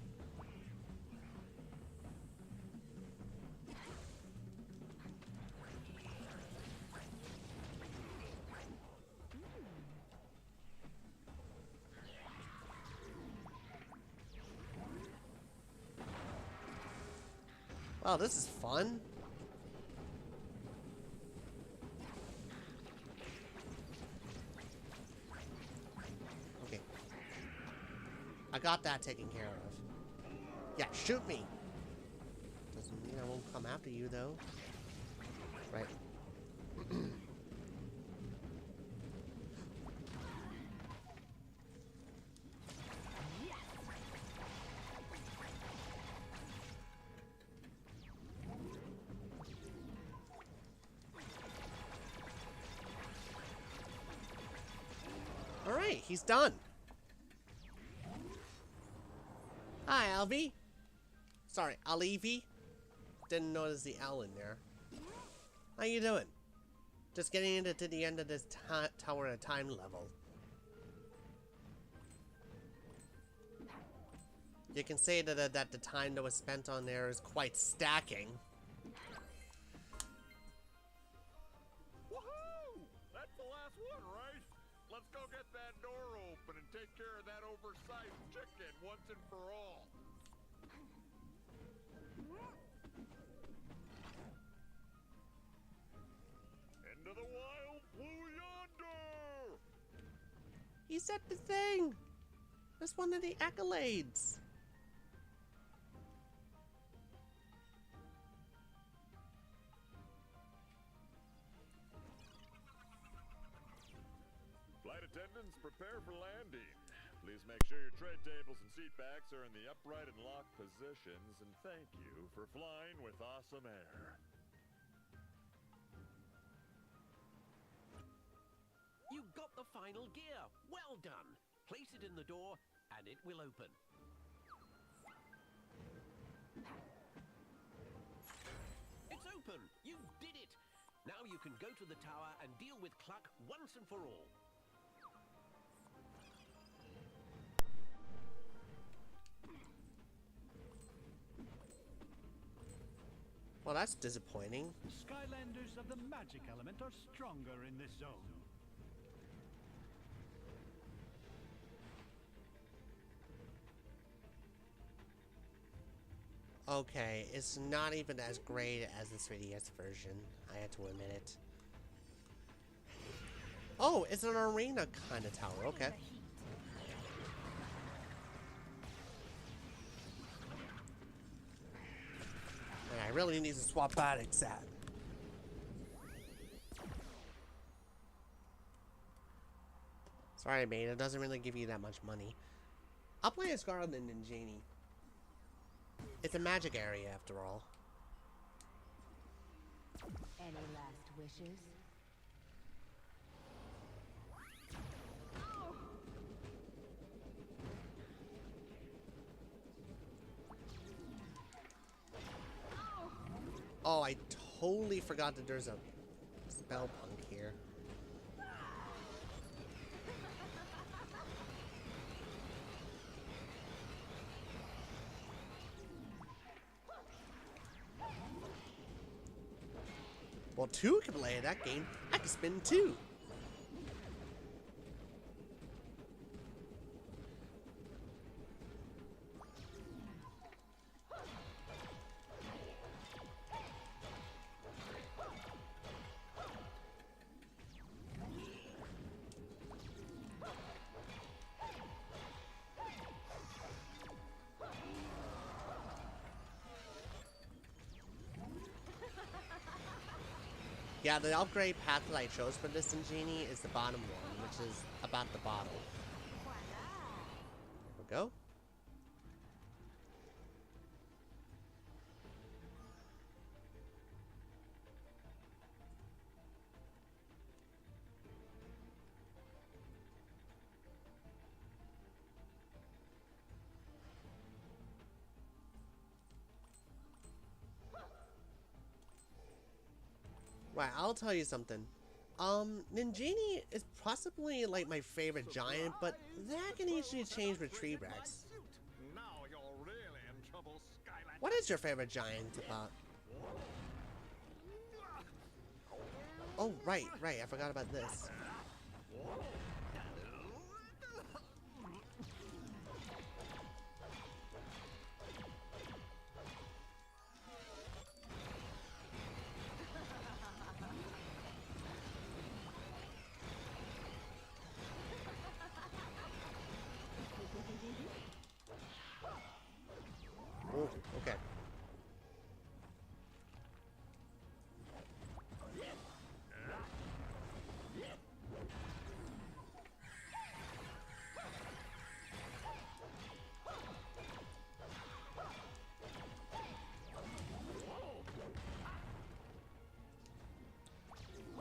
Wow, this is fun. Okay. I got that taken care of. Yeah, shoot me. Doesn't mean I won't come after you, though. Right. Alright, he's done. Hi, Alvy. Sorry, Alevy. Didn't notice the L in there. How you doing? Just getting into the end of this tower at a time level. You can say that the time that was spent on there is quite stacking. Woohoo! That's the last one, right? Let's go get that door open and take care of that oversized chicken once and for all. Into the wild blue yonder! He said the thing! That's one of the accolades. Flight attendants, prepare for landing. Please make sure your tray tables and seat backs are in the upright and locked positions, and thank you for flying with awesome air. You got the final gear. Well done. Place it in the door and it will open. It's open! You did it! Now you can go to the tower and deal with Cluck once and for all. Well, that's disappointing. Skylanders of the magic element are stronger in this zone. Okay, it's not even as great as the 3DS version. I had to admit it. Oh, it's an arena kind of tower. Okay. And I really need to swap bodies at. Sorry, mate. It doesn't really give you that much money. I'll play as Scarlet and Janie. It's a magic area, after all. Any last wishes? Oh, I totally forgot that there's a spell punk here. Well, two can play that game. I can spin two. Yeah, the upgrade path that I chose for this Genie is the bottom one, which is about the bottle. There we go. Right, I'll tell you something. Ninjini is possibly like my favorite giant, but that can easily change with Tree Rex. Now you're really in trouble, Skylanders. What is your favorite giant about? Oh, right, I forgot about this. Oh, okay.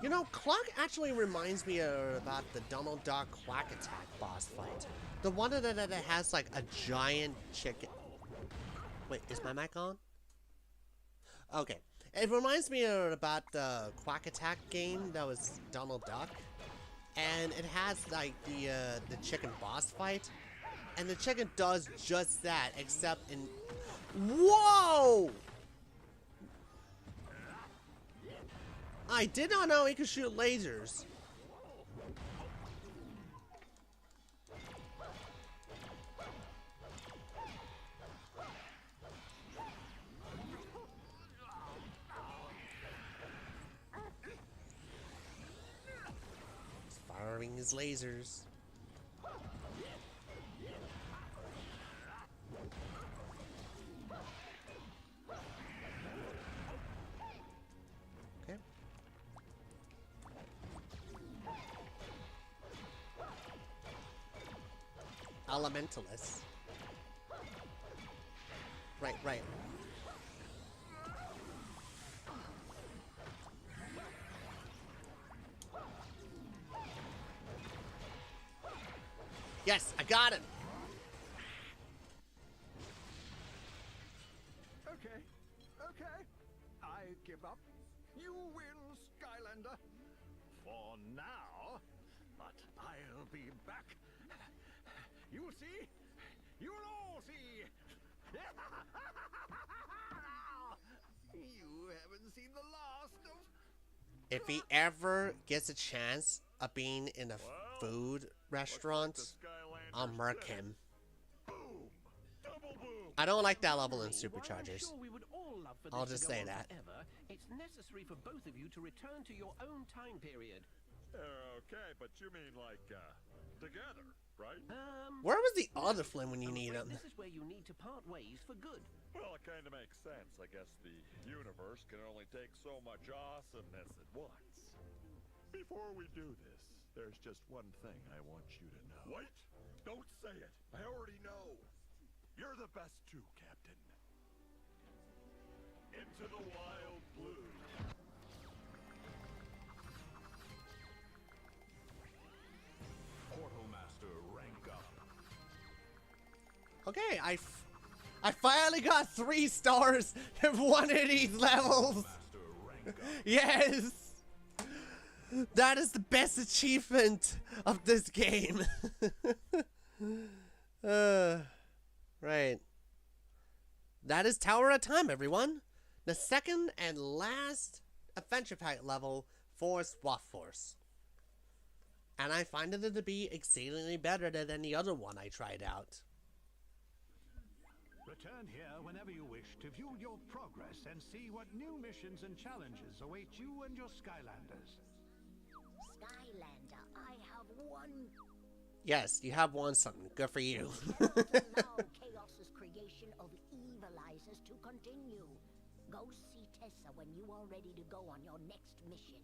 You know, Cluck actually reminds me about the Donald Duck Quack Attack boss fight. The one that has like a giant chicken. Wait, is my mic on? Okay. It reminds me about the Quack Attack game that was Donald Duck. And it has like the chicken boss fight. And the chicken does just that, except in... Whoa! I did not know he could shoot lasers. He's firing his lasers. Okay. Elementalist. Right. Yes, I got him. give up. You win, Skylander. For now. But I'll be back. You'll see. You'll all see. You haven't seen the last of... If he ever gets a chance of being in a food restaurant, I'll murk him. I don't like that level in Superchargers. Sure we would all love for this I'll to just go say on that. forever. It's necessary for both of you to return to your own time period. Okay, but you mean like, together, right? Where was the other Flynn when you need him? This is where you need to part ways for good. Well, it kind of makes sense. I guess the universe can only take so much awesomeness at once. Before we do this, there's just one thing I want you to know. Wait! Don't say it! I already know! You're the best too, Captain. Into the wild blue. Portal Master, rank up. Okay, I finally got 3 stars in one of these levels. Master, rank up. Yes! That is the best achievement of this game. Right. That is Tower of Time, everyone. The second and last adventure pack level for Swap Force. And I find it to be exceedingly better than any other one I tried out. Return here whenever you wish to view your progress and see what new missions and challenges await you and your Skylanders. Skylander, I have one. Yes, you have won something. Good for you. Allow Chaos's creation of evilizers to continue. Go see Tessa when you are ready to go on your next mission.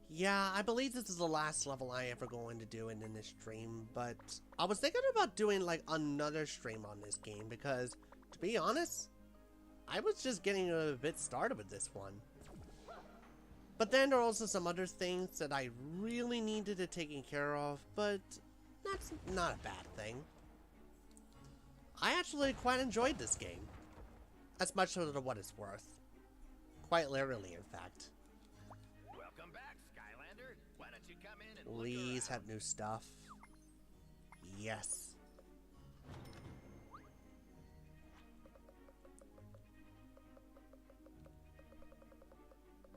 Yeah, I believe this is the last level I ever going to do in this stream, but I was thinking about doing like another stream on this game because, to be honest, I was just getting a bit started with this one. But then there are also some other things that I really needed to take care of, but that's not a bad thing. I actually quite enjoyed this game. As much as what it's worth. Quite literally, in fact. Welcome back, Skylander. Why don't you come in and Please have new stuff. Yes.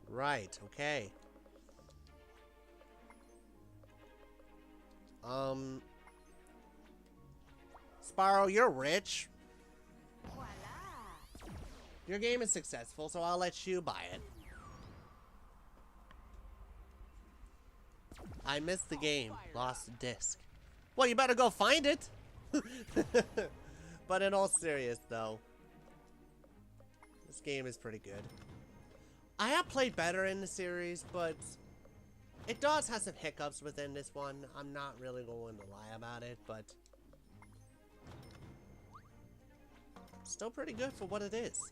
Right, okay. Sparrow, you're rich. Voila! Your game is successful, so I'll let you buy it. I missed the game. Lost the disc. Well, you better go find it. But in all seriousness, though, this game is pretty good. I have played better in the series, but it does have some hiccups within this one. I'm not really going to lie about it, but still pretty good for what it is.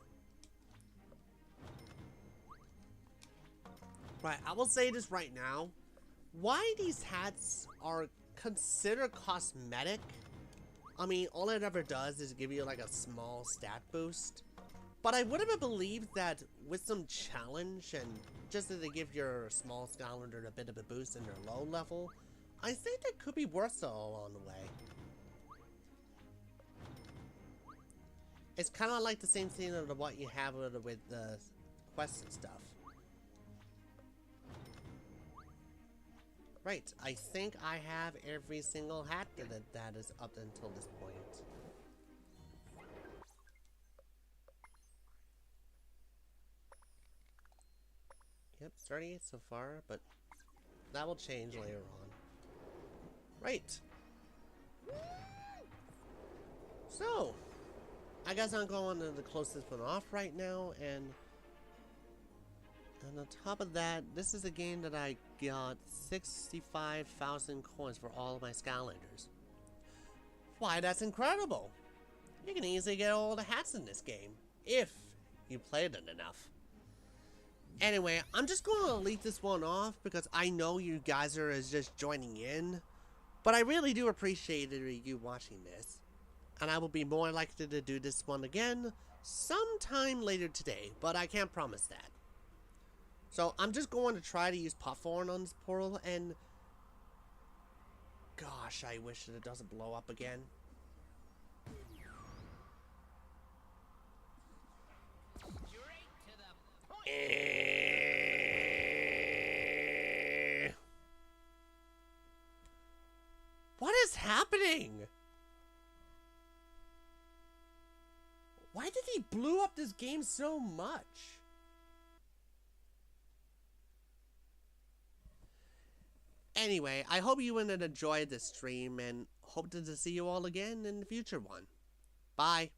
Right, I will say this right now. Why these hats are considered cosmetic, I mean, all it ever does is give you like a small stat boost. But I would have believed that with some challenge and just to give your small Skylander a bit of a boost in their low level, I think that could be worth it along the way. It's kind of like the same thing of what you have with the quests and stuff. Right, I think I have every single hat that is up until this point. Yep, 38 so far, but that will change later on. Right. So, I guess I'm going to the closest one off right now, and on top of that, this is a game that I got 65,000 coins for all of my Skylanders. Why, that's incredible! You can easily get all the hats in this game, if you played it enough. Anyway, I'm just going to leave this one off because I know you guys are just joining in, but I really do appreciate you watching this. And I will be more likely to do this one again, sometime later today, but I can't promise that. So I'm just going to try to use Puffhorn on this portal, and gosh, I wish that it doesn't blow up again. What is happening? Why did he blow up this game so much? Anyway, I hope you enjoyed this stream and hope to see you all again in the future one. Bye.